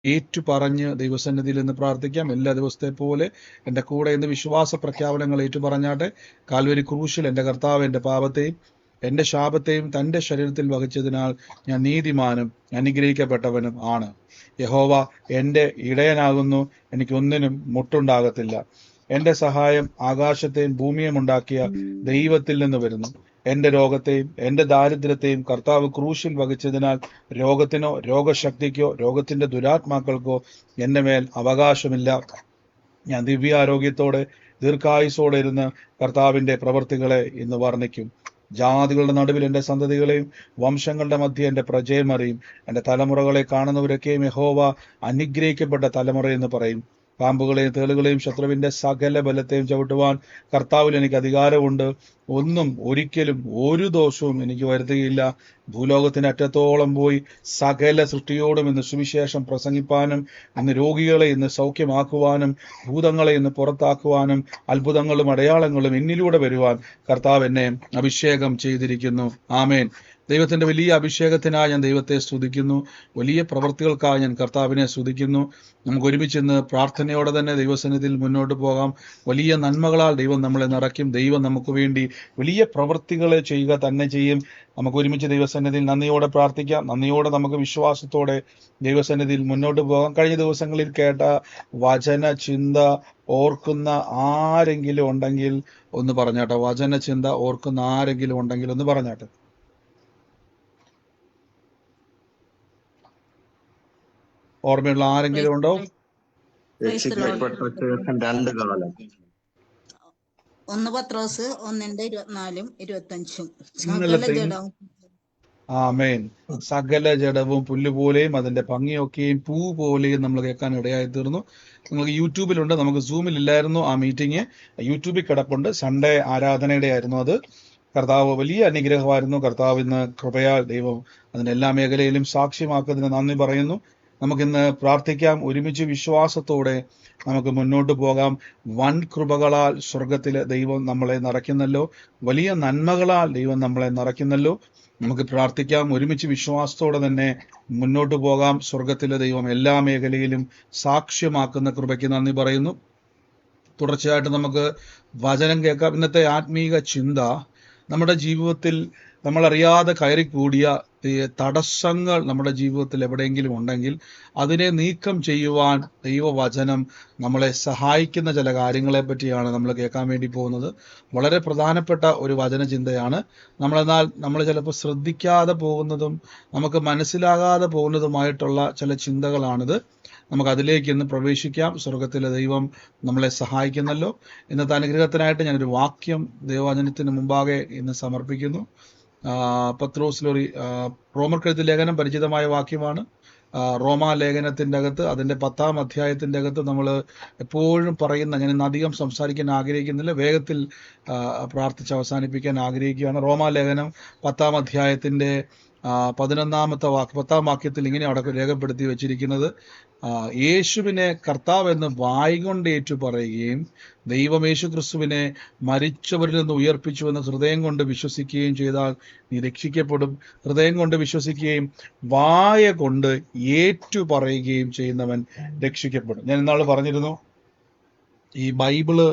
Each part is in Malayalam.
ഏറ്റുപറഞ്ഞ് ദൈവസന്നിധിയിൽ നിന്ന് പ്രാർത്ഥിക്കാം. എല്ലാ ദിവസത്തെ പോലെ എൻ്റെ കൂടെ ഇന്ന് വിശ്വാസ പ്രഖ്യാപനങ്ങൾ ഏറ്റുപറഞ്ഞാട്ടെ. കാൽവരി ക്രൂശിൽ എൻ്റെ കർത്താവ് എൻ്റെ പാപത്തെയും എൻ്റെ ശാപത്തെയും തൻ്റെ ശരീരത്തിൽ വഹിച്ചതിനാൽ ഞാൻ നീതിമാനും അനുഗ്രഹിക്കപ്പെട്ടവനും ആണ്. യഹോവ എൻ്റെ ഇടയനാകുന്നു, എനിക്കൊന്നിനും മുട്ടുണ്ടാകത്തില്ല. എൻ്റെ സഹായം ആകാശത്തെയും ഭൂമിയും ഉണ്ടാക്കിയ ദൈവത്തിൽ നിന്ന് വരുന്നു. എൻ്റെ രോഗത്തെയും എൻ്റെ ദാരിദ്ര്യത്തെയും കർത്താവ് ക്രൂശിൽ വഹിച്ചതിനാൽ രോഗത്തിനോ രോഗശക്തിക്കോ രോഗത്തിന്റെ ദുരാത്മാക്കൾക്കോ എൻ്റെ മേൽ അവകാശമില്ല. ഞാൻ ദിവ്യാരോഗ്യത്തോടെ ദീർഘായുസോടെ ഇരുന്ന് കർത്താവിന്റെ പ്രവൃത്തികളെ ഇന്ന് വർണ്ണിക്കും. ജാതികളുടെ നടുവിൽ എൻ്റെ സന്തതികളെയും വംശങ്ങളുടെ മധ്യ എൻ്റെ പ്രജയം അറിയും. എൻ്റെ തലമുറകളെ കാണുന്നവരൊക്കെയും യഹോവ അനുഗ്രഹിക്കപ്പെട്ട തലമുറ എന്ന് പറയും. പാമ്പുകളെയും തേളുകളെയും ശത്രുവിന്റെ സകല ബലത്തെയും ചവിട്ടുവാൻ കർത്താവിൽ എനിക്ക് അധികാരമുണ്ട്. ഒന്നും ഒരിക്കലും ഒരു ദോഷവും എനിക്ക് വരുത്തുകയില്ല. ഭൂലോകത്തിന്റെ അറ്റത്തോളം പോയി സകല സൃഷ്ടിയോടും ഇന്ന് സുവിശേഷം പ്രസംഗിപ്പാനും ഇന്ന് രോഗികളെ ഇന്ന് സൗഖ്യമാക്കുവാനും ഭൂതങ്ങളെ ഇന്ന് പുറത്താക്കുവാനും അത്ഭുതങ്ങളും അടയാളങ്ങളും എന്നിലൂടെ വരുവാൻ കർത്താവ് എന്നെ അഭിഷേകം ചെയ്തിരിക്കുന്നു. ആമേൻ. ദൈവത്തിന്റെ വലിയ അഭിഷേകത്തിനായി ഞാൻ ദൈവത്തെ സ്തുതിക്കുന്നു. വലിയ പ്രവൃത്തികൾക്കായി ഞാൻ കർത്താവിനെ സ്തുതിക്കുന്നു. നമുക്ക് ഒരുമിച്ച് പ്രാർത്ഥനയോടെ തന്നെ ദൈവസന്നിധിയിൽ മുന്നോട്ട് പോകാം. വലിയ നന്മകളാൽ ദൈവം നമ്മളെ നിറയ്ക്കും. ദൈവം നമുക്ക് വേണ്ടി വലിയ പ്രവൃത്തികളെ ചെയ്യുക തന്നെ ചെയ്യും. നമുക്ക് ഒരുമിച്ച് ദൈവസന്നിധിയിൽ നന്ദിയോടെ പ്രാർത്ഥിക്കാം. നന്ദിയോടെ നമുക്ക് വിശ്വാസത്തോടെ ദൈവസന്നിധിയിൽ മുന്നോട്ട് പോകാം. കഴിഞ്ഞ ദിവസങ്ങളിൽ കേട്ട വചന ചിന്ത ഓർക്കുന്ന ആരെങ്കിലും ഉണ്ടെങ്കിൽ ഒന്ന് പറഞ്ഞാട്ടെ. വചന ചിന്ത ഓർക്കുന്ന ആരെങ്കിലും ഉണ്ടെങ്കിൽ ഒന്ന് പറഞ്ഞാട്ടെ. ഓർമ്മയുള്ള ആരെങ്കിലും ഉണ്ടോ? രക്ഷിക്കപ്പെട്ട ശേഷം രണ്ട് കാലം. 1 പത്രോസ് 1:24-25. ആമേൻ. സകല ജഡവും പുല്ലുപോലെയും അതിന്റെ ഭംഗിയൊക്കെയും പൂ പോലെയും നമ്മൾ കേൾക്കാൻ ഇടയായി തീർന്നു. നിങ്ങൾക്ക് യൂട്യൂബിലുണ്ട്, നമുക്ക് സൂമിൽ ഇല്ലായിരുന്നു ആ മീറ്റിംഗ്. യൂട്യൂബിൽ കിടപ്പുണ്ട്. സൺഡേ ആരാധനയുടെ ആയിരുന്നു അത്. കർത്താവ് വലിയ അനുഗ്രഹമായിരുന്നു. കർത്താവ് ഇന്ന് കൃപയാൽ ദൈവം അതിന്റെ എല്ലാ മേഖലയിലും സാക്ഷ്യമാക്കുന്നതിന് നന്ദി പറയുന്നു. നമുക്കിന്ന് പ്രാർത്ഥിക്കാം. ഒരുമിച്ച് വിശ്വാസത്തോടെ നമുക്ക് മുന്നോട്ട് പോകാം. വൻ കൃപകളാൽ സ്വർഗത്തിലെ ദൈവം നമ്മളെ നിറയ്ക്കുന്നല്ലോ. വലിയ നന്മകളാൽ ദൈവം നമ്മളെ നിറയ്ക്കുന്നല്ലോ. നമുക്ക് പ്രാർത്ഥിക്കാം. ഒരുമിച്ച് വിശ്വാസത്തോടെ തന്നെ മുന്നോട്ട് പോകാം. സ്വർഗത്തിലെ ദൈവം എല്ലാ മേഖലയിലും സാക്ഷ്യമാക്കുന്ന കൃപയ്ക്ക് നന്ദി പറയുന്നു. തുടർച്ചയായിട്ട് നമുക്ക് വചനം കേൾക്കാം. ഇന്നത്തെ ആത്മീക ചിന്ത, നമ്മുടെ ജീവിതത്തിൽ നമ്മളറിയാതെ കയറിക്കൂടിയ തടസ്സങ്ങൾ നമ്മുടെ ജീവിതത്തിൽ എവിടെയെങ്കിലും ഉണ്ടെങ്കിൽ അതിനെ നീക്കം ചെയ്യുവാൻ ദൈവവചനം നമ്മളെ സഹായിക്കുന്ന ചില കാര്യങ്ങളെ പറ്റിയാണ് നമ്മൾ കേൾക്കാൻ വേണ്ടി പോകുന്നത്. വളരെ പ്രധാനപ്പെട്ട ഒരു വചന ചിന്തയാണ്. നമ്മൾ ചിലപ്പോൾ ശ്രദ്ധിക്കാതെ പോകുന്നതും നമുക്ക് മനസ്സിലാകാതെ പോകുന്നതുമായിട്ടുള്ള ചില ചിന്തകളാണിത്. നമുക്ക് അതിലേക്ക് ഇന്ന് പ്രവേശിക്കാം. സ്വർഗത്തിലെ ദൈവം നമ്മളെ സഹായിക്കുന്നല്ലോ. ഇന്നത്തെ അനുഗ്രഹത്തിനായിട്ട് ഞാനൊരു വാക്യം ദൈവവചനത്തിന് മുമ്പാകെ ഇന്ന് സമർപ്പിക്കുന്നു. പത്രോസിലൊരു റോമർക്കെഴുതിയ ലേഖനം പരിചിതമായ വാക്യമാണ്. റോമാ ലേഖനത്തിന്റെ അകത്ത് അതിന്റെ 10-ാം അധ്യായത്തിന്റെ അകത്ത് നമ്മൾ എപ്പോഴും പറയുന്ന, ഞാൻ ഇന്ന് അധികം സംസാരിക്കാൻ ആഗ്രഹിക്കുന്നില്ല, വേഗത്തിൽ പ്രാർത്ഥിച്ച് അവസാനിപ്പിക്കാൻ ആഗ്രഹിക്കുകയാണ്. റോമാ ലേഖനം 10-ാം അധ്യായത്തിന്റെ 10-ാം വാക്യത്തിൽ ഇങ്ങനെ അവിടെ രേഖപ്പെടുത്തി വെച്ചിരിക്കുന്നത്, യേശുവിനെ കർത്താവ് എന്ന് വായ്കൊണ്ട് ഏറ്റു പറയുകയും ദൈവം യേശു ക്രിസ്തുവിനെ മരിച്ചവരിൽ നിന്ന് ഉയർപ്പിച്ചുവെന്ന് ഹൃദയം കൊണ്ട് വിശ്വസിക്കുകയും ചെയ്താൽ നീ രക്ഷിക്കപ്പെടും. ഹൃദയം കൊണ്ട് വിശ്വസിക്കുകയും വായ കൊണ്ട് ഏറ്റു പറയുകയും ചെയ്യുന്നവൻ രക്ഷിക്കപ്പെടും. ഞാൻ ഇന്നാൾ പറഞ്ഞിരുന്നു, ഈ ബൈബിള്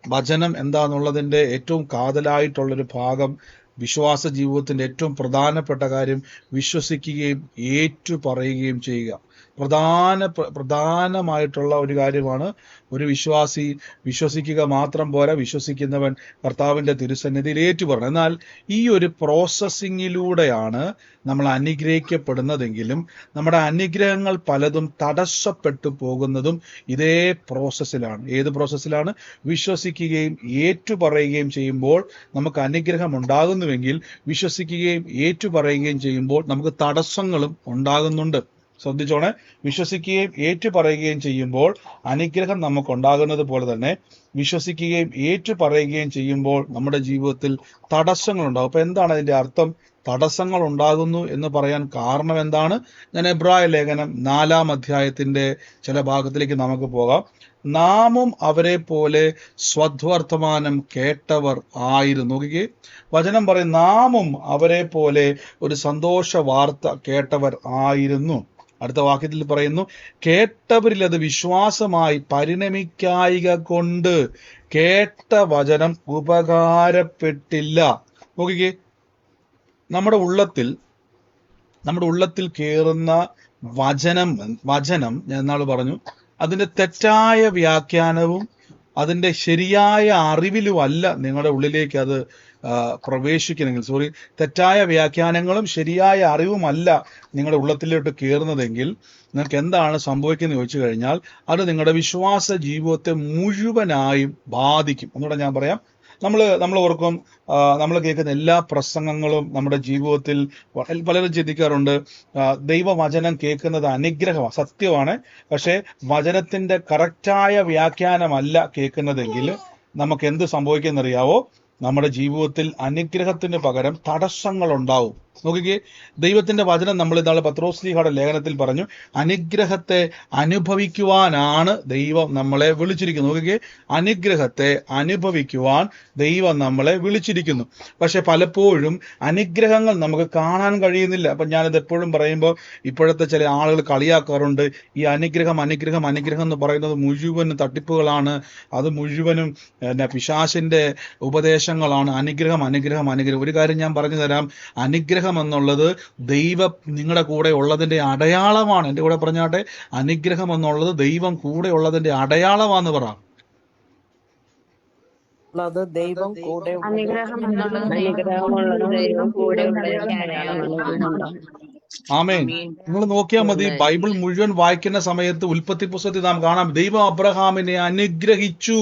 വചനം എന്താന്നുള്ളതിന്റെ ഏറ്റവും കാതലായിട്ടുള്ളൊരു ഭാഗം, വിശ്വാസ ജീവിതത്തിന്റെ ഏറ്റവും പ്രധാനപ്പെട്ട കാര്യം വിശ്വസിക്കുകയും ഏറ്റു പറയുകയും ചെയ്യുക. പ്രധാനമായിട്ടുള്ള ഒരു കാര്യമാണ്. ഒരു വിശ്വാസി വിശ്വസിക്കുക മാത്രം പോരാ, വിശ്വസിക്കുന്നവൻ കർത്താവിന്റെ തിരുസന്നിധിയിൽ ഏറ്റുപറയണം. എന്നാൽ ഈ ഒരു പ്രോസസ്സിങ്ങിലൂടെയാണ് നമ്മൾ അനുഗ്രഹിക്കപ്പെടുന്നതെങ്കിലും നമ്മുടെ അനുഗ്രഹങ്ങൾ പലതും തടസ്സപ്പെട്ടു പോകുന്നതും ഇതേ പ്രോസസ്സിലാണ്. ഏത് പ്രോസസ്സിലാണ്? വിശ്വസിക്കുകയും ഏറ്റുപറയുകയും ചെയ്യുമ്പോൾ നമുക്ക് അനുഗ്രഹം ഉണ്ടാകുന്നുവെങ്കിൽ വിശ്വസിക്കുകയും ഏറ്റുപറയുകയും ചെയ്യുമ്പോൾ നമുക്ക് തടസ്സങ്ങളും ഉണ്ടാകുന്നുണ്ട്. ശ്രദ്ധിച്ചോണെ. വിശ്വസിക്കുകയും ഏറ്റുപറയുകയും ചെയ്യുമ്പോൾ അനുഗ്രഹം നമുക്കുണ്ടാകുന്നത് പോലെ തന്നെ വിശ്വസിക്കുകയും ഏറ്റുപറയുകയും ചെയ്യുമ്പോൾ നമ്മുടെ ജീവിതത്തിൽ തടസ്സങ്ങളുണ്ടാകും. അപ്പൊ എന്താണ് അതിന്റെ അർത്ഥം? തടസ്സങ്ങൾ ഉണ്ടാകുന്നു എന്ന് പറയാൻ കാരണം എന്താണ്? ഞാൻ എബ്രായ ലേഖനം 4-ാം അധ്യായത്തിന്റെ ചില ഭാഗത്തിലേക്ക് നമുക്ക് പോകാം. നാമും അവരെ പോലെ സ്വദ്വർത്തമാനം കേട്ടവർ ആയിരുന്നു. നോക്കിക്കേ, വചനം പറയും നാമും അവരെ പോലെ ഒരു സന്തോഷ വാർത്ത കേട്ടവർ ആയിരുന്നു. അടുത്ത വാക്യത്തിൽ പറയുന്നു, കേട്ടവരിൽ അത് വിശ്വാസമായി പരിണമിക്കായിക കൊണ്ട് കേട്ട വചനം ഉപകാരപ്പെട്ടില്ല. നോക്കിക്കേ, നമ്മുടെ ഉള്ളത്തിൽ കേറുന്ന വചനം ഞാൻ ഇന്നാള് പറഞ്ഞു, അതിന്റെ തെറ്റായ വ്യാഖ്യാനവും അതിന്റെ ശരിയായ അറിവിലുമല്ല നിങ്ങളുടെ ഉള്ളിലേക്ക് അത് പ്രവേശിക്കുന്നെങ്കിൽ, തെറ്റായ വ്യാഖ്യാനങ്ങളും ശരിയായ അറിവുമല്ല നിങ്ങളുടെ ഉള്ളത്തിലോട്ട് കയറുന്നതെങ്കിൽ നിങ്ങൾക്ക് എന്താണ് സംഭവിക്കുന്നത് ചോദിച്ചു കഴിഞ്ഞാൽ, അത് നിങ്ങളുടെ വിശ്വാസ ജീവിതത്തെ മുഴുവനായും ബാധിക്കും. ഒന്നുകൂടെ ഞാൻ പറയാം. നമ്മൾ ഓർക്കും, നമ്മൾ കേൾക്കുന്ന എല്ലാ പ്രസംഗങ്ങളും നമ്മുടെ ജീവിതത്തിൽ പലരും ചിന്തിക്കാറുണ്ട്, ദൈവവചനം കേൾക്കുന്നത് അനുഗ്രഹമാണ്, സത്യമാണ്. പക്ഷേ വചനത്തിന്റെ കറക്റ്റായ വ്യാഖ്യാനമല്ല കേൾക്കുന്നതെങ്കിൽ നമുക്ക് എന്ത് സംഭവിക്കുന്നറിയാവോ? നമ്മുടെ ജീവിതത്തിൽ അനുഗ്രഹത്തിന് പകരം തടസ്സങ്ങൾ ഉണ്ടാവും. നോക്കിക്കേ, ദൈവത്തിന്റെ വചനം നമ്മൾ ഇന്നാളെ പത്രോസ്ലീഹയുടെ ലേഖനത്തിൽ പറഞ്ഞു, അനുഗ്രഹത്തെ അനുഭവിക്കുവാനാണ് ദൈവം നമ്മളെ വിളിച്ചിരിക്കുന്നത്. നോക്കിക്കേ, അനുഗ്രഹത്തെ അനുഭവിക്കുവാൻ ദൈവം നമ്മളെ വിളിച്ചിരിക്കുന്നു. പക്ഷെ പലപ്പോഴും അനുഗ്രഹങ്ങൾ നമുക്ക് കാണാൻ കഴിയുന്നില്ല. അപ്പൊ ഞാനിത് എപ്പോഴും പറയുമ്പോൾ ഇപ്പോഴത്തെ ചില ആളുകൾ കളിയാക്കാറുണ്ട്, ഈ അനുഗ്രഹം എന്ന് പറയുന്നത് മുഴുവനും തട്ടിപ്പുകളാണ്, അത് മുഴുവനും പിശാചിന്റെ ഉപദേശങ്ങളാണ്. അനുഗ്രഹം. ഒരു കാര്യം ഞാൻ പറഞ്ഞു തരാം, അനുഗ്രഹം എന്നുള്ളത് ദൈവം നിങ്ങളുടെ കൂടെ ഉള്ളതിന്റെ അടയാളമാണ്. എന്റെ കൂടെ പറഞ്ഞാട്ടെ, അനുഗ്രഹം എന്നുള്ളത് ദൈവം കൂടെ ഉള്ളതിന്റെ അടയാളമാണെന്ന് പറ. ദൈവം കൂടെ അനുഗ്രഹം എന്നുള്ളത് ദൈവം കൂടെ ഉള്ളതിന്റെ അടയാളമാണ്. ആമേൻ. നിങ്ങൾ നോക്കിയാൽ മതി, ബൈബിൾ മുഴുവൻ വായിക്കുന്ന സമയത്ത് ഉൽപ്പത്തി പുസ്തകത്തിൽ നാം കാണാം, ദൈവം അബ്രഹാമിനെ അനുഗ്രഹിച്ചു,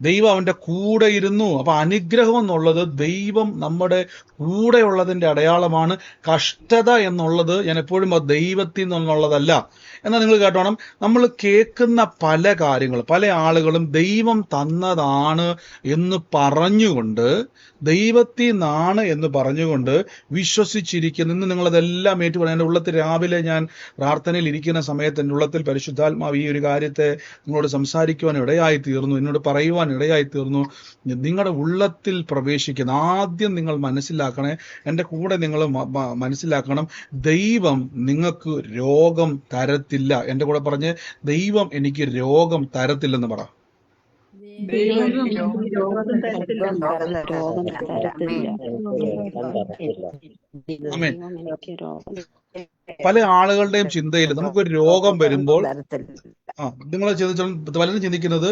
ദൈവം അവന്റെ കൂടെ ഇരുന്നു. അപ്പൊ അനുഗ്രഹം എന്നുള്ളത് ദൈവം നമ്മുടെ കൂടെ ഉള്ളതിന്റെ അടയാളമാണ്. കഷ്ടത എന്നുള്ളത് ഞാൻ എപ്പോഴും ദൈവത്തിൽ നിന്നുള്ളതല്ല. എന്നാൽ നിങ്ങൾ കേട്ടോണം, നമ്മൾ കേൾക്കുന്ന പല കാര്യങ്ങളും പല ആളുകളും ദൈവം തന്നതാണ് എന്ന് പറഞ്ഞുകൊണ്ട്, ദൈവത്തിൽ നിന്നാണ് എന്ന് പറഞ്ഞുകൊണ്ട് വിശ്വസിച്ചിരിക്കുന്നു. ഇന്ന് നിങ്ങളതെല്ലാം ഏറ്റുപറയാൻ, എൻ്റെ ഉള്ളത്തിൽ രാവിലെ ഞാൻ പ്രാർത്ഥനയിൽ ഇരിക്കുന്ന സമയത്ത് എൻ്റെ ഉള്ളത്തിൽ പരിശുദ്ധാത്മാവ് ഈ ഒരു കാര്യത്തെ നിങ്ങളോട് സംസാരിക്കുവാൻ ഇടയായി തീർന്നു, എന്നോട് പറയുവാൻ ഇടയായി തീർന്നു. നിങ്ങളുടെ ഉള്ളത്തിൽ പ്രവേശിക്കുന്ന, ആദ്യം നിങ്ങൾ മനസ്സിലാക്കണേ, എൻ്റെ കൂടെ നിങ്ങൾ മനസ്സിലാക്കണം, ദൈവം നിങ്ങൾക്ക് രോഗം തരത്തില്ല. എൻ്റെ കൂടെ പറഞ്ഞ്, ദൈവം എനിക്ക് രോഗം തരത്തില്ലെന്ന് പറ. ആമേൻ. പല ആളുകളുടെയും ചിന്തയിൽ നമുക്കൊരു രോഗം വരുമ്പോൾ, നിങ്ങൾ പലരും ചിന്തിക്കുന്നത്,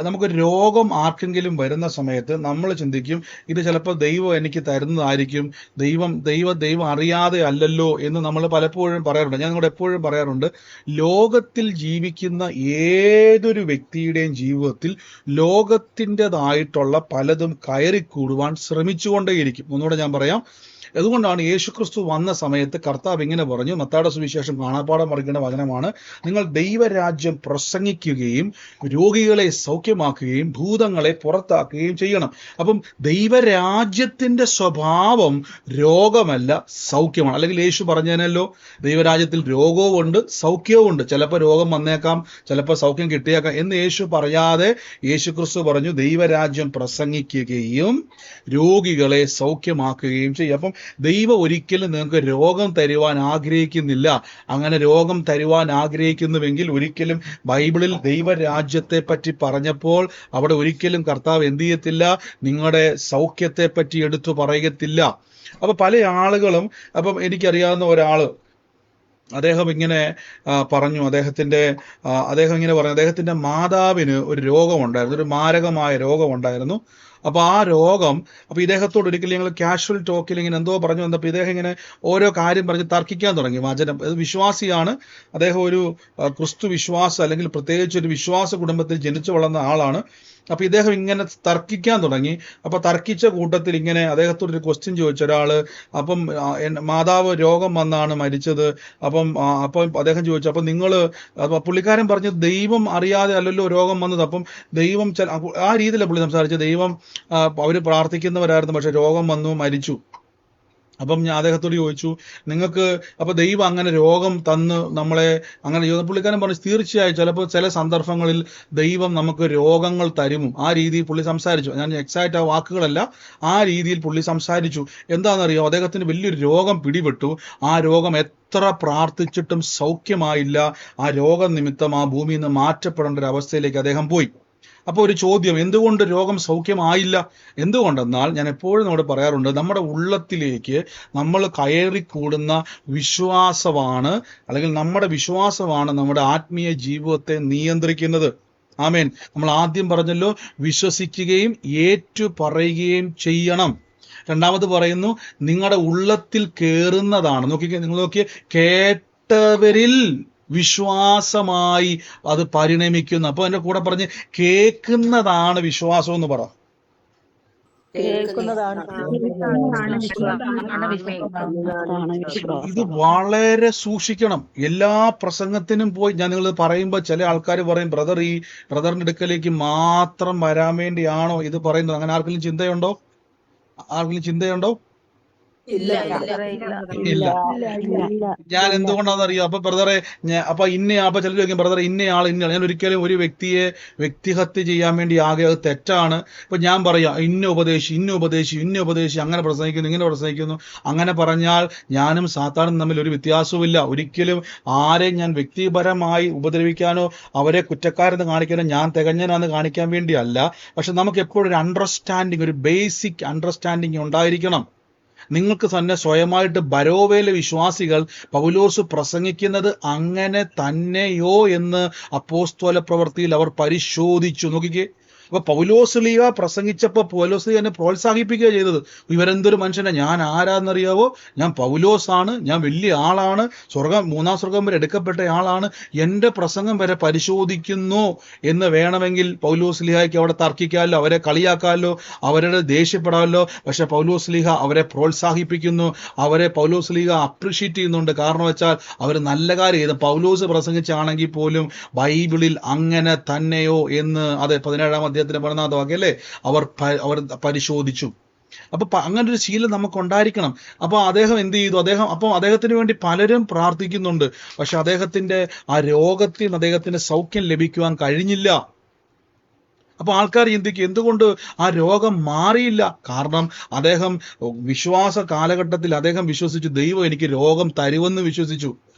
നമുക്കൊരു രോഗം ആർക്കെങ്കിലും വരുന്ന സമയത്ത് നമ്മൾ ചിന്തിക്കും, ഇത് ചിലപ്പോൾ ദൈവം എനിക്ക് തരുന്നതായിരിക്കും, ദൈവം അറിയാതെ അല്ലല്ലോ എന്ന് നമ്മൾ പലപ്പോഴും പറയാറുണ്ട്. ഞാൻ നിങ്ങളോട് എപ്പോഴും പറയാറുണ്ട്, ലോകത്തിൽ ജീവിക്കുന്ന ഏതൊരു വ്യക്തിയുടെയും ജീവിതത്തിൽ ലോകത്തിൻ്റെതായിട്ടുള്ള പലതും കയറിക്കൂടുവാൻ ശ്രമിച്ചുകൊണ്ടേയിരിക്കും. ഒന്നുകൂടെ ഞാൻ പറയാം. അതുകൊണ്ടാണ് യേശുക്രിസ്തു വന്ന സമയത്ത് കർത്താവ് ഇങ്ങനെ പറഞ്ഞു, മത്തായിയുടെ സുവിശേഷം കാണാപ്പാഠം അറിയിക്കേണ്ട വചനമാണ്, നിങ്ങൾ ദൈവരാജ്യം പ്രസംഗിക്കുകയും രോഗികളെ സൗഖ്യമാക്കുകയും ഭൂതങ്ങളെ പുറത്താക്കുകയും ചെയ്യണം. അപ്പം ദൈവരാജ്യത്തിന്റെ സ്വഭാവം രോഗമല്ല, സൗഖ്യമാണ്. അല്ലെങ്കിൽ യേശു പറഞ്ഞതിനല്ലോ, ദൈവരാജ്യത്തിൽ രോഗവും ഉണ്ട് സൗഖ്യവും ഉണ്ട്. ചിലപ്പോൾ രോഗം വന്നേക്കാം, ചിലപ്പോൾ സൗഖ്യം കിട്ടിയേക്കാം എന്ന് യേശു പറയാതെ യേശുക്രിസ്തു പറഞ്ഞു, ദൈവരാജ്യം പ്രസംഗിക്കുകയും രോഗികളെ സൗഖ്യമാക്കുകയും ചെയ്യും. അപ്പം ദൈവം ഒരിക്കലും നിങ്ങൾക്ക് രോഗം തരുവാൻ ആഗ്രഹിക്കുന്നില്ല. അങ്ങനെ രോഗം തരുവാൻ ആഗ്രഹിക്കുന്നുവെങ്കിൽ ഒരിക്കലും ബൈബിളിൽ ദൈവരാജ്യത്തെ പറ്റി പറഞ്ഞപ്പോൾ അവിടെ ഒരിക്കലും കർത്താവ് എന്ത് ചെയ്യത്തില്ല, നിങ്ങളുടെ സൗഖ്യത്തെ പറ്റി എടുത്തു പറയത്തില്ല. അപ്പൊ പല ആളുകളും, അപ്പം എനിക്കറിയാവുന്ന ഒരാള്, അദ്ദേഹം ഇങ്ങനെ പറഞ്ഞു, അദ്ദേഹത്തിന്റെ മാതാവിന് ഒരു രോഗമുണ്ടായിരുന്നു, ഒരു മാരകമായ രോഗമുണ്ടായിരുന്നു. അപ്പൊ ആ രോഗം, അപ്പൊ ഇദ്ദേഹത്തോട് ഒരിക്കലും ഞങ്ങൾ കാഷ്വൽ ടോക്കിൽ ഇങ്ങനെ എന്തോ പറഞ്ഞു വന്നപ്പോൾ ഇദ്ദേഹം ഇങ്ങനെ ഓരോ കാര്യം പറഞ്ഞ് തർക്കിക്കാൻ തുടങ്ങി. വചനം, വിശ്വാസിയാണ് അദ്ദേഹം, ഒരു ക്രിസ്തു വിശ്വാസം അല്ലെങ്കിൽ പ്രത്യേകിച്ച് ഒരു വിശ്വാസ കുടുംബത്തിൽ ജനിച്ചു വളർന്ന ആളാണ്. അപ്പൊ ഇദ്ദേഹം ഇങ്ങനെ തർക്കിക്കാൻ തുടങ്ങി. അപ്പൊ തർക്കിച്ച കൂട്ടത്തിൽ ഇങ്ങനെ അദ്ദേഹത്തോട് ഒരു ക്വസ്റ്റ്യൻ ചോദിച്ച ഒരാള്, അപ്പം മാതാവ് രോഗം വന്നാണ് മരിച്ചത്. അപ്പം അദ്ദേഹം ചോദിച്ചു, അപ്പൊ പുള്ളിക്കാരൻ പറഞ്ഞു, ദൈവം അറിയാതെ അല്ലല്ലോ രോഗം വന്നത്. അപ്പം ദൈവം ആ രീതിയിലാണ് പുള്ളി സംസാരിച്ചത്. ദൈവം അവര് പ്രാർത്ഥിക്കുന്നവരായിരുന്നു, പക്ഷെ രോഗം വന്നു, മരിച്ചു. അപ്പം ഞാൻ അദ്ദേഹത്തോട് ചോദിച്ചു, നിങ്ങൾക്ക് അപ്പൊ ദൈവം അങ്ങനെ രോഗം തന്ന് നമ്മളെ അങ്ങനെ പുള്ളിക്കാരൻ പറഞ്ഞു, തീർച്ചയായും ചിലപ്പോൾ ചില സന്ദർഭങ്ങളിൽ ദൈവം നമുക്ക് രോഗങ്ങൾ തരുമോ, ആ രീതിയിൽ പുള്ളി സംസാരിച്ചു. ഞാൻ എക്സാക്റ്റ് ആ വാക്കുകളല്ല, ആ രീതിയിൽ പുള്ളി സംസാരിച്ചു. എന്താണെന്നറിയോ, അദ്ദേഹത്തിന് വലിയൊരു രോഗം പിടിപെട്ടു. ആ രോഗം എത്ര പ്രാർത്ഥിച്ചിട്ടും സൗഖ്യമായില്ല. ആ രോഗം നിമിത്തം ആ ഭൂമിയിൽ നിന്ന് മാറ്റപ്പെടേണ്ട ഒരു അവസ്ഥയിലേക്ക് അദ്ദേഹം പോയി. അപ്പോൾ ഒരു ചോദ്യം, എന്തുകൊണ്ട് രോഗം സൗഖ്യമായില്ല? എന്തുകൊണ്ടെന്നാൽ, ഞാൻ എപ്പോഴും നമ്മോട് പറയാറുണ്ട്, നമ്മുടെ ഉള്ളത്തിലേക്ക് നമ്മൾ കയറിക്കൂടുന്ന വിശ്വാസമാണ്, അല്ലെങ്കിൽ നമ്മുടെ വിശ്വാസമാണ് നമ്മുടെ ആത്മീയ ജീവിതത്തെ നിയന്ത്രിക്കുന്നത്. ആമേൻ. നമ്മൾ ആദ്യം പറഞ്ഞല്ലോ, വിശ്വസിക്കുകയും ഏറ്റു പറയുകയും ചെയ്യണം. രണ്ടാമത് പറയുന്നു, നിങ്ങളുടെ ഉള്ളത്തിൽ കയറുന്നതാണ്. നോക്കിക്കേ, നിങ്ങൾ നോക്കിയേ, കേട്ടവരിൽ വിശ്വാസമായി അത് പരിണമിക്കുന്നു. അപ്പൊ എന്റെ കൂടെ പറഞ്ഞ്, കേൾക്കുന്നതാണ് വിശ്വാസം എന്ന് പറ. കേൾക്കുന്നതാണ് ഇത് വളരെ സൂക്ഷിക്കണം. എല്ലാ പ്രസംഗത്തിനും പോയി ഞാൻ നിങ്ങൾ പറയുമ്പോൾ ചില ആൾക്കാർ പറയും, ബ്രദർ ഈ ബ്രദറിന്റെ അടുക്കലേക്ക് മാത്രം വരാൻ വേണ്ടിയാണോ ഇത് പറയുന്നത്? അങ്ങനെ ആർക്കെങ്കിലും ചിന്തയുണ്ടോ? ഇല്ല ഇല്ല. ഞാൻ എന്തുകൊണ്ടാണെന്നറിയോ? അപ്പൊ ബ്രദറെ അപ്പൊ അപ്പൊ ചിലർ ചോദിക്കും, ബ്രദറെ ഇന്നയാൾ. ഞാൻ ഒരിക്കലും ഒരു വ്യക്തിയെ വ്യക്തിഹത്യ ചെയ്യാൻ വേണ്ടി ആകെ, അത് തെറ്റാണ്. ഇപ്പൊ ഞാൻ പറയാം, ഇന്ന ഉപദേശി അങ്ങനെ പ്രസംഗിക്കുന്നു, ഇങ്ങനെ പ്രസംഗിക്കുന്നു. അങ്ങനെ പറഞ്ഞാൽ ഞാനും സാത്താനും തമ്മിൽ ഒരു വ്യത്യാസവുമില്ല. ഒരിക്കലും ആരെയും ഞാൻ വ്യക്തിപരമായി ഉപദ്രവിക്കാനോ അവരെ കുറ്റക്കാരെന്ന് കാണിക്കാനോ ഞാൻ തികഞ്ഞനാന്ന് കാണിക്കാൻ വേണ്ടിയല്ല. പക്ഷെ നമുക്ക് എപ്പോഴും ഒരു അണ്ടർസ്റ്റാൻഡിങ്, ഒരു ബേസിക് അണ്ടർസ്റ്റാൻഡിങ് ഉണ്ടായിരിക്കണം. നിങ്ങൾക്ക് തന്നെ സ്വയമായിട്ട് ബരോവയിലെ വിശ്വാസികൾ പൗലോസ് പ്രസംഗിക്കുന്നത് അങ്ങനെ തന്നെയോ എന്ന് അപ്പോസ്തല പ്രവൃത്തിയിൽ അവർ പരിശോധിച്ചു. നോക്കിക്കേ, അപ്പൊ പൗലോസ്ലീഹ പ്രസംഗിച്ചപ്പോ പൗലോസ്ലീഹ എന്നെ പ്രോത്സാഹിപ്പിക്കുക ചെയ്തത്. ഇവരെന്തൊരു മനുഷ്യനാ, ഞാൻ ആരാന്നറിയാവോ? ഞാൻ പൗലോസാണ്, ഞാൻ വലിയ ആളാണ്, മൂന്നാം സ്വർഗം വരെ എടുക്കപ്പെട്ട ആളാണ്, എന്റെ പ്രസംഗം വരെ പരിശോധിക്കുന്നു എന്ന് വേണമെങ്കിൽ പൗലോസ്ലീഹയ്ക്ക് അവിടെ തർക്കിക്കാമല്ലോ, അവരെ കളിയാക്കാമല്ലോ, അവരുടെ ദേഷ്യപ്പെടാമല്ലോ. പക്ഷെ പൗലോസ്ലീഹ അവരെ പ്രോത്സാഹിപ്പിക്കുന്നു, അവരെ പൗലോസ്ലീഹ അപ്രിഷ്യേറ്റ് ചെയ്യുന്നുണ്ട്. കാരണം വെച്ചാൽ അവർ നല്ല കാര്യം ചെയ്ത്. പൗലോസ് പ്രസംഗിച്ചാണെങ്കിൽ പോലും ബൈബിളിൽ അങ്ങനെ തന്നെയോ എന്ന്, അതെ 17-ാം അധ്യായത്തിന്റെ 14-ാമത്തെ വാക്യമല്ലേ, അവർ പരിശോധിച്ചു. അപ്പൊ അങ്ങനെ ഒരു ശീലം നമുക്ക് ഉണ്ടായിരിക്കണം. അപ്പൊ അദ്ദേഹം എന്ത് ചെയ്തു? അദ്ദേഹത്തിന് വേണ്ടി പലരും പ്രാർത്ഥിക്കുന്നുണ്ട്. പക്ഷെ അദ്ദേഹത്തിന്റെ ആ രോഗത്തിൽ നിന്ന് അദ്ദേഹത്തിന് സൗഖ്യം ലഭിക്കുവാൻ കഴിഞ്ഞില്ല. അപ്പൊ ആൾക്കാർ ചിന്തിക്കും, എന്തുകൊണ്ട് ആ രോഗം മാറിയില്ല? കാരണം അദ്ദേഹം വിശ്വാസ കാലഘട്ടത്തിൽ അദ്ദേഹം വിശ്വസിച്ചു, ദൈവം എനിക്ക് രോഗം തരുമെന്ന് വിശ്വസിച്ചു.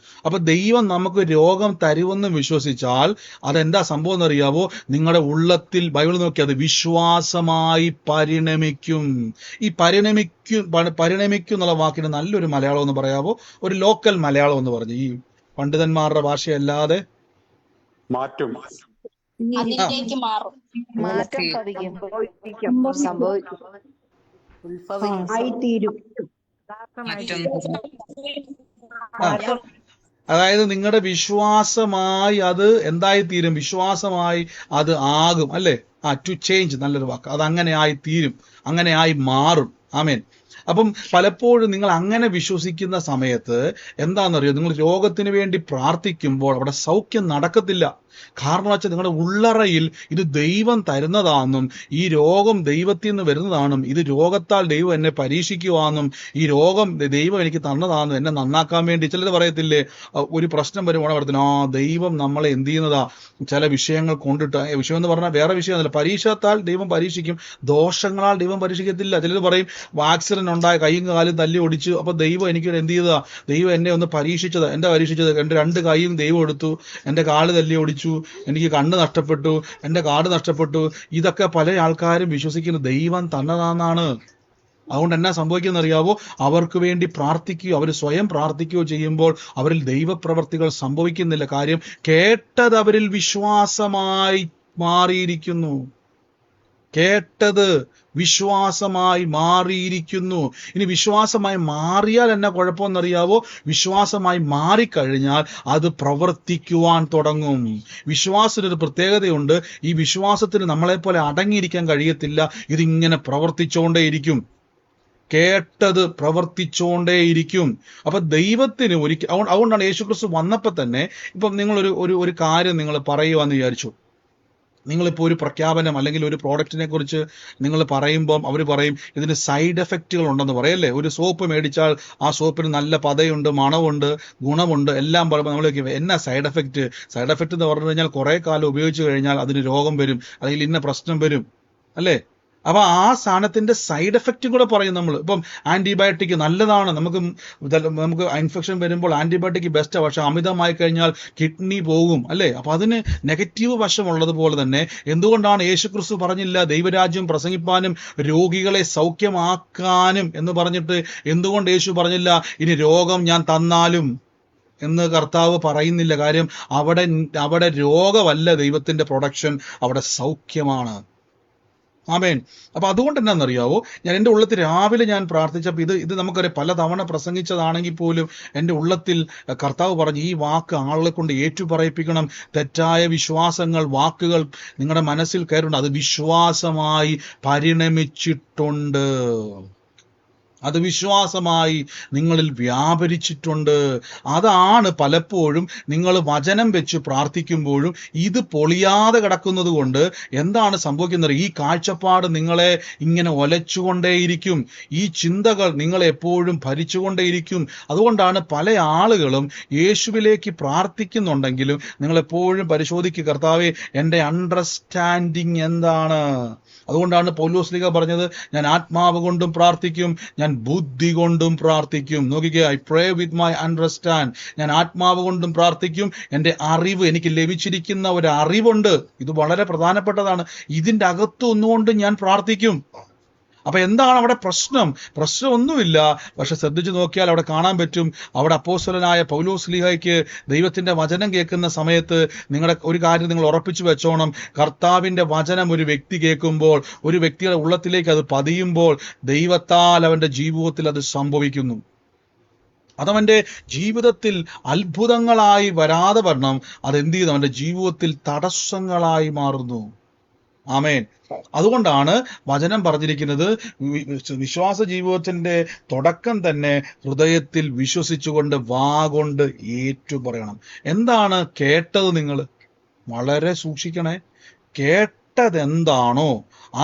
അപ്പൊ ദൈവം നമുക്ക് രോഗം തരുമെന്ന് വിശ്വസിച്ചാൽ അതെന്താ സംഭവം എന്നറിയാവോ? നിങ്ങളുടെ ഉള്ളത്തിൽ, ബൈബിൾ നോക്കി, അത് വിശ്വാസമായി പരിണമിക്കും. ഈ പരിണമിക്കും എന്നുള്ള വാക്കിന് നല്ലൊരു മലയാളം എന്ന് പറയാവോ? ഒരു ലോക്കൽ മലയാളം എന്ന് പറഞ്ഞു, ഈ പണ്ഡിതന്മാരുടെ ഭാഷയല്ലാതെ. മാറ്റും. അതിലേക്ക് മാറും. അതായത് നിങ്ങളുടെ വിശ്വാസമായി അത് എന്തായിത്തീരും? വിശ്വാസമായി അത് ആകും, അല്ലേ? ടു ചേഞ്ച്, നല്ലൊരു വാക്ക്. അത് അങ്ങനെ ആയി തീരും, അങ്ങനെ ആയി മാറും. ആമേൻ. അപ്പം പലപ്പോഴും നിങ്ങൾ അങ്ങനെ വിശ്വസിക്കുന്ന സമയത്ത് എന്താണെന്നറിയോ, നിങ്ങൾ രോഗത്തിന് വേണ്ടി പ്രാർത്ഥിക്കുമ്പോൾ അവിടെ സൗഖ്യം നടക്കത്തില്ല. കാരണം വെച്ചാൽ നിങ്ങളുടെ ഉള്ളറയിൽ ഇത് ദൈവം തരുന്നതാണെന്നും ഈ രോഗം ദൈവത്തിൽ നിന്ന് വരുന്നതാണെന്നും ഇത് രോഗത്താൽ ദൈവം എന്നെ പരീക്ഷിക്കുവാന്നും ഈ രോഗം ദൈവം എനിക്ക് തന്നതാണെന്നും എന്നെ നന്നാക്കാൻ വേണ്ടി. ചിലർ പറയത്തില്ലേ, ഒരു പ്രശ്നം വരുവാണ് പറയത്തില്ല, ദൈവം നമ്മളെ എന്ത് ചെയ്യുന്നതാ, ചില വിഷയങ്ങൾ കൊണ്ടിട്ട്. വിഷയം എന്ന് പറഞ്ഞാൽ വേറെ വിഷയമൊന്നുമില്ല, പരീക്ഷത്താൽ ദൈവം പരീക്ഷിക്കും, ദോഷങ്ങളാൽ ദൈവം പരീക്ഷിക്കത്തില്ല. ചിലർ പറയും, ആക്സിഡന്റ് ഉണ്ടായ, കൈയും കാലും തല്ലി ഒടിച്ചു, അപ്പൊ ദൈവം എനിക്ക് എന്ത് ചെയ്തതാ, ദൈവം എന്നെ ഒന്ന് പരീക്ഷിച്ചത്. എന്റെ 2 കൈയും ദൈവം എടുത്തു, എന്റെ കാല് തല്ലി ഒടിച്ചു, എനിക്ക് കണ്ണ് നഷ്ടപ്പെട്ടു, എന്റെ കാട് നഷ്ടപ്പെട്ടു. ഇതൊക്കെ പല ആൾക്കാരും വിശ്വസിക്കുന്നത് ദൈവം തന്നതാണെന്നാണ്. അതുകൊണ്ട് എന്നാ സംഭവിക്കുന്ന അറിയാവോ? അവർക്ക് വേണ്ടി പ്രാർത്ഥിക്കുകയോ അവർ സ്വയം പ്രാർത്ഥിക്കുകയോ ചെയ്യുമ്പോൾ അവരിൽ ദൈവപ്രവർത്തികൾ സംഭവിക്കുന്നില്ല. കാര്യം, കേട്ടത് അവരിൽ വിശ്വാസമായി മാറിയിരിക്കുന്നു. കേട്ടത് വിശ്വാസമായി മാറിയിരിക്കുന്നു. ഇനി വിശ്വാസമായി മാറിയാൽ എന്നാ കുഴപ്പമെന്നറിയാവോ? വിശ്വാസമായി മാറിക്കഴിഞ്ഞാൽ അത് പ്രവർത്തിക്കുവാൻ തുടങ്ങും. വിശ്വാസത്തിനൊരു പ്രത്യേകതയുണ്ട്. ഈ വിശ്വാസത്തിന് നമ്മളെപ്പോലെ അടങ്ങിയിരിക്കാൻ കഴിയത്തില്ല. ഇതിങ്ങനെ പ്രവർത്തിച്ചുകൊണ്ടേയിരിക്കും. കേട്ടത് പ്രവർത്തിച്ചുകൊണ്ടേയിരിക്കും. അപ്പൊ ദൈവത്തിന് അതുകൊണ്ടാണ് യേശുക്രിസ്തു വന്നപ്പോ തന്നെ, ഇപ്പം നിങ്ങൾ ഒരു കാര്യം നിങ്ങൾ പറയുവാന്ന് വിചാരിച്ചു, നിങ്ങളിപ്പോൾ ഒരു പ്രഖ്യാപനം അല്ലെങ്കിൽ ഒരു പ്രോഡക്റ്റിനെ കുറിച്ച് നിങ്ങൾ പറയുമ്പം അവർ പറയും ഇതിന് സൈഡ് എഫക്റ്റുകൾ ഉണ്ടെന്ന് പറയല്ലേ. ഒരു സോപ്പ് മേടിച്ചാൽ ആ സോപ്പിന് നല്ല പതയുണ്ട്, മണമുണ്ട്, ഗുണമുണ്ട് എല്ലാം പറയുമ്പോൾ നമ്മൾ എന്നാ സൈഡ് എഫക്റ്റ് എന്ന് പറഞ്ഞു കഴിഞ്ഞാൽ കുറേ കാലം ഉപയോഗിച്ച് കഴിഞ്ഞാൽ അതിന് രോഗം വരും, അല്ലെങ്കിൽ ഇന്ന പ്രശ്നം വരും അല്ലേ. അപ്പൊ ആ സാധനത്തിന്റെ സൈഡ് എഫക്റ്റും കൂടെ പറയും നമ്മൾ. ഇപ്പം ആന്റിബയോട്ടിക് നല്ലതാണ്, നമുക്ക് ഇൻഫെക്ഷൻ വരുമ്പോൾ ആന്റിബയോട്ടിക് ബെസ്റ്റാണ്, പക്ഷെ അമിതമായി കഴിഞ്ഞാൽ കിഡ്നി പോകും അല്ലേ. അപ്പൊ അതിന് നെഗറ്റീവ് വശമുള്ളതുപോലെ തന്നെ എന്തുകൊണ്ടാണ് യേശുക്രിസ്തു പറഞ്ഞില്ല ദൈവരാജ്യം പ്രസംഗിപ്പാനും രോഗികളെ സൗഖ്യമാക്കാനും എന്ന് പറഞ്ഞിട്ട് എന്തുകൊണ്ട് യേശു പറഞ്ഞില്ല ഇനി രോഗം ഞാൻ തന്നാലും എന്ന് കർത്താവ് പറയുന്നില്ല? കാര്യം അവിടെ രോഗമല്ല ദൈവത്തിന്റെ പ്രൊഡക്ഷൻ, അവിടെ സൗഖ്യമാണ്. ആമേൻ. അപ്പൊ അതുകൊണ്ട് എന്നാണെന്നറിയാവോ, ഞാൻ എൻ്റെ ഉള്ളത്തിൽ രാവിലെ ഞാൻ പ്രാർത്ഥിച്ചപ്പോൾ ഇത് നമുക്കറിയാം, പലതവണ പ്രസംഗിച്ചതാണെങ്കിൽ പോലും എൻ്റെ ഉള്ളത്തിൽ കർത്താവ് പറഞ്ഞു ഈ വാക്ക് ആളുകളെ കൊണ്ട് ഏറ്റുപറയിപ്പിക്കണം. തെറ്റായ വിശ്വാസങ്ങൾ, വാക്കുകൾ നിങ്ങളുടെ മനസ്സിൽ കയറുണ്ട്, അത് വിശ്വാസമായി പരിണമിച്ചിട്ടുണ്ട്, അത് വിശ്വാസമായി നിങ്ങളിൽ വ്യാപരിച്ചിട്ടുണ്ട്. അതാണ് പലപ്പോഴും നിങ്ങൾ വചനം വെച്ച് പ്രാർത്ഥിക്കുമ്പോഴും ഇത് പൊളിയാതെ കിടക്കുന്നത് കൊണ്ട് എന്താണ് സംഭവിക്കുന്നത്? ഈ കാഴ്ചപ്പാട് നിങ്ങളെ ഇങ്ങനെ ഒലച്ചുകൊണ്ടേയിരിക്കും, ഈ ചിന്തകൾ നിങ്ങളെ എപ്പോഴും ഭരിച്ചുകൊണ്ടേയിരിക്കും. അതുകൊണ്ടാണ് പല ആളുകളും യേശുവിലേക്ക് പ്രാർത്ഥിക്കുന്നുണ്ടെങ്കിലും നിങ്ങളെപ്പോഴും പരിശോധിക്കുക, കർത്താവേ എൻ്റെ അണ്ടർസ്റ്റാൻഡിങ് എന്താണ്? അതുകൊണ്ടാണ് പൗലോസ്ലീഹ പറഞ്ഞത് ഞാൻ ആത്മാവ് കൊണ്ടും പ്രാർത്ഥിക്കും, ഞാൻ ബുദ്ധി കൊണ്ടും പ്രാർത്ഥിക്കും. നോക്കിക്കേ, I pray with my understand. ഞാൻ ആത്മാവ് കൊണ്ടും പ്രാർത്ഥിക്കും, എൻ്റെ അറിവ്, എനിക്ക് ലഭിച്ചിരിക്കുന്ന ഒരു അറിവുണ്ട്, ഇത് വളരെ പ്രധാനപ്പെട്ടതാണ്, ഇതിൻ്റെ അകത്ത് ഒന്നുകൊണ്ട് ഞാൻ പ്രാർത്ഥിക്കും. അപ്പൊ എന്താണ് അവിടെ പ്രശ്നം? പ്രശ്നമൊന്നുമില്ല. പക്ഷെ ശ്രദ്ധിച്ചു നോക്കിയാൽ അവിടെ കാണാൻ പറ്റും, അവിടെ അപ്പോസ്തലനായ പൗലോസ്ലീഹയ്ക്ക് ദൈവത്തിന്റെ വചനം കേൾക്കുന്ന സമയത്ത് നിങ്ങളുടെ ഒരു കാര്യം നിങ്ങൾ ഉറപ്പിച്ചു വെച്ചോണം, കർത്താവിന്റെ വചനം ഒരു വ്യക്തി കേൾക്കുമ്പോൾ, ഒരു വ്യക്തിയുടെ ഉള്ളത്തിലേക്ക് അത് പതിയുമ്പോൾ ദൈവത്താൽ അവന്റെ ജീവിതത്തിൽ അത് സംഭവിക്കുന്നു. അതവന്റെ ജീവിതത്തിൽ അത്ഭുതങ്ങളായി വരാതെ വരണം അതെന്ത് ചെയ്യുന്നു? അവന്റെ ജീവിതത്തിൽ തടസ്സങ്ങളായി മാറുന്നു. ആമേൻ. അതുകൊണ്ടാണ് വചനം പറഞ്ഞിരിക്കുന്നത് വിശ്വാസ ജീവിതത്തിന്റെ തുടക്കം തന്നെ ഹൃദയത്തിൽ വിശ്വസിച്ചുകൊണ്ട് വാഗൊണ്ട് ഏറ്റുപറയണം. എന്താണ് കേട്ടത്? നിങ്ങൾ വളരെ സൂക്ഷിക്കണേ. കേട്ടതെന്താണോ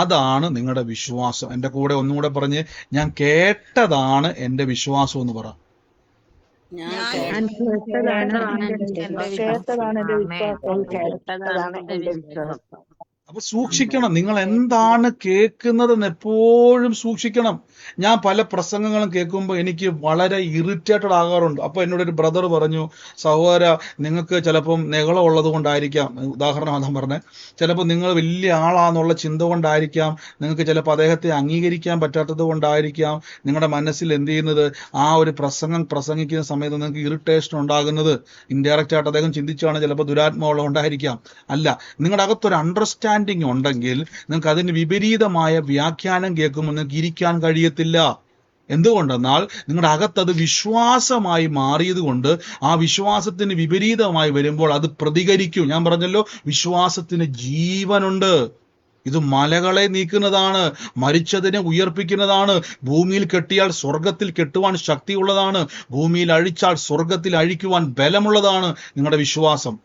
അതാണ് നിങ്ങളുടെ വിശ്വാസം. എൻ്റെ കൂടെ ഒന്നുകൂടെ പറഞ്ഞ്, ഞാൻ കേട്ടതാണ് എൻ്റെ വിശ്വാസം എന്ന് പറ. അപ്പൊ സൂക്ഷിക്കണം, നിങ്ങൾ എന്താണ് കേൾക്കുന്നതെന്ന് എപ്പോഴും സൂക്ഷിക്കണം. ഞാൻ പല പ്രസംഗങ്ങളും കേൾക്കുമ്പോൾ എനിക്ക് വളരെ ഇറിറ്റേറ്റഡ് ആകാറുണ്ട്. അപ്പൊ എന്നോടൊരു ബ്രദർ പറഞ്ഞു, സഹോദര നിങ്ങൾക്ക് ചിലപ്പം നെഗളം ഉള്ളത് കൊണ്ടായിരിക്കാം, ഉദാഹരണം അതാ പറഞ്ഞത്, ചിലപ്പോൾ നിങ്ങൾ വലിയ ആളാന്നുള്ള ചിന്ത കൊണ്ടായിരിക്കാം, നിങ്ങൾക്ക് ചിലപ്പോൾ അദ്ദേഹത്തെ അംഗീകരിക്കാൻ പറ്റാത്തത് കൊണ്ടായിരിക്കാം നിങ്ങളുടെ മനസ്സിൽ എന്ത് ചെയ്യുന്നത്, ആ ഒരു പ്രസംഗിക്കുന്ന സമയത്ത് നിങ്ങൾക്ക് ഇറിറ്റേഷൻ ഉണ്ടാകുന്നത്. ഇൻഡയറക്റ്റ് ആയിട്ട് അദ്ദേഹം ചിന്തിച്ചാണ് ചിലപ്പോൾ ദുരാത്മാവുള്ള കൊണ്ടായിരിക്കാം. അല്ല, നിങ്ങളുടെ അകത്തൊരു അണ്ടർസ്റ്റാൻഡിങ് ഉണ്ടെങ്കിൽ നിങ്ങൾക്ക് അതിന് വിപരീതമായ വ്യാഖ്യാനം കേൾക്കുമ്പോൾ നിങ്ങൾക്ക് ഇരിക്കാൻ കഴിയത്തില്ല. എന്തുകൊണ്ടെന്നാൽ നിങ്ങളുടെ അകത്തത് വിശ്വാസമായി മാറിയത് കൊണ്ട് ആ വിശ്വാസത്തിന് വിപരീതമായി വരുമ്പോൾ അത് പ്രതികരിക്കും. ഞാൻ പറഞ്ഞല്ലോ, വിശ്വാസത്തിന് ജീവനുണ്ട്. ഇത് മലകളെ നീക്കുന്നതാണ്, മരിച്ചതിനെ ഉയർപ്പിക്കുന്നതാണ്, ഭൂമിയിൽ കെട്ടിയാൽ സ്വർഗത്തിൽ കെട്ടുവാൻ ശക്തിയുള്ളതാണ്, ഭൂമിയിൽ അഴിച്ചാൽ സ്വർഗത്തിൽ അഴിക്കുവാൻ ബലമുള്ളതാണ് നിങ്ങളുടെ വിശ്വാസം.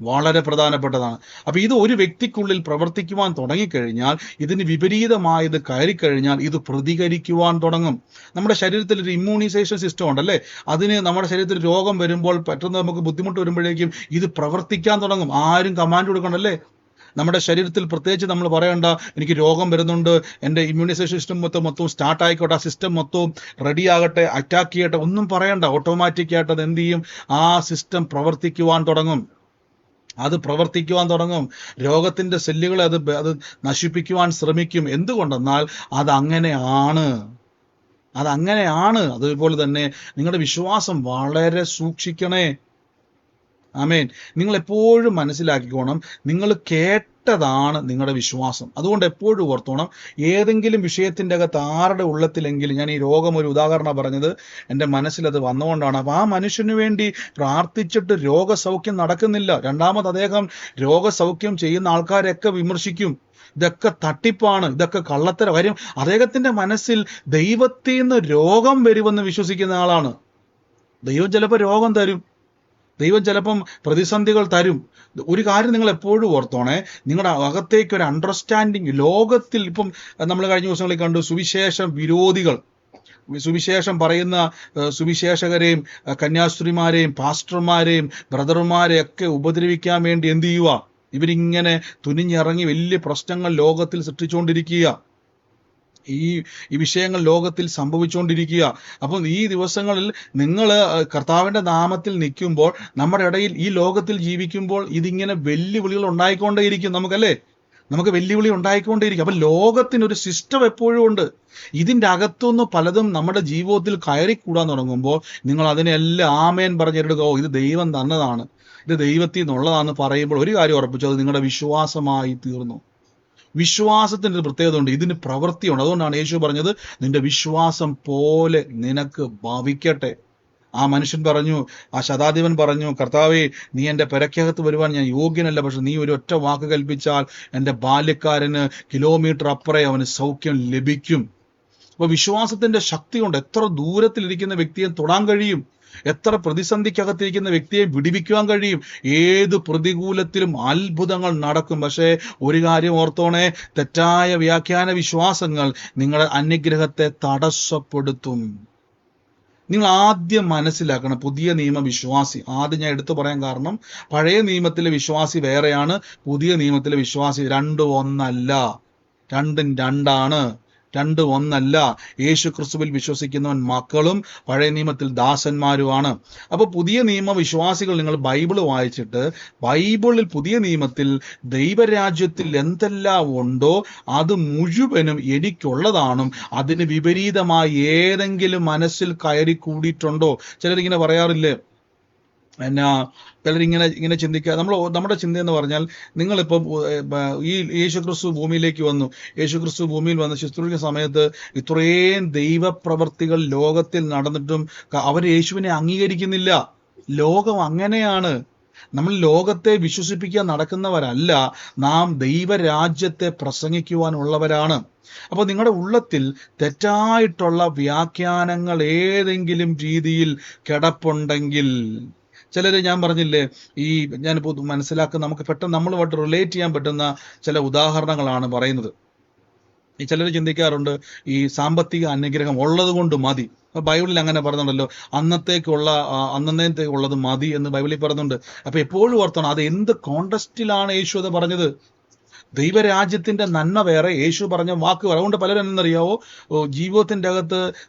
വളരെ പ്രധാനപ്പെട്ടതാണ്. അപ്പൊ ഇത് ഒരു വ്യക്തിക്കുള്ളിൽ പ്രവർത്തിക്കുവാൻ തുടങ്ങിക്കഴിഞ്ഞാൽ, ഇതിന് വിപരീതമായത് കയറിക്കഴിഞ്ഞാൽ ഇത് പ്രതികരിക്കുവാൻ തുടങ്ങും. നമ്മുടെ ശരീരത്തിൽ ഒരു ഇമ്മ്യൂണൈസേഷൻ സിസ്റ്റം ഉണ്ടല്ലേ, അതിന് നമ്മുടെ ശരീരത്തിൽ രോഗം വരുമ്പോൾ പെട്ടെന്ന് നമുക്ക് ബുദ്ധിമുട്ട് വരുമ്പോഴേക്കും ഇത് പ്രവർത്തിക്കാൻ തുടങ്ങും. ആരും കമാൻഡ് കൊടുക്കണ്ടല്ലേ. നമ്മുടെ ശരീരത്തിൽ പ്രത്യേകിച്ച് നമ്മൾ പറയണ്ട എനിക്ക് രോഗം വരുന്നുണ്ട്, എൻ്റെ ഇമ്മ്യൂണൈസേഷൻ സിസ്റ്റം മൊത്തം സ്റ്റാർട്ട് ആയിക്കോട്ടെ, ആ സിസ്റ്റം മൊത്തവും റെഡി ആകട്ടെ, അറ്റാക്ക് ചെയ്യട്ടെ, ഒന്നും പറയണ്ട. ഓട്ടോമാറ്റിക് ആയിട്ട് അത് എന്ത് ചെയ്യും? ആ സിസ്റ്റം പ്രവർത്തിക്കുവാൻ തുടങ്ങും. അത് പ്രവർത്തിക്കുവാൻ തുടങ്ങും. രോഗത്തിന്റെ സെല്ലുകളെ അത് നശിപ്പിക്കുവാൻ ശ്രമിക്കും. എന്തുകൊണ്ടെന്നാൽ അതങ്ങനെയാണ്. അതുപോലെ തന്നെ നിങ്ങളുടെ വിശ്വാസം വളരെ സൂക്ഷിക്കണേ. ആമേൻ. നിങ്ങൾ എപ്പോഴും മനസ്സിലാക്കിക്കോണം, നിങ്ങൾ കേട്ടതാണ് നിങ്ങളുടെ വിശ്വാസം. അതുകൊണ്ട് എപ്പോഴും ഓർത്തോണം, ഏതെങ്കിലും വിഷയത്തിൻ്റെ അകത്ത് ആരുടെ ഉള്ളത്തിലെങ്കിലും, ഞാൻ ഈ രോഗം ഒരു ഉദാഹരണം പറഞ്ഞത് എൻ്റെ മനസ്സിലത് വന്നുകൊണ്ടാണ്. അപ്പം ആ മനുഷ്യന് വേണ്ടി പ്രാർത്ഥിച്ചിട്ട് രോഗസൗഖ്യം നടക്കുന്നില്ല. രണ്ടാമത് അദ്ദേഹം രോഗസൗഖ്യം ചെയ്യുന്ന ആൾക്കാരെയൊക്കെ വിമർശിക്കും, ഇതൊക്കെ തട്ടിപ്പാണ്, ഇതൊക്കെ കള്ളത്തരം. കാര്യം അദ്ദേഹത്തിന്റെ മനസ്സിൽ ദൈവത്തിൽ നിന്ന് രോഗം വരുമെന്ന് വിശ്വസിക്കുന്ന ആളാണ്. ദൈവം ചിലപ്പോൾ രോഗം തരും, ദൈവം ചിലപ്പം പ്രതിസന്ധികൾ തരും. ഒരു കാര്യം നിങ്ങൾ എപ്പോഴും ഓർത്തോണേ, നിങ്ങളുടെ അകത്തേക്ക് ഒരു അണ്ടർസ്റ്റാൻഡിങ്. ലോകത്തിൽ ഇപ്പം നമ്മൾ കഴിഞ്ഞ ദിവസങ്ങളിൽ കണ്ടു സുവിശേഷ വിരോധികൾ, സുവിശേഷം പറയുന്ന സുവിശേഷകരെയും കന്യാസ്ത്രീമാരെയും പാസ്റ്റർമാരെയും ബ്രദർമാരെയും ഒക്കെ ഉപദ്രവിക്കാൻ വേണ്ടി എന്ത് ചെയ്യുക? ഇവരിങ്ങനെ തുനിഞ്ഞിറങ്ങി വലിയ പ്രശ്നങ്ങൾ ലോകത്തിൽ സൃഷ്ടിച്ചുകൊണ്ടിരിക്കുക. ഈ വിഷയങ്ങൾ ലോകത്തിൽ സംഭവിച്ചുകൊണ്ടിരിക്കുക. അപ്പം ഈ ദിവസങ്ങളിൽ നിങ്ങൾ കർത്താവിന്റെ നാമത്തിൽ നിൽക്കുമ്പോൾ, നമ്മുടെ ഇടയിൽ ഈ ലോകത്തിൽ ജീവിക്കുമ്പോൾ ഇതിങ്ങനെ വെല്ലുവിളികൾ ഉണ്ടായിക്കൊണ്ടേയിരിക്കും. നമുക്ക് വെല്ലുവിളി ഉണ്ടായിക്കൊണ്ടേയിരിക്കും. അപ്പൊ ലോകത്തിനൊരു സിസ്റ്റം എപ്പോഴും ഉണ്ട്. ഇതിന്റെ അകത്തുനിന്ന് പലതും നമ്മുടെ ജീവിതത്തിൽ കയറിക്കൂടാൻ തുടങ്ങുമ്പോൾ നിങ്ങൾ അതിനെല്ലാം ആമേൻ പറഞ്ഞിടുക. ഇത് ദൈവം തന്നതാണ്, ഇത് ദൈവത്തിൽ നിന്നുള്ളതാണെന്ന് പറയുമ്പോൾ ഒരു കാര്യം ഉറപ്പിച്ചു, അത് നിങ്ങളുടെ വിശ്വാസമായി തീർന്നു. വിശ്വാസത്തിന്റെ ഒരു പ്രത്യേകത ഉണ്ട്, ഇതിന് പ്രവൃത്തിയുണ്ട്. അതുകൊണ്ടാണ് യേശു പറഞ്ഞത്, നിന്റെ വിശ്വാസം പോലെ നിനക്ക് ഭവിക്കട്ടെ. ആ മനുഷ്യൻ പറഞ്ഞു, ആ ശതാധിപൻ പറഞ്ഞു, കർത്താവേ, നീ എൻ്റെ പെരക്കകത്ത് വരുവാൻ ഞാൻ യോഗ്യനല്ല, പക്ഷെ നീ ഒരു ഒറ്റ വാക്ക് കൽപ്പിച്ചാൽ എൻ്റെ ബാല്യക്കാരന് കിലോമീറ്റർ അപ്പുറേ അവന് സൗഖ്യം ലഭിക്കും. അപ്പൊ വിശ്വാസത്തിന്റെ ശക്തി കൊണ്ട് എത്ര ദൂരത്തിലിരിക്കുന്ന വ്യക്തിയെ തൊടാൻ കഴിയും, എത്ര പ്രതിസന്ധിക്കകത്തിരിക്കുന്ന വ്യക്തിയെ വിടിവിക്കുവാൻ കഴിയും. ഏത് പ്രതികൂലത്തിലും അത്ഭുതങ്ങൾ നടക്കും. പക്ഷേ ഒരു കാര്യം ഓർത്തോണേ, തെറ്റായ വ്യാഖ്യാന വിശ്വാസങ്ങൾ നിങ്ങളുടെ അനുഗ്രഹത്തെ തടസ്സപ്പെടുത്തും. നിങ്ങൾ ആദ്യം മനസ്സിലാക്കണം, പുതിയ നിയമ വിശ്വാസി, ആദ്യം ഞാൻ എടുത്തു പറയാൻ കാരണം, പഴയ നിയമത്തിലെ വിശ്വാസി വേറെയാണ്, പുതിയ നിയമത്തിലെ വിശ്വാസി രണ്ടും ഒന്നല്ല, രണ്ടും രണ്ടാണ്, രണ്ടും ഒന്നല്ല. യേശു ക്രിസ്തുവിൽ വിശ്വസിക്കുന്നവൻ മക്കളും പഴയ നിയമത്തിൽ ദാസന്മാരുമാണ്. അപ്പൊ പുതിയ നിയമ വിശ്വാസികൾ, നിങ്ങൾ ബൈബിള് വായിച്ചിട്ട് ബൈബിളിൽ പുതിയ നിയമത്തിൽ ദൈവരാജ്യത്തിൽ എന്തെല്ലാം ഉണ്ടോ അത് മുഴുവനും എനിക്കുള്ളതാണും അതിന് വിപരീതമായി ഏതെങ്കിലും മനസ്സിൽ കയറി കൂടിയിട്ടുണ്ടോ? ചിലരിങ്ങനെ പറയാറില്ലേ, ചിലരിങ്ങനെ ചിന്തിക്കുക. നമ്മുടെ ചിന്ത എന്ന് പറഞ്ഞാൽ, നിങ്ങളിപ്പം ഈ യേശുക്രിസ്തു ഭൂമിയിലേക്ക് വന്നു, യേശുക്രിസ്തു ഭൂമിയിൽ വന്ന് ശുശ്രൂഷിക്കുന്ന സമയത്ത് ഇത്രയും ദൈവപ്രവർത്തികൾ ലോകത്തിൽ നടന്നിട്ടും അവർ യേശുവിനെ അംഗീകരിക്കുന്നില്ല. ലോകം അങ്ങനെയാണ്. നമ്മൾ ലോകത്തെ വിശ്വസിപ്പിക്കാൻ നടക്കുന്നവരല്ല, നാം ദൈവരാജ്യത്തെ പ്രസംഗിക്കുവാനുള്ളവരാണ്. അപ്പോൾ നിങ്ങളുടെ ഉള്ളത്തിൽ തെറ്റായിട്ടുള്ള വ്യാഖ്യാനങ്ങൾ ഏതെങ്കിലും രീതിയിൽ കിടപ്പുണ്ടെങ്കിൽ, ചിലര് ഞാൻ പറഞ്ഞില്ലേ, ഞാനിപ്പോൾ മനസ്സിലാക്കുന്ന, നമുക്ക് പെട്ടെന്ന് നമ്മളുമായിട്ട് റിലേറ്റ് ചെയ്യാൻ പറ്റുന്ന ചില ഉദാഹരണങ്ങളാണ് പറയുന്നത്. ചിലർ ചിന്തിക്കാറുണ്ട്, ഈ സാമ്പത്തിക അനുഗ്രഹം ഉള്ളത് കൊണ്ട് മതി. ബൈബിളിൽ അങ്ങനെ പറയുന്നുണ്ടല്ലോ, അന്നത്തേക്കുള്ളത് മതി എന്ന് ബൈബിളിൽ പറയുന്നുണ്ട്. അപ്പൊ എപ്പോഴും ഓർത്തണം, അത് എന്ത് കോണ്ടസ്റ്റിലാണ് യേശു അത് പറഞ്ഞത്? ദൈവരാജ്യത്തിന്റെ നന്മ വേറെ, യേശു പറഞ്ഞ വാക്ക് വേറെ. അതുകൊണ്ട് പലരും എന്നറിയാവോ, ജീവിതത്തിന്റെ അകത്ത്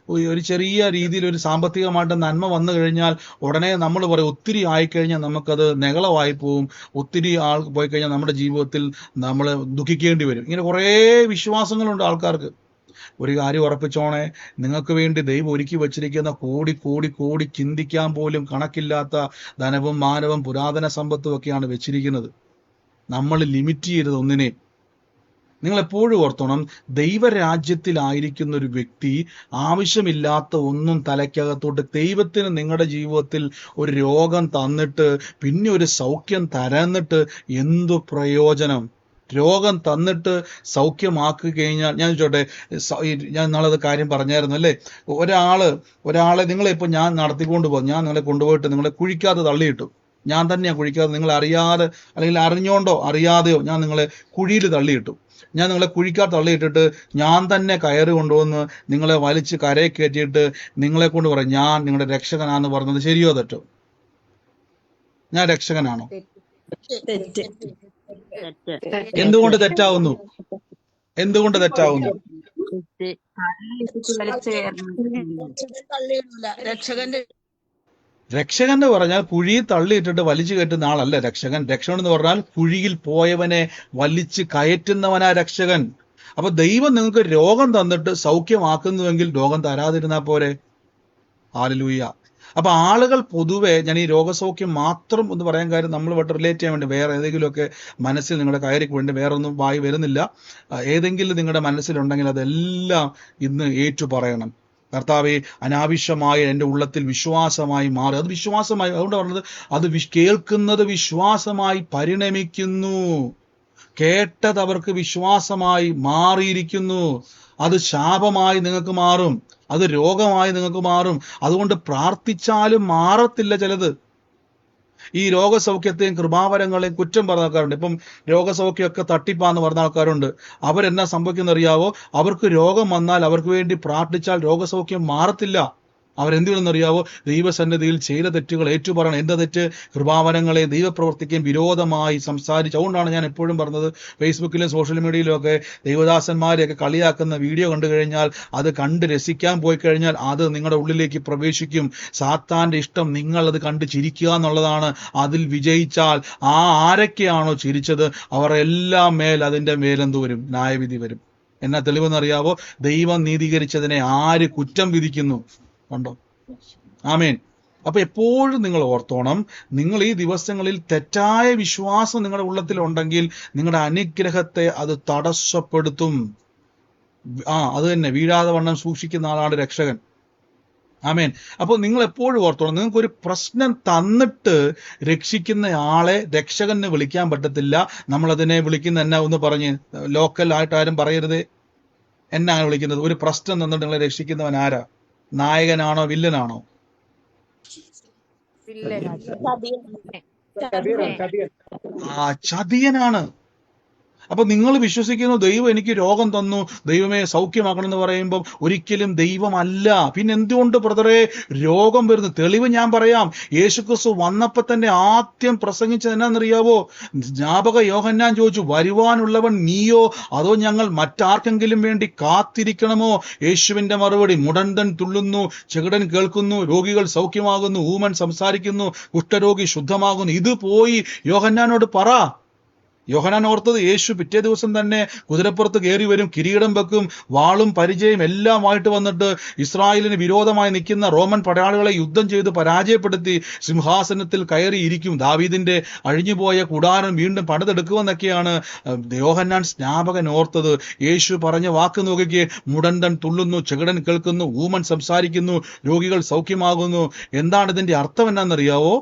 ഒരു ചെറിയ രീതിയിൽ ഒരു സാമ്പത്തികമായിട്ട് നന്മ വന്നു കഴിഞ്ഞാൽ ഉടനെ നമ്മൾ പറയും, ഒത്തിരി ആയിക്കഴിഞ്ഞാൽ നമുക്കത് നെകളമായി പോവും, ഒത്തിരി ആൾ പോയി കഴിഞ്ഞാൽ നമ്മുടെ ജീവിതത്തിൽ നമ്മൾ ദുഃഖിക്കേണ്ടി വരും. ഇങ്ങനെ കുറേ വിശ്വാസങ്ങളുണ്ട് ആൾക്കാർക്ക്. ഒരു കാര്യം ഉറപ്പിച്ചോണേ, നിങ്ങൾക്ക് വേണ്ടി ദൈവം ഒരുക്കി വച്ചിരിക്കുന്ന കോടി കോടി കോടി ചിന്തിക്കാൻ പോലും കണക്കില്ലാത്ത ധനവും മാനവും പുരാതന സമ്പത്തും ഒക്കെയാണ് വെച്ചിരിക്കുന്നത്. നമ്മൾ ലിമിറ്റ് ചെയ്യരുത് ഒന്നിനെ. നിങ്ങൾ എപ്പോഴും ഓർത്തോണം, ദൈവരാജ്യത്തിലായിരിക്കുന്ന ഒരു വ്യക്തി ആവശ്യമില്ലാത്ത ഒന്നും തലയ്ക്കകത്തോട്ട്, ദൈവത്തിന് നിങ്ങളുടെ ജീവിതത്തിൽ ഒരു രോഗം തന്നിട്ട് പിന്നെ ഒരു സൗഖ്യം തരന്നിട്ട് എന്തു പ്രയോജനം? രോഗം തന്നിട്ട് സൗഖ്യമാക്കി കഴിഞ്ഞാൽ, ഞാൻ ചോട്ടെ, ഞാൻ നാളത് കാര്യം പറഞ്ഞായിരുന്നു അല്ലേ, ഒരാളെ നിങ്ങളെ ഇപ്പൊ ഞാൻ നടത്തിക്കൊണ്ട് പോകും, ഞാൻ നിങ്ങളെ കൊണ്ടുപോയിട്ട് നിങ്ങളെ കുഴിക്കാതെ തള്ളിയിട്ടു, ഞാൻ തന്നെയാണ് കുഴിക്കാതെ, നിങ്ങൾ അറിയാതെ അല്ലെങ്കിൽ അറിഞ്ഞോണ്ടോ അറിയാതെയോ ഞാൻ നിങ്ങളെ കുഴിയിൽ തള്ളിയിട്ടു. ഞാൻ നിങ്ങളെ കുഴിക്കാതെ തള്ളിയിട്ടിട്ട് ഞാൻ തന്നെ കയറി കൊണ്ടുവന്ന് നിങ്ങളെ വലിച്ച് കരയെ കയറ്റിയിട്ട് നിങ്ങളെ കൊണ്ട് പറയും, ഞാൻ നിങ്ങളുടെ രക്ഷകനാന്ന് പറഞ്ഞത് ശരിയോ തെറ്റോ? ഞാൻ രക്ഷകനാണോ? എന്തുകൊണ്ട് തെറ്റാവുന്നു? എന്തുകൊണ്ട് തെറ്റാവുന്നു? രക്ഷകൻ എന്ന് പറഞ്ഞാൽ കുഴിയിൽ തള്ളിയിട്ടിട്ട് വലിച്ചു കയറ്റുന്ന ആളല്ല രക്ഷകൻ. രക്ഷകൻ എന്ന് പറഞ്ഞാൽ കുഴിയിൽ പോയവനെ വലിച്ചു കയറ്റുന്നവനാ രക്ഷകൻ. അപ്പൊ ദൈവം നിങ്ങൾക്ക് രോഗം തന്നിട്ട് സൗഖ്യമാക്കുന്നുവെങ്കിൽ രോഗം തരാതിരുന്നാ പോരെ? ഹല്ലേലൂയ. അപ്പൊ ആളുകൾ പൊതുവെ, ഞാൻ ഈ രോഗസൗഖ്യം മാത്രം എന്ന് പറയാൻ കാര്യം, നമ്മൾ ഇവിടെ റിലേറ്റ് ചെയ്യാൻ വേണ്ടി, വേറെ ഏതെങ്കിലുമൊക്കെ മനസ്സിൽ നിങ്ങളുടെ കയറിക്ക് വേണ്ടി വേറെ ഒന്നും വായി വരുന്നില്ല. ഏതെങ്കിലും നിങ്ങളുടെ മനസ്സിലുണ്ടെങ്കിൽ അതെല്ലാം ഇന്ന് ഏറ്റു പറയണം. കർത്താവെ, അനാവശ്യമായ എൻ്റെ ഉള്ളത്തിൽ വിശ്വാസമായി മാറി, അത് വിശ്വാസമായി, അതുകൊണ്ട് പറഞ്ഞത് അത് കേൾക്കുന്നത് വിശ്വാസമായി പരിണമിക്കുന്നു, കേട്ടത് അവർക്ക് വിശ്വാസമായി മാറിയിരിക്കുന്നു. അത് ശാപമായി നിങ്ങൾക്ക് മാറും, അത് രോഗമായി നിങ്ങൾക്ക് മാറും. അതുകൊണ്ട് പ്രാർത്ഥിച്ചാലും മാറത്തില്ല ചിലത്. ഈ രോഗസൗഖ്യത്തെയും കൃപാവരങ്ങളെയും കുറ്റം പറഞ്ഞ ആൾക്കാരുണ്ട്. ഇപ്പം രോഗസൗഖ്യമൊക്കെ തട്ടിപ്പാന്ന് പറഞ്ഞ ആൾക്കാരുണ്ട്. അവരെന്നാ സംഭവിക്കുന്ന അറിയാവോ? അവർക്ക് രോഗം വന്നാൽ അവർക്ക് വേണ്ടി പ്രാർത്ഥിച്ചാൽ രോഗസൗഖ്യം മാറത്തില്ല. അവരെന്ത് ചെയ്യണമെന്നറിയാവോ? ദൈവസന്നിധിയിൽ ചെയ്ത തെറ്റുകൾ ഏറ്റുപറയണം. എന്താ തെറ്റ്? കൃപാവരങ്ങളെ ദൈവപ്രവർത്തിക്കുകയും വിരോധമായി സംസാരിച്ചു. അതുകൊണ്ടാണ് ഞാൻ എപ്പോഴും പറഞ്ഞത്, ഫേസ്ബുക്കിലും സോഷ്യൽ മീഡിയയിലും ഒക്കെ ദൈവദാസന്മാരെയൊക്കെ കളിയാക്കുന്ന വീഡിയോ കണ്ടു കഴിഞ്ഞാൽ, അത് കണ്ട് രസിക്കാൻ പോയി കഴിഞ്ഞാൽ അത് നിങ്ങളുടെ ഉള്ളിലേക്ക് പ്രവേശിക്കും. സാത്താന്റെ ഇഷ്ടം നിങ്ങൾ അത് കണ്ട് ചിരിക്കുക എന്നുള്ളതാണ്. അതിൽ വിജയിച്ചാൽ ആരൊക്കെയാണോ ചിരിച്ചത് അവർ എല്ലാം മേൽ അതിന്റെ മേലെന്ത് വരും? ന്യായവിധി വരും. എന്നാ തെളിവെന്നറിയാവോ? ദൈവം നീതീകരിച്ചതിനെ ആര് കുറ്റം വിധിക്കുന്നു? കണ്ടോ? ആമേൻ. അപ്പൊ എപ്പോഴും നിങ്ങൾ ഓർത്തോണം, നിങ്ങൾ ഈ ദിവസങ്ങളിൽ തെറ്റായ വിശ്വാസം നിങ്ങളുടെ ഉള്ളത്തിൽ ഉണ്ടെങ്കിൽ നിങ്ങളുടെ അനുഗ്രഹത്തെ അത് തടസ്സപ്പെടുത്തും. അത് തന്നെ, വീഴാതെ വണ്ണം സൂക്ഷിക്കുന്ന ആളാണ് രക്ഷകൻ. ആമേൻ. അപ്പോൾ നിങ്ങൾ എപ്പോഴും ഓർത്തോണം, നിങ്ങൾക്കൊരു പ്രശ്നം തന്നിട്ട് രക്ഷിക്കുന്ന ആളെ രക്ഷകന് വിളിക്കാൻ പറ്റത്തില്ല. നമ്മളതിനെ വിളിക്കുന്ന എന്നാ ഒന്ന് പറഞ്ഞ്, ലോക്കൽ ആയിട്ട് ആരും പറയരുതേ. എന്നാണ് വിളിക്കുന്നത്? ഒരു പ്രശ്നം തന്നിട്ട് നിങ്ങളെ രക്ഷിക്കുന്നവൻ ആരാ? നായകനാണോ വില്ലനാണോ? ചതിയനാണ്. അപ്പൊ നിങ്ങൾ വിശ്വസിക്കുന്നു ദൈവം എനിക്ക് രോഗം തന്നു, ദൈവമേ സൗഖ്യമാക്കണം എന്ന് പറയുമ്പം ഒരിക്കലും ദൈവമല്ല. പിന്നെ എന്തുകൊണ്ട് ബ്രദറെ രോഗം വരുന്നു? തെളിവ് ഞാൻ പറയാം. യേശുക്രിസ്തു വന്നപ്പോ തന്നെ ആദ്യം പ്രസംഗിച്ചത് എന്നാന്നറിയാവോ? യോഹന്നാൻ ചോദിച്ചു, വരുവാനുള്ളവൻ നീയോ അതോ ഞങ്ങൾ മറ്റാർക്കെങ്കിലും വേണ്ടി കാത്തിരിക്കണമോ? യേശുവിന്റെ മറുപടി, മുടന്തൻ തുള്ളുന്നു, ചെകിടൻ കേൾക്കുന്നു, രോഗികൾ സൗഖ്യമാകുന്നു, ഊമൻ സംസാരിക്കുന്നു, കുഷ്ഠരോഗി ശുദ്ധമാകുന്നു. ഇത് പോയി യോഹന്നാനോട് പറ. യോഹന്നാൻ ഓർത്തത് യേശു പിറ്റേ ദിവസം തന്നെ കുതിരപ്പുറത്ത് കയറി വരും, കിരീടം വെക്കും, വാളും പരിചയം എല്ലാമായിട്ട് വന്നിട്ട് ഇസ്രായേലിന് വിരോധമായി നിൽക്കുന്ന റോമൻ പടയാളികളെ യുദ്ധം ചെയ്ത് പരാജയപ്പെടുത്തി സിംഹാസനത്തിൽ കയറിയിരിക്കും, ദാവീദിന്റെ അഴിഞ്ഞുപോയ കൂടാരം വീണ്ടും പണിതെടുക്കുമെന്നൊക്കെയാണ് യോഹന്നാൻ സ്നാപകൻ ഓർത്തത്. യേശു പറഞ്ഞ വാക്ക് നോക്കിക്കേ, മുടന്തൻ തുള്ളുന്നു, ചെകിടൻ കേൾക്കുന്നു, ഊമൻ സംസാരിക്കുന്നു, രോഗികൾ സൗഖ്യമാകുന്നു. എന്താണ് ഇതിന്റെ അർത്ഥം? എന്നാണെന്നറിയാവോ?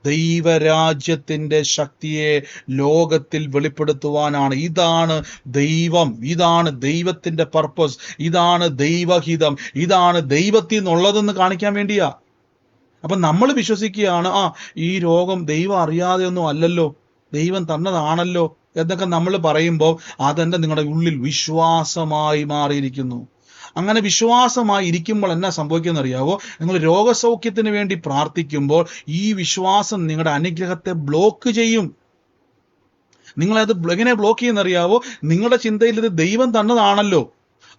ദൈവരാജ്യത്തിന്റെ ശക്തിയെ ലോകത്തിൽ വെളിപ്പെടുത്തുവാനാണ്. ഇതാണ് ദൈവം, ഇതാണ് ദൈവത്തിന്റെ പർപ്പസ്, ഇതാണ് ദൈവഹിതം, ഇതാണ് ദൈവത്തിൽ നിന്നുള്ളതെന്ന് കാണിക്കാൻ വേണ്ടിയാ. അപ്പൊ നമ്മൾ വിശ്വസിക്കുകയാണ്, ഈ രോഗം ദൈവം അറിയാതെയൊന്നും അല്ലല്ലോ, ദൈവം തന്നതാണല്ലോ എന്നൊക്കെ നമ്മൾ പറയുമ്പോൾ അതെന്റെ നിങ്ങളുടെ ഉള്ളിൽ വിശ്വാസമായി മാറിയിരിക്കുന്നു. അങ്ങനെ വിശ്വാസമായി ഇരിക്കുമ്പോൾ എന്നാ സംഭവിക്കുന്ന അറിയാവോ? നിങ്ങൾ രോഗസൗഖ്യത്തിന് വേണ്ടി പ്രാർത്ഥിക്കുമ്പോൾ ഈ വിശ്വാസം നിങ്ങളുടെ അനുഗ്രഹത്തെ ബ്ലോക്ക് ചെയ്യും. നിങ്ങളത് എങ്ങനെ ബ്ലോക്ക് ചെയ്യുന്നറിയാവോ? നിങ്ങളുടെ ചിന്തയിൽ ഇത് ദൈവം തന്നതാണല്ലോ,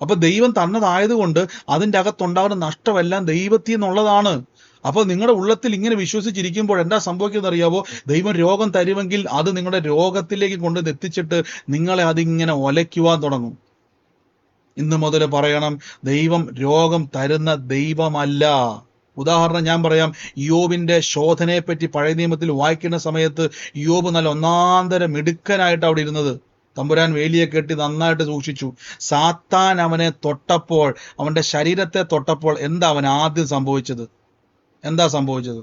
അപ്പൊ ദൈവം തന്നതായതുകൊണ്ട് അതിൻ്റെ അകത്തുണ്ടാകുന്ന നഷ്ടമെല്ലാം ദൈവത്തിൽ നിന്നുള്ളതാണ്. അപ്പോൾ നിങ്ങളുടെ ഉള്ളത്തിൽ ഇങ്ങനെ വിശ്വസിച്ചിരിക്കുമ്പോൾ എന്താ സംഭവിക്കുന്നത് അറിയാവോ? ദൈവം രോഗം തരുമെങ്കിൽ അത് നിങ്ങളുടെ രോഗത്തിലേക്ക് കൊണ്ടുവന്ന് എത്തിച്ചിട്ട് നിങ്ങളെ അതിങ്ങനെ ഒലയ്ക്കുവാൻ തുടങ്ങും. ഇന്ന് മുതൽ പറയണം, ദൈവം രോഗം തരുന്ന ദൈവമല്ല. ഉദാഹരണം ഞാൻ പറയാം. ഇയ്യോബിന്റെ ശോധനയെ പറ്റി പഴയ നിയമത്തിൽ വായിക്കുന്ന സമയത്ത് ഇയ്യോബ് നല്ല ഒന്നാന്തരം മിടുക്കനായിട്ട് അവിടെ ഇരുന്നത്. തമ്പുരാൻ വേലിയെ കെട്ടി നന്നായിട്ട് സൂക്ഷിച്ചു. സാത്താൻ അവനെ തൊട്ടപ്പോൾ, അവന്റെ ശരീരത്തെ തൊട്ടപ്പോൾ എന്താ അവൻ ആദ്യം സംഭവിച്ചത്? എന്താ സംഭവിച്ചത്?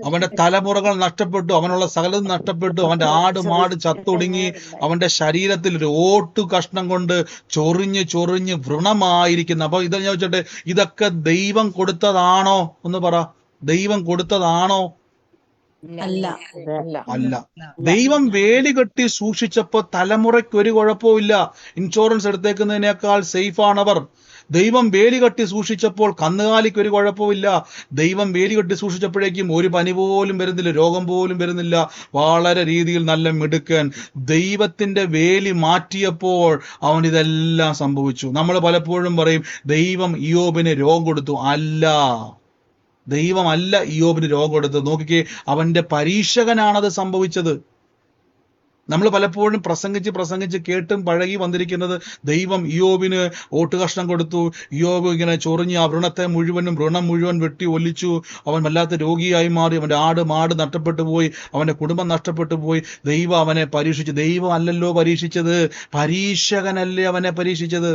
അവന്റെ തലമുറകൾ നഷ്ടപ്പെട്ടു, അവനുള്ള സകലതും നഷ്ടപ്പെട്ടു, അവന്റെ ആട് മാട് ചത്തൊടുങ്ങി, അവന്റെ ശരീരത്തിൽ ഒരു ഓട്ടു കഷ്ണം കൊണ്ട് ചൊറിഞ്ഞ് ചൊറിഞ്ഞ് വ്രണമായിരിക്കുന്നു. അപ്പൊ ഇത് ഞാൻ ചോദിച്ചോട്ടെ, ഇതൊക്കെ ദൈവം കൊടുത്തതാണോ? ഒന്ന് പറ, ദൈവം കൊടുത്തതാണോ? അല്ല. ദൈവം വേലി കെട്ടി സൂക്ഷിച്ചപ്പോ തലമുറയ്ക്ക് ഒരു കുഴപ്പമില്ല. ഇൻഷുറൻസ് എടുത്തേക്കുന്നതിനേക്കാൾ സേഫാണവർ. ദൈവം വേലി കെട്ടി സൂക്ഷിച്ചപ്പോൾ കന്നുകാലിക്ക് ഒരു കുഴപ്പമില്ല. ദൈവം വേലി കെട്ടി സൂക്ഷിച്ചപ്പോഴേക്കും ഒരു പനി പോലും വരുന്നില്ല, രോഗം പോലും വരുന്നില്ല. വളരെ രീതിയിൽ നല്ല മിടുക്കൻ. ദൈവത്തിന്റെ വേലി മാറ്റിയപ്പോൾ അവൻ ഇതെല്ലാം സംഭവിച്ചു. നമ്മൾ പലപ്പോഴും പറയും ദൈവം ഇയ്യോബിന് രോഗം കൊടുത്തു. അല്ല, ദൈവമല്ല ഇയ്യോബിന് രോഗം കൊടുത്തത്. നോക്കിക്കേ, അവന്റെ പരീക്ഷകനാണത് സംഭവിച്ചത്. നമ്മൾ പലപ്പോഴും പ്രസംഗിച്ച് കേട്ടും പഴകി വന്നിരിക്കുന്നത് ദൈവം ഇയ്യോബിന് ഓട്ടുകഷ്ണം കൊടുത്തു, ഇയ്യോബ് ഇങ്ങനെ ചൊറിഞ്ഞ് ആ വ്രണം മുഴുവൻ വെട്ടി ഒലിച്ചു, അവൻ വല്ലാത്ത രോഗിയായി മാറി, അവന്റെ ആട് മാട് നഷ്ടപ്പെട്ടു പോയി, അവന്റെ കുടുംബം നഷ്ടപ്പെട്ടു പോയി. ദൈവം അവനെ പരീക്ഷിച്ചു. ദൈവം അല്ലല്ലോ പരീക്ഷിച്ചത്, പരീക്ഷകനല്ലേ അവനെ പരീക്ഷിച്ചത്.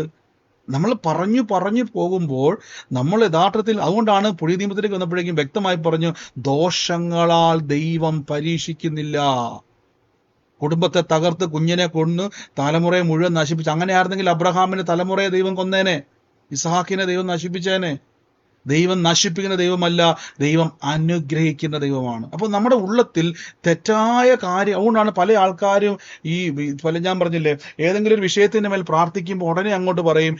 നമ്മൾ പറഞ്ഞു പോകുമ്പോൾ നമ്മൾ യഥാർത്ഥത്തിൽ, അതുകൊണ്ടാണ് പുതിയ നിയമത്തിലേക്ക് വന്നപ്പോഴേക്കും വ്യക്തമായി പറഞ്ഞു, ദോഷങ്ങളാൽ ദൈവം പരീക്ഷിക്കുന്നില്ല. കുടുംബത്തെ തകർത്ത് കുഞ്ഞിനെ കൊന്ന് തലമുറയെ മുഴുവൻ നശിപ്പിച്ചു. അങ്ങനെ ആയിരുന്നെങ്കിൽ അബ്രഹാമിന്റെ തലമുറയെ ദൈവം കൊന്നേനെ, ഇസ്ഹാക്കിനെ ദൈവം നശിപ്പിച്ചേനെ. ദൈവം നശിപ്പിക്കുന്ന ദൈവമല്ല, ദൈവം അനുഗ്രഹിക്കുന്ന ദൈവമാണ്. അപ്പോൾ നമ്മുടെ ഉള്ളത്തിൽ തെറ്റായ കാര്യം, അതുകൊണ്ടാണ് പല ആൾക്കാരും ഞാൻ പറഞ്ഞില്ലേ, ഏതെങ്കിലും ഒരു വിഷയത്തിന്റെ മേൽ പ്രാർത്ഥിക്കുമ്പോൾ ഉടനെ അങ്ങോട്ട് പറയും,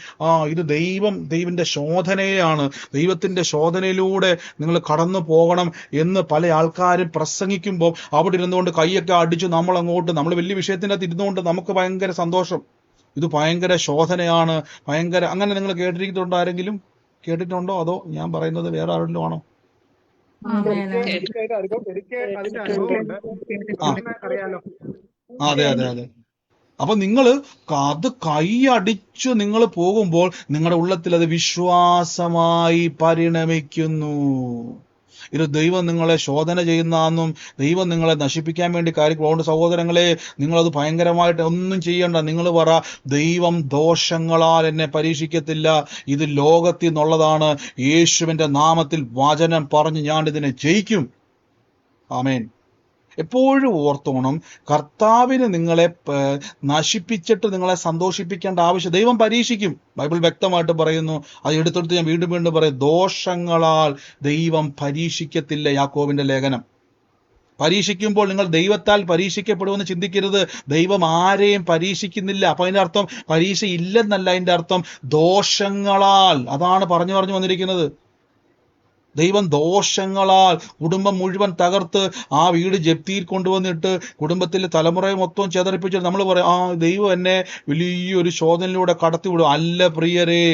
ഇത് ദൈവത്തിന്റെ ശോധനയാണ്, ദൈവത്തിന്റെ ശോധനയിലൂടെ നിങ്ങൾ കടന്നു പോകണം എന്ന് പല ആൾക്കാരും പ്രസംഗിക്കുമ്പോൾ അവിടെ ഇരുന്നുകൊണ്ട് കൈയൊക്കെ അടിച്ചു നമ്മൾ വലിയ വിഷയത്തിൻ്റെ അകത്ത് ഇരുന്നുകൊണ്ട് നമുക്ക് ഭയങ്കര സന്തോഷം. ഇത് ഭയങ്കര ശോധനയാണ്, ഭയങ്കര, അങ്ങനെ നിങ്ങൾ കേട്ടിരിക്കുന്നുണ്ടോ? ആരെങ്കിലും കേട്ടിട്ടുണ്ടോ? അതോ ഞാൻ പറയുന്നത് വേറെ ആരെങ്കിലും ആണോ? അതെ അതെ അതെ. അപ്പൊ നിങ്ങൾ അത് കൈയടിച്ചു നിങ്ങൾ പോകുമ്പോൾ നിങ്ങളുടെ ഉള്ളത്തിൽ അത് വിശ്വാസമായി പരിണമിക്കുന്നു. ഇത് ദൈവം നിങ്ങളെ ശോധന ചെയ്യുന്നതെന്നും ദൈവം നിങ്ങളെ നശിപ്പിക്കാൻ വേണ്ടി കാര്യം. അതുകൊണ്ട് സഹോദരങ്ങളെ, നിങ്ങളത് ഭയങ്കരമായിട്ട് ഒന്നും ചെയ്യണ്ട. നിങ്ങൾ പറ, ദൈവം ദോഷങ്ങളാൽ എന്നെ പരീക്ഷിക്കത്തില്ല, ഇത് ലോകത്തിൽ നിന്നുള്ളതാണ്. യേശുവിന്റെ നാമത്തിൽ വചനം പറഞ്ഞ് ഞാൻ ഇതിനെ ജയിക്കും. ആമേൻ. എപ്പോഴും ഓർത്തോണം, കർത്താവിന് നിങ്ങളെ നശിപ്പിച്ചിട്ട് നിങ്ങളെ സന്തോഷിപ്പിക്കേണ്ട ആവശ്യം. ദൈവം പരീക്ഷിക്കും. ബൈബിൾ വ്യക്തമായിട്ട് പറയുന്നു. അത് എടുത്തെടുത്ത് ഞാൻ വീണ്ടും വീണ്ടും പറയും, ദോഷങ്ങളാൽ ദൈവം പരീക്ഷിക്കത്തില്ല. യാക്കോബിന്റെ ലേഖനം. പരീക്ഷിക്കുമ്പോൾ നിങ്ങൾ ദൈവത്താൽ പരീക്ഷിക്കപ്പെടുമെന്ന് ചിന്തിക്കരുത്. ദൈവം ആരെയും പരീക്ഷിക്കുന്നില്ല. അപ്പൊ അതിന്റെ അർത്ഥം പരീക്ഷ ഇല്ലെന്നല്ല, അതിന്റെ അർത്ഥം ദോഷങ്ങളാൽ. അതാണ് പറഞ്ഞു വന്നിരിക്കുന്നത്. ദൈവം ദോഷങ്ങളാൽ കുടുംബം മുഴുവൻ തകർത്ത് ആ വീട് ജപ്തിയിൽ കൊണ്ടുവന്നിട്ട് കുടുംബത്തിലെ തലമുറയെ മൊത്തം ചെതറിപ്പിച്ചിട്ട് നമ്മൾ പറയാം, ദൈവം എന്നെ വലിയൊരു ശോധനയിലൂടെ കടത്തിവിടും. അല്ല പ്രിയരേ,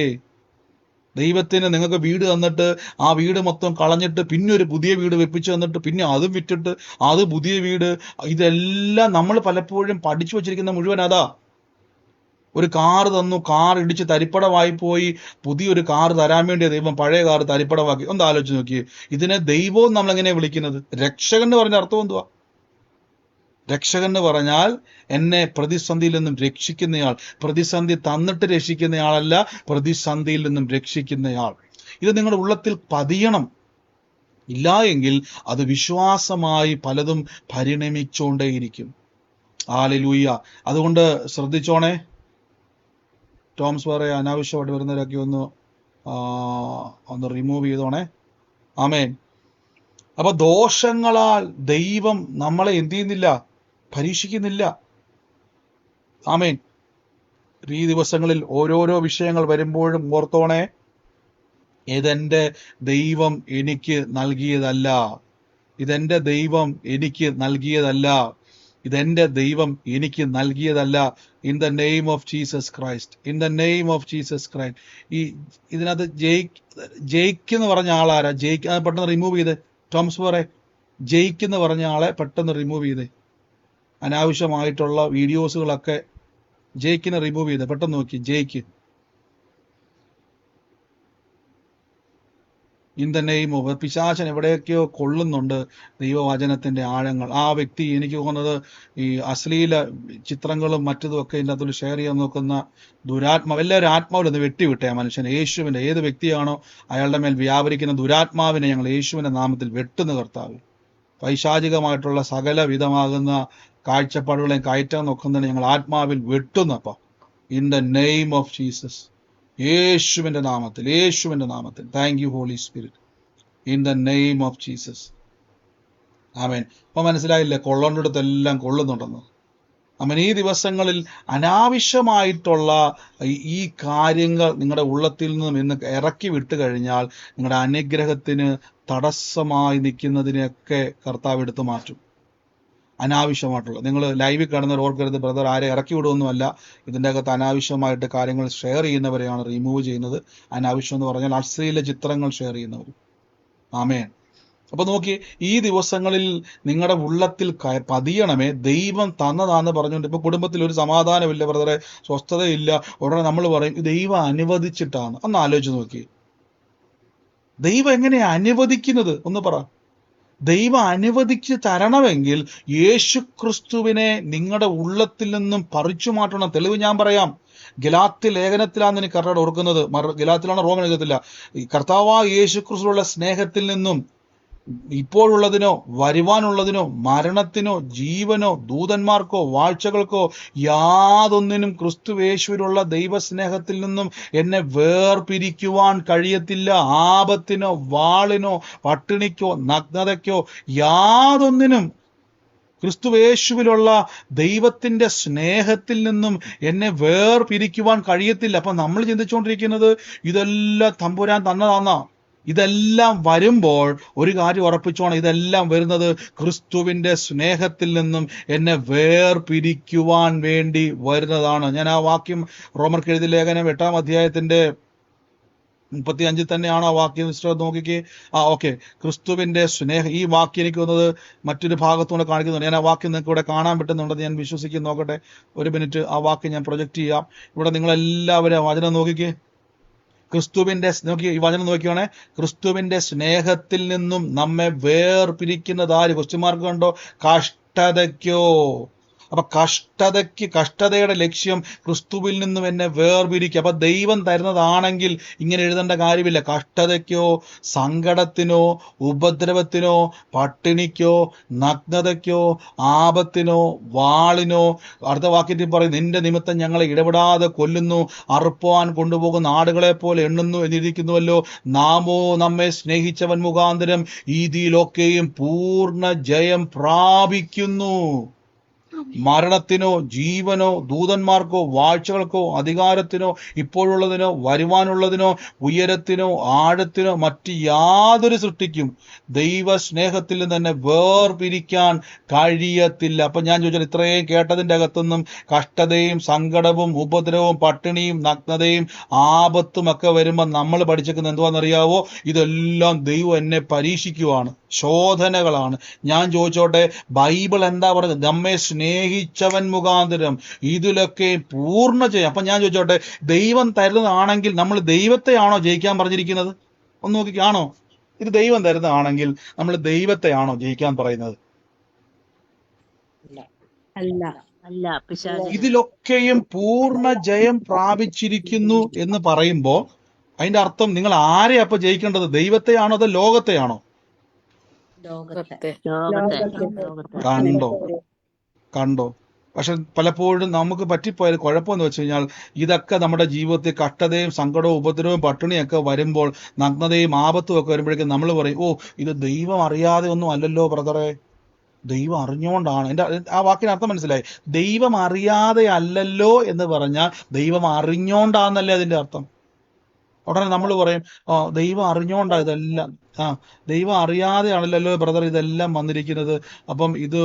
ദൈവത്തിന് നിങ്ങൾക്ക് വീട് തന്നിട്ട് ആ വീട് മൊത്തം കളഞ്ഞിട്ട് പിന്നെ ഒരു പുതിയ വീട് വെപ്പിച്ചു തന്നിട്ട് പിന്നെ അതും വിറ്റിട്ട് അത് പുതിയ വീട്, ഇതെല്ലാം നമ്മൾ പലപ്പോഴും പഠിച്ചു വച്ചിരിക്കുന്ന മുഴുവൻ അതാ. ഒരു കാറ് തന്നു, കാർ ഇടിച്ച് തരിപ്പടമായി പോയി, പുതിയൊരു കാറ് തരാൻ വേണ്ടി ദൈവം പഴയ കാറ് തരിപ്പടമാക്കി. ഒന്ന് ആലോചിച്ച് നോക്കിയേ. ഇതിനെ ദൈവവും നമ്മൾ എങ്ങനെയാ വിളിക്കുന്നത്? രക്ഷകൻ എന്ന് പറഞ്ഞ അർത്ഥം എന്തുവാ? രക്ഷകൻ എന്ന് പറഞ്ഞാൽ എന്നെ പ്രതിസന്ധിയിൽ നിന്നും രക്ഷിക്കുന്നയാൾ. പ്രതിസന്ധി തന്നിട്ട് രക്ഷിക്കുന്നയാളല്ല, പ്രതിസന്ധിയിൽ നിന്നും രക്ഷിക്കുന്നയാൾ. ഇത് നിങ്ങളുടെ ഉള്ളത്തിൽ പതിയണം. ഇല്ല എങ്കിൽ അത് വിശ്വാസമായി പലതും പരിണമിച്ചുകൊണ്ടേയിരിക്കും. ഹല്ലേലൂയ. അതുകൊണ്ട് ശ്രദ്ധിച്ചോണേ. ടോംസ് പറയാ, അനാവശ്യമായിട്ട് വരുന്നവരൊക്കെ ഒന്ന് റിമൂവ് ചെയ്തോണേ. ആമേൻ. അപ്പൊ ദോഷങ്ങളാൽ ദൈവം നമ്മളെ എന്ത് ചെയ്യുന്നില്ല? പരീക്ഷിക്കുന്നില്ല. ആമേൻ. ഈ ദിവസങ്ങളിൽ ഓരോരോ വിഷയങ്ങൾ വരുമ്പോഴും ഓർത്തോണേ, ഇതെന്റെ ദൈവം എനിക്ക് നൽകിയതല്ല, ഇതെന്റെ ദൈവം എനിക്ക് നൽകിയതല്ല, ഇതെന്റെ ദൈവം എനിക്ക് നൽകിയതല്ല. In the name of Jesus Christ, in the name of Jesus Christ. ഇതിനകത്ത് ജയിക്കെന്ന് പറഞ്ഞ ആളാരാ? പെട്ടെന്ന് റിമൂവ് ചെയ്തേ. ടോംസ് പറേ, ജയിക്കെന്ന് പറഞ്ഞ ആളെ പെട്ടെന്ന് റിമൂവ് ചെയ്തേ. അനാവശ്യമായിട്ടുള്ള വീഡിയോസുകളൊക്കെ ജയിക്കിനെ റിമൂവ് ചെയ്തേ. പെട്ടെന്ന് നോക്കി, ജയിക്ക്. In the name of. പിശാചൻ എവിടെയൊക്കെയോ കൊള്ളുന്നുണ്ട് ദൈവവചനത്തിന്റെ ആഴങ്ങൾ. ആ വ്യക്തി, എനിക്ക് തോന്നുന്നത് ഈ അശ്ലീല ചിത്രങ്ങളും മറ്റതും ഒക്കെ ഇതിൻ്റെ അകത്തോട് ഷെയർ ചെയ്യാൻ നോക്കുന്ന ദുരാത്മാവ്, എല്ലാവരും ആത്മാവിലൊന്ന് വെട്ടിവിട്ടേ ആ മനുഷ്യനെ. യേശുവിന്റെ ഏത് വ്യക്തിയാണോ അയാളുടെ മേൽ വ്യാപരിക്കുന്ന ദുരാത്മാവിനെ ഞങ്ങൾ യേശുവിന്റെ നാമത്തിൽ വെട്ടുന്ന കർത്താവ്. പൈശാചികമായിട്ടുള്ള സകല വിധമാകുന്ന കാഴ്ചപ്പാടുകളെയും കയറ്റാൻ നോക്കുന്നതിനെ ഞങ്ങൾ ആത്മാവിൽ വെട്ടുന്നപ്പ. In the name of Jesus, യേശുവിന്റെ നാമത്തിൽ, യേശുവിന്റെ നാമത്തിൽ. Thank you Holy Spirit. In the name of Jesus. ആമേൻ. അപ്പൊ മനസ്സിലായില്ലേ, കൊള്ളേണ്ടടുത്തെല്ലാം കൊള്ളുന്നുണ്ടെന്ന്. ആമേൻ. ഈ ദിവസങ്ങളിൽ അനാവശ്യമായിട്ടുള്ള ഈ കാര്യങ്ങൾ നിങ്ങളുടെ ഉള്ളത്തിൽ നിന്നും ഇന്ന് ഇറക്കി വിട്ടു കഴിഞ്ഞാൽ നിങ്ങളുടെ അനുഗ്രഹത്തിന് തടസ്സമായി നിൽക്കുന്നതിനെയൊക്കെ കർത്താവ് എടുത്തു മാറ്റും. അനാവശ്യമായിട്ടുള്ള, നിങ്ങൾ ലൈവിൽ കാണുന്നവർ ഓർക്കരുത്, ബ്രദർ ആരെ ഇറക്കി വിടുമൊന്നുമല്ല. ഇതിൻ്റെ അകത്ത് അനാവശ്യമായിട്ട് കാര്യങ്ങൾ ഷെയർ ചെയ്യുന്നവരെയാണ് റിമൂവ് ചെയ്യുന്നത്. അനാവശ്യം എന്ന് പറഞ്ഞാൽ അശ്ലീല ചിത്രങ്ങൾ ഷെയർ ചെയ്യുന്നവർ. ആമേൻ. അപ്പൊ നോക്കി, ഈ ദിവസങ്ങളിൽ നിങ്ങളുടെ ഉള്ളത്തിൽ പതിയണമേ. ദൈവം തന്നതാന്ന് പറഞ്ഞുകൊണ്ട് ഇപ്പൊ കുടുംബത്തിൽ ഒരു സമാധാനമില്ല ബ്രദറെ, സ്വസ്ഥതയില്ല, ഉടനെ നമ്മൾ പറയും ദൈവം അനുവദിച്ചിട്ടാണ്. ഒന്ന് ആലോചിച്ച് നോക്കി, ദൈവം എങ്ങനെയാ അനുവദിക്കുന്നത്? ഒന്ന് പറ. ദൈവം അനുവദിച്ച് തരണമെങ്കിൽ യേശു ക്രിസ്തുവിനെ നിങ്ങളുടെ ഉള്ളത്തിൽ നിന്നും പറിച്ചു മാറ്റണം. തെളിവ് ഞാൻ പറയാം. ഗലാത്യ ലേഖനത്തിലാണ് എനിക്ക് കർത്താവ് ഓർക്കുന്നത്, ഗലാത്തിലാണ്, റോമൻ എഴുതത്തില്ല. ഈ കർത്താവായ യേശു ക്രിസ്തുവിനുള്ള സ്നേഹത്തിൽ നിന്നും ഇപ്പോഴുള്ളതിനോ വരുവാനുള്ളതിനോ മരണത്തിനോ ജീവനോ ദൂതന്മാർക്കോ വാഴ്ചകൾക്കോ യാതൊന്നിനും ക്രിസ്തുവേശുവിലുള്ള ദൈവസ്നേഹത്തിൽ നിന്നും എന്നെ വേർപിരിക്കുവാൻ കഴിയത്തില്ല. ആപത്തിനോ വാളിനോ പട്ടിണിക്കോ നഗ്നതയ്ക്കോ യാതൊന്നിനും ക്രിസ്തുവേശുവിലുള്ള ദൈവത്തിന്റെ സ്നേഹത്തിൽ നിന്നും എന്നെ വേർപിരിക്കുവാൻ കഴിയത്തില്ല. അപ്പൊ നമ്മൾ ചിന്തിച്ചുകൊണ്ടിരിക്കുന്നത് ഇതെല്ലാം തമ്പുരാൻ തന്നതാന്നാ. ഇതെല്ലാം വരുമ്പോൾ ഒരു കാര്യം ഉറപ്പിച്ചോണം, ഇതെല്ലാം വരുന്നത് ക്രിസ്തുവിന്റെ സ്നേഹത്തിൽ നിന്നും എന്നെ വേർപിരിക്കുവാൻ വേണ്ടി വരുന്നതാണ്. ഞാൻ ആ വാക്യം റോമർക്ക് എഴുതിയ ലേഖനം 8-ാം അധ്യായത്തിന്റെ 35 തന്നെയാണ് ആ വാക്യം. നോക്കിക്കേ. ഓക്കെ, ക്രിസ്തുവിന്റെ സ്നേഹം. ഈ വാക്യം എനിക്ക് വന്നത് മറ്റൊരു ഭാഗത്തുകൂടെ കാണിക്കുന്നുണ്ട്. ഞാൻ ആ വാക്യം നിങ്ങൾക്ക് ഇവിടെ കാണാൻ പറ്റുന്നുണ്ടെന്ന് ഞാൻ വിശ്വസിക്കുന്നു. നോക്കട്ടെ, ഒരു മിനിറ്റ് ആ വാക്യം ഞാൻ പ്രൊജക്ട് ചെയ്യാം. ഇവിടെ നിങ്ങളെല്ലാവരും ആ വചനം നോക്കിക്കേ. ക്രിസ്തുവിന്റെ ഈ വചനം നോക്കിയാണെ, ക്രിസ്തുവിന്റെ സ്നേഹത്തിൽ നിന്നും നമ്മെ വേർപിരിക്കുന്നത് ആര്? ക്വസ്റ്റ്യൻമാർക്ക് കണ്ടോ? കഷ്ടതയ്ക്കോ? അപ്പൊ കഷ്ടതയുടെ ലക്ഷ്യം ക്രിസ്തുവിൽ നിന്നും എന്നെ വേർപിരിക്കുക. അപ്പൊ ദൈവം തരുന്നതാണെങ്കിൽ ഇങ്ങനെ എഴുതേണ്ട കാര്യമില്ല. കഷ്ടതയ്ക്കോ സങ്കടത്തിനോ ഉപദ്രവത്തിനോ പട്ടിണിക്കോ നഗ്നതയ്ക്കോ ആപത്തിനോ വാളിനോ, അടുത്ത വാക്യത്തിൽ പറയും, നിന്റെ നിമിത്തം ഞങ്ങളെ ഇടപെടാതെ കൊല്ലുന്നു, അറുപ്പാൻ കൊണ്ടുപോകുന്ന ആടുകളെ പോലെ എണ്ണുന്നു എന്നിരിക്കുന്നുവല്ലോ. നാമോ നമ്മെ സ്നേഹിച്ചവൻ മുഖാന്തരം ഇതിലൊക്കെയും പൂർണ്ണ ജയം പ്രാപിക്കുന്നു. മരണത്തിനോ ജീവനോ ദൂതന്മാർക്കോ വാഴ്ചകൾക്കോ അധികാരത്തിനോ ഇപ്പോഴുള്ളതിനോ വരുവാനുള്ളതിനോ ഉയരത്തിനോ ആഴത്തിനോ മറ്റ് യാതൊരു സൃഷ്ടിക്കും ദൈവ സ്നേഹത്തിൽ നിന്ന് തന്നെ വേർപിരിക്കാൻ കഴിയത്തില്ല. അപ്പൊ ഞാൻ ചോദിച്ചാൽ ഇത്രയും കേട്ടതിന്റെ അകത്തുനിന്നും കഷ്ടതയും സങ്കടവും ഉപദ്രവവും പട്ടിണിയും നഗ്നതയും ആപത്തും ഒക്കെ വരുമ്പോൾ നമ്മൾ പഠിച്ചേക്കുന്നത് എന്തുവാണെന്നറിയാവോ? ഇതെല്ലാം ദൈവം എന്നെ പരീക്ഷിക്കുവാണ്, ശോധനകളാണ്. ഞാൻ ചോദിച്ചോട്ടെ, ബൈബിൾ എന്താ പറയുന്നത്? നമ്മെ സ്നേഹിച്ചവൻ മുഖാന്തരം ഇതിലൊക്കെ പൂർണ്ണ ജയം. അപ്പൊ ഞാൻ ചോദിച്ചോട്ടെ, ദൈവം തരുന്നതാണെങ്കിൽ നമ്മൾ ദൈവത്തെയാണോ ജയിക്കാൻ പറഞ്ഞിരിക്കുന്നത്? ഒന്ന് നോക്കിക്കാണോ? ഇത് ദൈവം തരുന്നതാണെങ്കിൽ നമ്മൾ ദൈവത്തെയാണോ ജയിക്കാൻ പറയുന്നത്? അല്ല അല്ല, പിശാചിനെ. ഇതിലൊക്കെയും പൂർണ്ണ ജയം പ്രാപിച്ചിരിക്കുന്നു എന്ന് പറയുമ്പോ അതിന്റെ അർത്ഥം നിങ്ങൾ ആരെ അപ്പൊ ജയിക്കേണ്ടത്? ദൈവത്തെയാണോ അതോ ലോകത്തെയാണോ? ലോകത്തെ. കണ്ടോ? പക്ഷെ പലപ്പോഴും നമുക്ക് പറ്റിപ്പോയത് കുഴപ്പമെന്ന് വെച്ച് കഴിഞ്ഞാൽ, ഇതൊക്കെ നമ്മുടെ ജീവിതത്തിൽ കഷ്ടതയും സങ്കടവും ഉപദ്രവവും പട്ടിണിയൊക്കെ വരുമ്പോൾ, നഗ്നതയും ആപത്തും ഒക്കെ വരുമ്പോഴേക്കും നമ്മൾ പറയും, ഓ ഇത് ദൈവം അറിയാതെ ഒന്നും അല്ലല്ലോ ബ്രദറെ, ദൈവം അറിഞ്ഞുകൊണ്ടാണ്. ആ വാക്കിന് അർത്ഥം മനസ്സിലായി? ദൈവം അറിയാതെ അല്ലല്ലോ എന്ന് പറഞ്ഞാൽ ദൈവം അറിഞ്ഞോണ്ടാന്നല്ലേ അതിന്റെ അർത്ഥം. ഉടനെ നമ്മൾ പറയും, ദൈവം അറിഞ്ഞോണ്ടാ ഇതെല്ലാം. ദൈവം അറിയാതെയാണല്ലോ ബ്രദർ ഇതെല്ലാം വന്നിരിക്കുന്നത്. അപ്പം ഇത്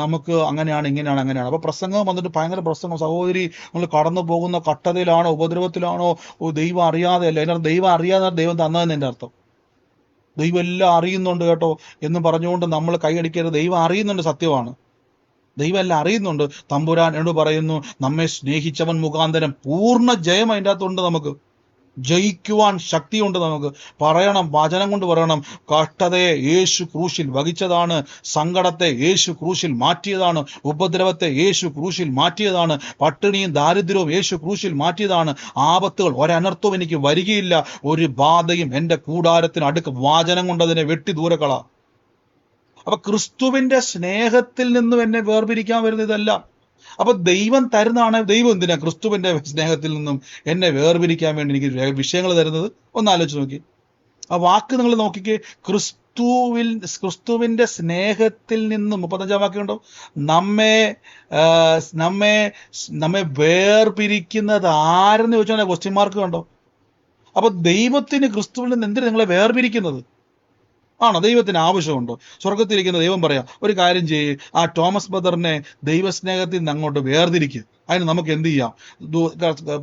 നമുക്ക് അങ്ങനെയാണ് ഇങ്ങനെയാണ് അങ്ങനെയാണ്. അപ്പൊ പ്രസംഗം വന്നിട്ട് ഭയങ്കര പ്രസംഗം. സഹോദരി, നമ്മൾ കടന്നു പോകുന്ന കഷ്ടതയിലാണോ ഉപദ്രവത്തിലാണോ? ദൈവം അറിയാതെ അല്ല. അതിനർത്ഥം ദൈവം അറിയാതെ ദൈവം തന്നതെന്ന് എൻ്റെ അർത്ഥം. ദൈവം എല്ലാം അറിയുന്നുണ്ട് കേട്ടോ എന്ന് പറഞ്ഞുകൊണ്ട് നമ്മൾ കൈയടിക്കരുത്. ദൈവം അറിയുന്നുണ്ട്, സത്യമാണ്. ദൈവം എല്ലാം അറിയുന്നുണ്ട്. തമ്പുരാൻ എന്നോട് പറയുന്നു, നമ്മെ സ്നേഹിച്ചവൻ മുഖാന്തരം പൂർണ്ണ ജയം അതിൻ്റെ അകത്തുണ്ട്. നമുക്ക് ജയിക്കുവാൻ ശക്തിയുണ്ട്. നമുക്ക് പറയണം, വചനം കൊണ്ട് പറയണം, കഷ്ടതയെ യേശു ക്രൂശിൽ വഹിച്ചതാണ്, സങ്കടത്തെ യേശു ക്രൂശിൽ മാറ്റിയതാണ്, ഉപദ്രവത്തെ യേശു ക്രൂശിൽ മാറ്റിയതാണ്, പട്ടിണിയും ദാരിദ്ര്യവും യേശു ക്രൂശിൽ മാറ്റിയതാണ്. ആപത്തുകൾ ഒരനർത്ഥവും എനിക്ക് വരികയില്ല, ഒരു ബാധയും എൻ്റെ കൂടാരത്തിന് അടുക്ക്. വചനം കൊണ്ട് അതിനെ വെട്ടി ദൂരക്കള. അപ്പൊ ക്രിസ്തുവിന്റെ സ്നേഹത്തിൽ നിന്നും എന്നെ വേർപിരിക്കാൻ വരുന്ന ഇതെല്ലാം. അപ്പൊ ദൈവം തരുന്നതാണ്. ദൈവം എന്തിനാ ക്രിസ്തുവിന്റെ സ്നേഹത്തിൽ നിന്നും എന്നെ വേർപിരിക്കാൻ വേണ്ടി എനിക്ക് വിഷയങ്ങൾ തരുന്നത്? ഒന്ന് ആലോചിച്ച് നോക്കി. ആ വാക്ക് നിങ്ങൾ നോക്കിക്കേ. ക്രിസ്തുവിന്റെ സ്നേഹത്തിൽ നിന്നും 35-ാം വാക്യമുണ്ടോ? നമ്മെ വേർപിരിക്കുന്നത് ആരെന്ന് ചോദിച്ചാൽ ക്വസ്റ്റ്യൻ മാർക്ക് കണ്ടോ? അപ്പൊ ദൈവത്തിന് ക്രിസ്തുവിൽ നിന്ന് എന്തിനാ നിങ്ങളെ വേർപിരിക്കുന്നത്? ആണോ? ദൈവത്തിന് ആവശ്യമുണ്ടോ? സ്വർഗത്തിലിരിക്കുന്ന ദൈവം പറയാം, ഒരു കാര്യം ചെയ്യ്, ആ തോമസ് ബ്രദറിനെ ദൈവസ്നേഹത്തിൽ നിന്ന് അങ്ങോട്ട് വേർതിരിക്കുക. അതിന് നമുക്ക് എന്ത് ചെയ്യാം?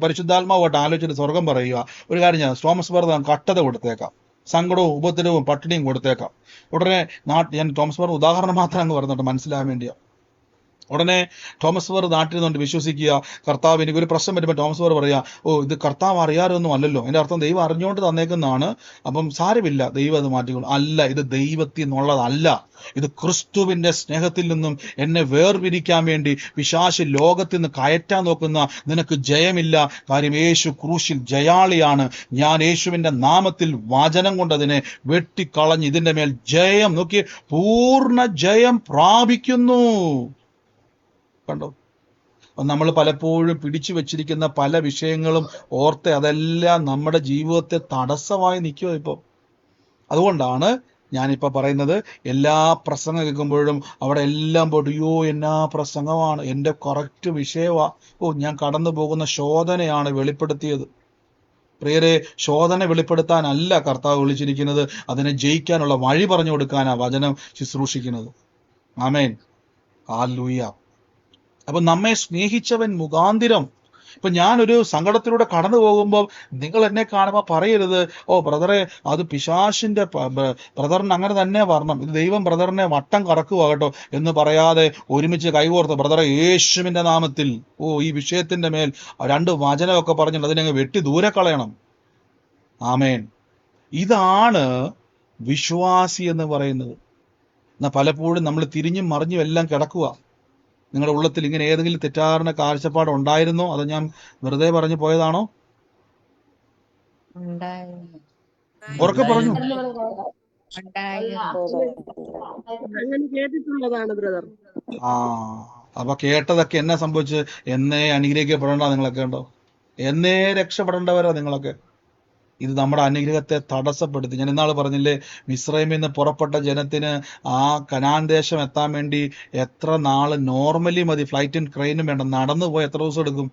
പരിശുദ്ധാത്മാവായിട്ട് ആലോചിച്ചിട്ട് സ്വർഗം പറയുക, ഒരു കാര്യം ചെയ്യാം, തോമസ് ബ്രദർ കഷ്ടത കൊടുത്തേക്കാം, സങ്കടവും ഉപദ്രവവും പട്ടിണിയും കൊടുത്തേക്കാം. ഉടനെ ഞാൻ തോമസ് ബ്രദർ ഉദാഹരണം മാത്രം അങ്ങ് പറഞ്ഞിട്ട് മനസ്സിലാകാൻ വേണ്ടിയാ. ഉടനെ തോമസ് വേർ നാട്ടിൽ നിന്നുകൊണ്ട് വിശ്വസിക്കുക. കർത്താവ് എനിക്ക് ഒരു പ്രശ്നം വരുമ്പോൾ തോമസ് വേർ പറയാ, ഓ ഇത് കർത്താവ് അറിയാറൊന്നും അല്ലല്ലോ, എൻ്റെ അർത്ഥം ദൈവം അറിഞ്ഞുകൊണ്ട് തന്നേക്കുന്നതാണ്, അപ്പം സാരമില്ല, ദൈവം അത് മാറ്റിക്കൊള്ളു. അല്ല, ഇത് ദൈവത്തിൽ നിന്നുള്ളതല്ല, ഇത് ക്രിസ്തുവിന്റെ സ്നേഹത്തിൽ നിന്നും എന്നെ വേർപിരിക്കാൻ വേണ്ടി പിശാച് ലോകത്തിൽ നിന്ന് കയറ്റാൻ നോക്കുന്ന നിനക്ക് ജയമില്ല. കാര്യം യേശു ക്രൂശിൽ ജയാളിയാണ്. ഞാൻ യേശുവിന്റെ നാമത്തിൽ വചനം കൊണ്ട് അതിനെ വെട്ടിക്കളഞ്ഞ് ഇതിന്റെ മേൽ ജയം, നോക്കി, പൂർണ്ണ ജയം പ്രാപിക്കുന്നു. കണ്ടോ? നമ്മൾ പലപ്പോഴും പിടിച്ചു വെച്ചിരിക്കുന്ന പല വിഷയങ്ങളും ഓർത്ത് അതെല്ലാം നമ്മുടെ ജീവിതത്തെ തടസ്സമായി നിൽക്കുക ഇപ്പോൾ. അതുകൊണ്ടാണ് ഞാനിപ്പോൾ പറയുന്നത്, എല്ലാ പ്രസംഗം കേൾക്കുമ്പോഴും അവിടെ എല്ലാം പോയിട്ട് അയ്യോ എന്നാ പ്രസംഗമാണ്, എൻ്റെ കറക്റ്റ് വിഷയമാ, ഓ ഞാൻ കടന്നു പോകുന്ന ശോധനയാണ് വെളിപ്പെടുത്തിയത്. പ്രിയരെ, ശോധന വെളിപ്പെടുത്താനല്ല കർത്താവ് വിളിച്ചിരിക്കുന്നത്, അതിനെ ജയിക്കാനുള്ള വഴി പറഞ്ഞു കൊടുക്കാനാ വചനം ശുശ്രൂഷിക്കുന്നത്. ആമേൻ, ഹല്ലേലൂയ. അപ്പൊ നമ്മെ സ്നേഹിച്ചവൻ മുഖാന്തിരം, ഇപ്പൊ ഞാനൊരു സങ്കടത്തിലൂടെ കടന്നു പോകുമ്പോൾ നിങ്ങൾ എന്നെ കാണുമ്പോൾ പറയരുത്, ഓ ബ്രദറെ അത് പിശാശിന്റെ ബ്രദറിന് അങ്ങനെ തന്നെ വരണം, ഇത് ദൈവം ബ്രദറിനെ വട്ടം കറക്കുക കേട്ടോ എന്ന് പറയാതെ ഒരുമിച്ച് കൈകോർത്ത് ബ്രദറെ യേശുവിന്റെ നാമത്തിൽ, ഓ ഈ വിഷയത്തിന്റെ മേൽ 2 വചനമൊക്കെ പറഞ്ഞിട്ട് അതിനെ വെട്ടി ദൂരെ കളയണം. ആമേൻ. ഇതാണ് വിശ്വാസി എന്ന് പറയുന്നത്. എന്നാൽ പലപ്പോഴും നമ്മൾ തിരിഞ്ഞും മറിഞ്ഞും എല്ലാം കിടക്കുക. നിങ്ങളുടെ ഉള്ളത്തിൽ ഇങ്ങനെ ഏതെങ്കിലും തെറ്റാറിന കാഴ്ചപ്പാട് ഉണ്ടായിരുന്നോ, അതോ ഞാൻ വെറുതെ പറഞ്ഞു പോയതാണോ? ഉറക്കെ പറഞ്ഞു. അങ്ങനെ കേട്ടിട്ടുള്ളതാണ് ബ്രദർ. ആ അപ്പൊ കേട്ടതൊക്കെ എന്നാ സംഭവിച്ച്? എന്നേ അനുഗ്രഹിക്കപ്പെടേണ്ട നിങ്ങളൊക്കെ ഉണ്ടോ? എന്നേ രക്ഷപ്പെടേണ്ടവരോ നിങ്ങളൊക്കെ? ഇത് നമ്മുടെ അനുഗ്രഹത്തെ തടസ്സപ്പെടുത്തി. ഞാൻ ഇന്നാൾ പറഞ്ഞില്ലേ, മിസ്രൈമിൽ നിന്ന് പുറപ്പെട്ട ജനത്തിന് ആ കനാൻ ദേശം എത്താൻ വേണ്ടി എത്ര നാള് നോർമലി മതി, ഫ്ലൈറ്റും ട്രെയിനും വേണ്ട, നടന്നു പോയി എത്ര ദിവസം എടുക്കും?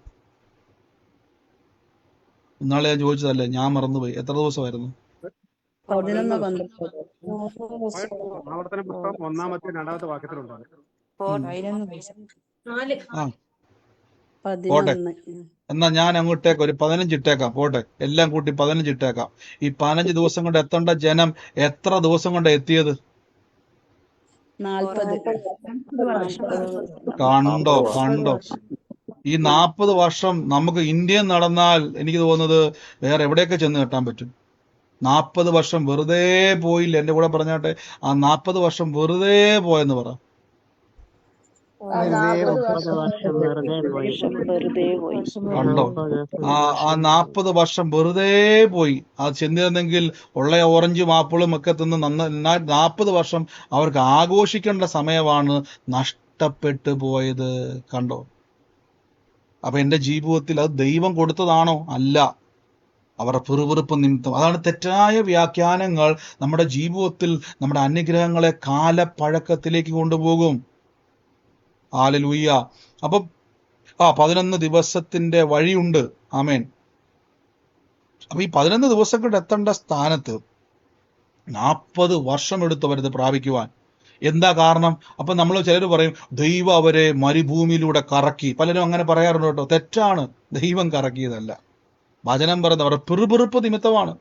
ഇന്നാളെ ഞാൻ ചോദിച്ചതല്ലേ, ഞാൻ മറന്നുപോയി, എത്ര ദിവസമായിരുന്നു? 11 ആവർത്തന പുസ്തകം 1-ാമത്തെ 2-ാമത്തെ വാക്യത്തിലുണ്ടാണ്. ആ പോട്ടെ, എന്നാ ഞാൻ അങ്ങോട്ടേക്ക് ഒരു 15 ഇട്ടേക്കാം. പോട്ടെ, എല്ലാം കൂട്ടി 15 ഇട്ടേക്കാം. ഈ 15 ദിവസം കൊണ്ട് എത്തേണ്ട ജനം എത്ര ദിവസം കൊണ്ട് എത്തിയത്? 40. കണ്ടോ? ഈ 40 വർഷം നമുക്ക് ഇന്ത്യയിൽ നടന്നാൽ എനിക്ക് തോന്നുന്നത് വേറെ എവിടെയൊക്കെ ചെന്ന് കെട്ടാൻ പറ്റും. 40 വർഷം വെറുതെ പോയില്ല. എന്റെ കൂടെ പറഞ്ഞാട്ടെ, ആ 40 വർഷം വെറുതെ പോയെന്ന് പറ. കണ്ടോ? ആ 40 വർഷം വെറുതെ പോയി. അത് ചെന്നിരുന്നെങ്കിൽ ഉള്ള ഓറഞ്ചും ആപ്പിളും ഒക്കെ തിന്ന് 40 വർഷം അവർക്ക് ആഘോഷിക്കേണ്ട സമയമാണ് നഷ്ടപ്പെട്ടു പോയത്. കണ്ടോ? അപ്പൊ എന്റെ ജീവിതത്തിൽ അത് ദൈവം കൊടുത്തതാണോ? അല്ല, അവരുടെ പിറുപിറുപ്പ് നിമിത്തം. അതാണ് തെറ്റായ വ്യാഖ്യാനങ്ങൾ നമ്മുടെ ജീവിതത്തിൽ നമ്മുടെ അനുഗ്രഹങ്ങളെ കാലപ്പഴക്കത്തിലേക്ക് കൊണ്ടുപോകും. ഹല്ലേലൂയ. അപ്പം 11 ദിവസത്തിന്റെ വഴിയുണ്ട്. ആമേൻ. അപ്പൊ ഈ 11 ദിവസം കൊണ്ട് എത്തേണ്ട സ്ഥാനത്ത് 40 വർഷം എടുത്തു അവരത് പ്രാപിക്കുവാൻ. എന്താ കാരണം? അപ്പൊ നമ്മൾ ചിലർ പറയും ദൈവം അവരെ മരുഭൂമിയിലൂടെ കറക്കി. പലരും അങ്ങനെ പറയാറുണ്ട് കേട്ടോ. തെറ്റാണ്. ദൈവം കറക്കിയതല്ല. വചനം പറയുന്നത് അവരുടെ പിറുപിറുപ്പ് നിമിത്തമാണ്.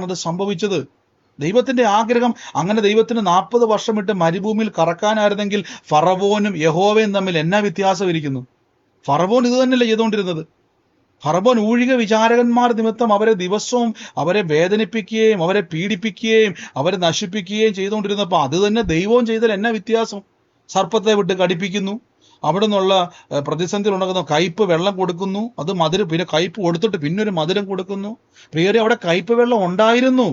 അത് സംഭവിച്ചത്. ദൈവത്തിന്റെ ആഗ്രഹം അങ്ങനെ ദൈവത്തിന് 40 വർഷം ഇട്ട് മരുഭൂമിയിൽ കറക്കാനായിരുന്നെങ്കിൽ ഫറവോനും യഹോവയും തമ്മിൽ എന്നാ വ്യത്യാസം ഇരിക്കുന്നു? ഫറവോൻ ഇത് തന്നെയല്ലേ ചെയ്തുകൊണ്ടിരുന്നത്? ഫറവോൻ ഊഴിക വിചാരകന്മാർ നിമിത്തം അവരെ ദിവസവും അവരെ വേദനിപ്പിക്കുകയും അവരെ പീഡിപ്പിക്കുകയും അവരെ നശിപ്പിക്കുകയും ചെയ്തുകൊണ്ടിരുന്നപ്പോൾ അത് തന്നെ ദൈവവും ചെയ്താൽ എന്നാ വ്യത്യാസം? സർപ്പത്തെ വിട്ട് കടിപ്പിക്കുന്നു, അവിടെ നിന്നുള്ള പ്രതിസന്ധിയിൽ ഉണ്ടാകുന്ന കയ്പ് വെള്ളം കൊടുക്കുന്നു, അത് മധുരം, പിന്നെ കയ്പ് കൊടുത്തിട്ട് പിന്നൊരു മധുരം കൊടുക്കുന്നു. പ്രിയരെ, അവിടെ കയ്പ് വെള്ളം ഉണ്ടായിരുന്നു,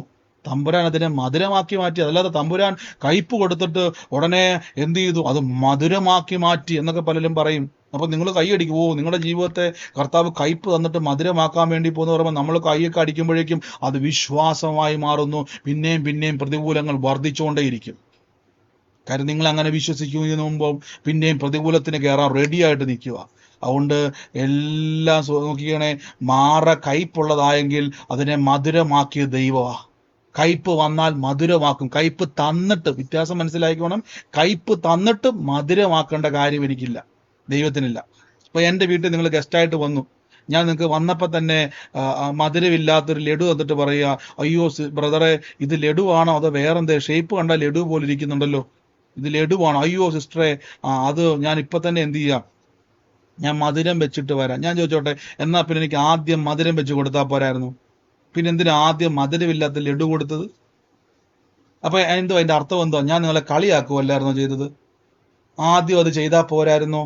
തമ്പുരാൻ അതിനെ മധുരമാക്കി മാറ്റി. അതല്ലാതെ തമ്പുരാൻ കയ്പ് കൊടുത്തിട്ട് ഉടനെ എന്ത് ചെയ്തു? അത് മധുരമാക്കി മാറ്റി എന്നൊക്കെ പലരും പറയും. അപ്പൊ നിങ്ങൾ കൈയടിക്കും, ഓ നിങ്ങളുടെ ജീവിതത്തെ കർത്താവ് കയ്പ് തന്നിട്ട് മധുരമാക്കാൻ വേണ്ടി പോകുന്ന പറയുമ്പോൾ നമ്മൾ കൈയൊക്കെ അടിക്കുമ്പോഴേക്കും അത് വിശ്വാസമായി മാറുന്നു. പിന്നെയും പ്രതികൂലങ്ങൾ വർദ്ധിച്ചുകൊണ്ടേയിരിക്കും. കാര്യം നിങ്ങൾ അങ്ങനെ വിശ്വസിക്കുന്നതിന് മുമ്പ് പിന്നെയും പ്രതികൂലത്തിന് കയറാൻ റെഡിയായിട്ട് നിൽക്കുക. അതുകൊണ്ട് എല്ലാം നോക്കിക്കണേ, കയ്പുള്ളതായെങ്കിൽ അതിനെ മധുരമാക്കിയ ദൈവമാ. കയ്പ് വന്നാൽ മധുരമാക്കും. കയ്പ് തന്നിട്ട്, വ്യത്യാസം മനസ്സിലാക്കിക്കോണം, കയ്പ് തന്നിട്ട് മധുരമാക്കേണ്ട കാര്യം എനിക്കില്ല, ദൈവത്തിനില്ല. ഇപ്പൊ എൻ്റെ വീട്ടിൽ നിങ്ങൾ ഗസ്റ്റായിട്ട് വന്നു, ഞാൻ നിങ്ങൾക്ക് വന്നപ്പോൾ തന്നെ മധുരമില്ലാത്തൊരു ലഡു തന്നിട്ട് പറയുക, അയ്യോ ബ്രദറെ ഇത് ലഡു ആണോ അതോ വേറെന്തേ, ഷേപ്പ് കണ്ടാൽ ലഡു പോലെ ഇരിക്കുന്നുണ്ടല്ലോ, ഇത് ലഡുവാണ്. അയ്യോ സിസ്റ്ററെ, അത് ഞാൻ ഇപ്പൊ തന്നെ എന്ത് ചെയ്യാം, ഞാൻ മധുരം വെച്ചിട്ട് വരാം. ഞാൻ ചോദിച്ചോട്ടെ, എന്നാ പിന്നെ എനിക്ക് ആദ്യം മധുരം വെച്ച് കൊടുത്താൽ പോരായിരുന്നു? പിന്നെ എന്തിനാ ആദ്യം മധുരമില്ലാത്ത ലഡു കൊടുത്തത്? അപ്പൊ എന്തോ അതിന്റെ അർത്ഥം എന്തോ? ഞാൻ നിങ്ങളെ കളിയാക്കുമല്ലായിരുന്നോ ചെയ്തത്? ആദ്യം അത് ചെയ്താൽ പോരായിരുന്നോ?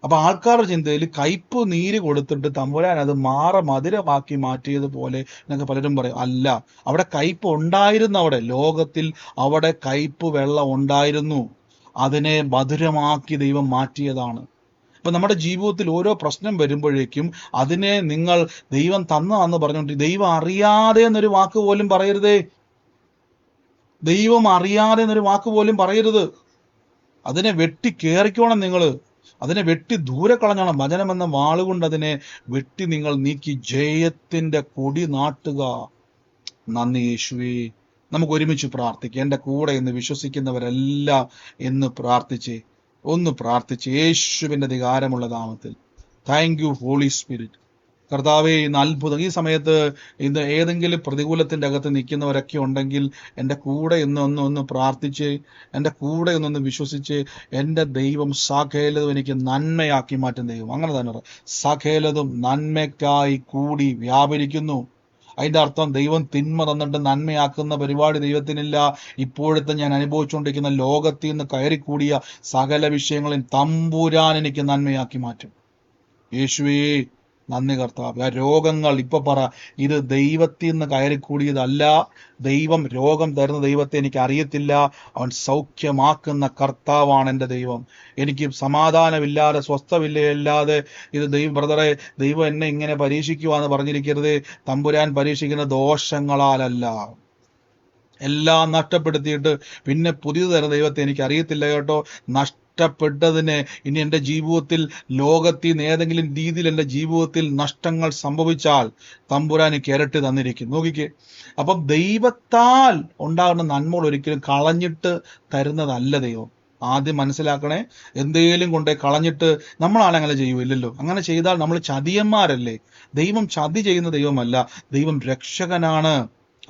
അപ്പൊ ആൾക്കാരുടെ ചിന്തയിൽ കയ്പ് നീര് കൊടുത്തിട്ട് തമ്പുരാൻ അത് മധുരമാക്കി മാറ്റിയതുപോലെ എന്നൊക്കെ പലരും പറയും. അല്ല, അവിടെ കയ്പ് ഉണ്ടായിരുന്നു. അവിടെ ലോകത്തിൽ അവിടെ കയ്പ് വെള്ളം ഉണ്ടായിരുന്നു. അതിനെ മധുരമാക്കി ദൈവം മാറ്റിയതാണ്. അപ്പൊ നമ്മുടെ ജീവിതത്തിൽ ഓരോ പ്രശ്നം വരുമ്പോഴേക്കും അതിനെ നിങ്ങൾ ദൈവം തന്നതാന്ന് പറഞ്ഞുകൊണ്ട് ദൈവം അറിയാതെ എന്നൊരു വാക്ക് പോലും പറയരുതേ. ദൈവം അറിയാതെ എന്നൊരു വാക്ക് പോലും പറയരുത്. അതിനെ വെട്ടി കേറിക്കോണം നിങ്ങൾ. അതിനെ വെട്ടി ദൂരെ കളഞ്ഞോണം. വചനമെന്ന വാളുകൊണ്ട് അതിനെ വെട്ടി നിങ്ങൾ നീക്കി ജയത്തിന്റെ കൊടി നാട്ടുക. നന്ദി യേശുവേ. നമുക്ക് ഒരുമിച്ച് പ്രാർത്ഥിക്കാം. എൻ്റെ കൂടെ എന്ന് വിശ്വസിക്കുന്നവരെല്ലാം എന്ന് ഒന്ന് പ്രാർത്ഥിച്ച് യേശുവിന്റെ അധികാരമുള്ള നാമത്തിൽ. Thank you Holy Spirit. കർത്താവേ, ഇന്ന് അത്ഭുതം. ഈ സമയത്ത് ഇന്ന് ഏതെങ്കിലും പ്രതികൂലത്തിന്റെ അകത്ത് നിൽക്കുന്നവരൊക്കെ ഉണ്ടെങ്കിൽ എൻ്റെ കൂടെ ഒന്ന് പ്രാർത്ഥിച്ച്, എൻ്റെ കൂടെ ഒന്ന് വിശ്വസിച്ച്, എൻ്റെ ദൈവം സകലതും എനിക്ക് നന്മയാക്കി മാറ്റും ദൈവം. അങ്ങനെ തന്നെ സകലതും നന്മയ്ക്കായി കൂടി വ്യാപരിക്കുന്നു. അതിന്റെ അർത്ഥം ദൈവം തിന്മ തന്നിട്ട് നന്മയാക്കുന്ന പരിപാടി ദൈവത്തിനില്ല. ഇപ്പോഴത്തെ ഞാൻ അനുഭവിച്ചുകൊണ്ടിരിക്കുന്ന ലോകത്തിൽ നിന്ന് കയറിക്കൂടിയ സകല വിഷയങ്ങളും തമ്പുരാൻ എനിക്ക് നന്മയാക്കി മാറ്റും. യേശുവേ നന്ദി കർത്താവ്. ആ രോഗങ്ങൾ ഇപ്പൊ പറ, ഇത് ദൈവത്തിൽ നിന്ന് കയറിക്കൂടിയതല്ല. ദൈവം രോഗം തരുന്ന ദൈവത്തെ എനിക്ക് അറിയത്തില്ല. അവൻ സൗഖ്യമാക്കുന്ന കർത്താവാണ് എൻ്റെ ദൈവം. എനിക്ക് സമാധാനമില്ലാതെ സ്വസ്ഥമില്ലാതെ ഇത് ബ്രദറെ, ദൈവം എന്നെ ഇങ്ങനെ പരീക്ഷിക്കുവാന്ന് പറഞ്ഞിരിക്കരുത്. തമ്പുരാൻ പരീക്ഷിക്കുന്ന ദോഷങ്ങളാലല്ല. എല്ലാം നഷ്ടപ്പെടുത്തിയിട്ട് പിന്നെ പുതിയത് തരുന്ന ദൈവത്തെ എനിക്ക് അറിയത്തില്ല കേട്ടോ. നഷ്ടപ്പെട്ടതിന് ഇനി എൻ്റെ ജീവിതത്തിൽ ലോകത്തിൽ നിന്ന് ഏതെങ്കിലും രീതിയിൽ എൻ്റെ ജീവിതത്തിൽ നഷ്ടങ്ങൾ സംഭവിച്ചാൽ തമ്പുരാൻ എനിക്ക് ഇരട്ടി തന്നിരിക്കും. നോക്കിക്കേ, അപ്പം ദൈവത്താൽ ഉണ്ടാകുന്ന നന്മകൾ ഒരിക്കലും കളഞ്ഞിട്ട് തരുന്നതല്ല ദൈവം. ആദ്യം മനസ്സിലാക്കണേ. എന്തേലും കൊണ്ടേ കളഞ്ഞിട്ട് നമ്മളാണങ്ങനെ ചെയ്യുമില്ലല്ലോ. അങ്ങനെ ചെയ്താൽ നമ്മൾ ചതിയന്മാരല്ലേ. ദൈവം ചതി ചെയ്യുന്ന ദൈവമല്ല, ദൈവം രക്ഷകനാണ്.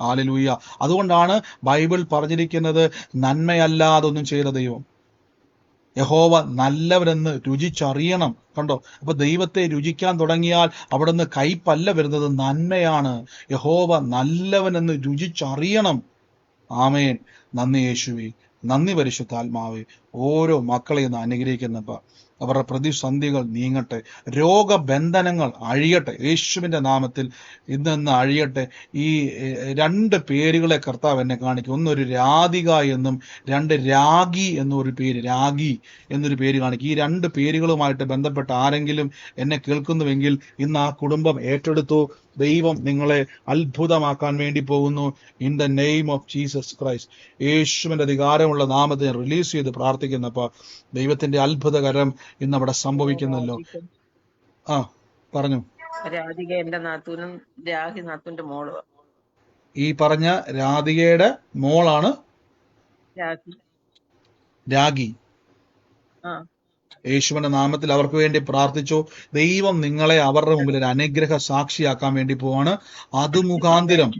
ഹല്ലേലൂയ. അതുകൊണ്ടാണ് ബൈബിൾ പറഞ്ഞിരിക്കുന്നത്, നന്മയല്ലാതൊന്നും ചെയ്ത ദൈവം. യഹോവ നല്ലവരെന്ന് രുചിച്ചറിയണം. കണ്ടോ? അപ്പൊ ദൈവത്തെ രുചിക്കാൻ തുടങ്ങിയാൽ അവിടുന്ന് കയ്പല്ല വരുന്നത്, നന്മയാണ്. യഹോവ നല്ലവനെന്ന് രുചിച്ചറിയണം. ആമേൻ. നന്ദി യേശുവേ. നന്ദി പരിശുദ്ധാത്മാവേ. ഓരോ മക്കളെയും അനുഗ്രഹിക്കുന്നപ്പ അവരുടെ പ്രതിസന്ധികൾ നീങ്ങട്ടെ, രോഗബന്ധനങ്ങൾ അഴിയട്ടെ യേശുവിന്റെ നാമത്തിൽ. ഇന്ന് അഴിയട്ടെ. ഈ 2 പേരുകളെ കർത്താവ് എന്നെ കാണിക്കും. ഒന്നൊരു രാധിക എന്നും 2 രാഗി എന്നൊരു പേര്, രാഗി എന്നൊരു പേര് കാണിക്കും. ഈ 2 പേരുകളുമായിട്ട് ബന്ധപ്പെട്ട ആരെങ്കിലും എന്നെ കേൾക്കുന്നുവെങ്കിൽ ഇന്ന് ആ കുടുംബം ഏറ്റെടുത്തു. ദൈവം നിങ്ങളെ അത്ഭുതമാക്കാൻ വേണ്ടി പോകുന്നു. In the name of Jesus Christ. യേശുവിന്റെ അധികാരമുള്ള നാമത്തെ റിലീസ് ചെയ്ത് പ്രാർത്ഥിക്കുന്നപ്പോ ദൈവത്തിന്റെ അത്ഭുതകരം ഇന്ന് അവിടെ സംഭവിക്കുന്നല്ലോ. പറഞ്ഞു. രാധിക എന്റെ നാത്തൂനും രാഹി നാത്തൂന്റെ മോള്. ഈ പറഞ്ഞ രാധികയുടെ മോളാണ് രാഗി. യേശുവിന്റെ നാമത്തിൽ അവർക്ക് വേണ്ടി പ്രാർത്ഥിച്ചു. ദൈവം നിങ്ങളെ അവരുടെ മുമ്പിൽ ഒരു അനുഗ്രഹ സാക്ഷിയാക്കാൻ വേണ്ടി പോവാണ്. അത് മുഖാന്തിരം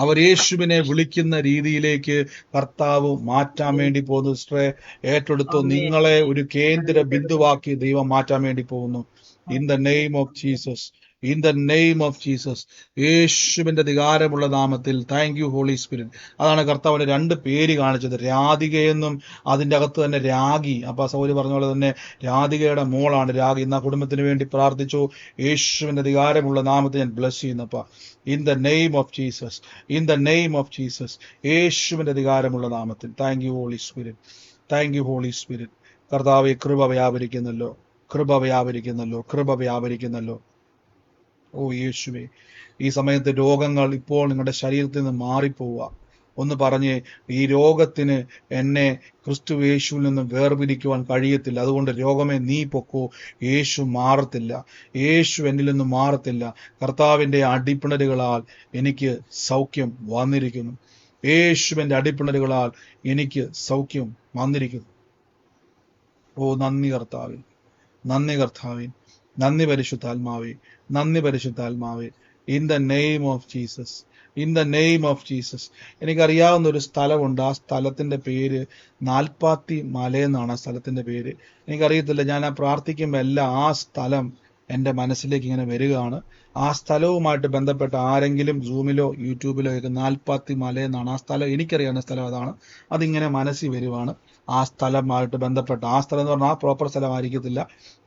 അവർ യേശുവിനെ വിളിക്കുന്ന രീതിയിലേക്ക് കർത്താവ് മാറ്റാൻ വേണ്ടി പോകുന്നു. സിസ്റ്ററെ ഏറ്റെടുത്തു. നിങ്ങളെ ഒരു കേന്ദ്ര ബിന്ദുവാക്കി ദൈവം മാറ്റാൻ വേണ്ടി പോകുന്നു. In the name of Jesus. In the name of Jesus. യേശുവിന്റെ അധികാരമുള്ള നാമത്തിൽ. Thank you Holy Spirit. അതാണ് കർത്താവിന് 2 പേര് കാണിച്ചത്, രാധികയെന്നും അതിന്റെ അകത്ത് തന്നെ രാഗി. അപ്പൊ സൗരി പറഞ്ഞ പോലെ തന്നെ രാധികയുടെ മോളാണ് രാഗി. ഇന്ന് ആ കുടുംബത്തിന് വേണ്ടി പ്രാർത്ഥിച്ചു. യേശുവിന്റെ അധികാരമുള്ള നാമത്തിൽ ഞാൻ ബ്ലസ് ചെയ്യുന്നപ്പ. In the name of Jesus. In the name of Jesus. യേശുവിന്റെ അധികാരമുള്ള നാമത്തിൽ. Thank you Holy Spirit. Thank you Holy Spirit. കർത്താവെ, കൃപ വ്യാപരിക്കുന്നല്ലോ, കൃപ വ്യാപരിക്കുന്നല്ലോ, കൃപ വ്യാപരിക്കുന്നല്ലോ. ഓ യേശുവേ, ഈ സമയത്ത് രോഗങ്ങൾ ഇപ്പോൾ നിങ്ങളുടെ ശരീരത്തിൽ നിന്ന് മാറിപ്പോവുക. ഒന്ന് പറഞ്ഞേ, ഈ രോഗത്തിന് എന്നെ ക്രിസ്തു യേശുവിൽ നിന്ന് വേർപിരിക്കുവാൻ കഴിയത്തില്ല. അതുകൊണ്ട് രോഗമേ നീ പൊക്കോ. യേശു മാറത്തില്ല. യേശു എന്നിൽ നിന്ന് മാറത്തില്ല. കർത്താവിന്റെ അടിപ്പിണരുകളാൽ എനിക്ക് സൗഖ്യം വന്നിരിക്കുന്നു. യേശുവിന്റെ അടിപ്പിണരുകളാൽ എനിക്ക് സൗഖ്യം വന്നിരിക്കുന്നു. ഓ നന്ദി കർത്താവേ, നന്ദി കർത്താവേ, നന്ദി പരിശുദ്ധാത്മാവേ, നന്ദി പരിശുദ്ധാത്മാവേ. In the name of Jesus. In the name of Jesus. എനിക്കറിയാവുന്ന ഒരു സ്ഥലമുണ്ട്. ആ സ്ഥലത്തിന്റെ പേര് നാൽപ്പാത്തി മലയെന്നാണ് ആ സ്ഥലത്തിന്റെ പേര്. എനിക്കറിയത്തില്ല, ഞാൻ ആ പ്രാർത്ഥിക്കുമ്പോൾ എല്ലാം ആ സ്ഥലം എൻ്റെ മനസ്സിലേക്ക് ഇങ്ങനെ വരികയാണ്. ആ സ്ഥലവുമായിട്ട് ബന്ധപ്പെട്ട ആരെങ്കിലും സൂമിലോ യൂട്യൂബിലോ ഒക്കെ നാൽപ്പാത്തി മലയെന്നാണ് ആ സ്ഥലം, എനിക്കറിയാവുന്ന സ്ഥലം അതാണ്. അതിങ്ങനെ മനസ്സിൽ വരുവാണ്. ആ സ്ഥലമായിട്ട് ബന്ധപ്പെട്ട, ആ സ്ഥലം എന്ന് പറഞ്ഞാൽ ആ പ്രോപ്പർ സ്ഥലമായിരിക്കത്തില്ല,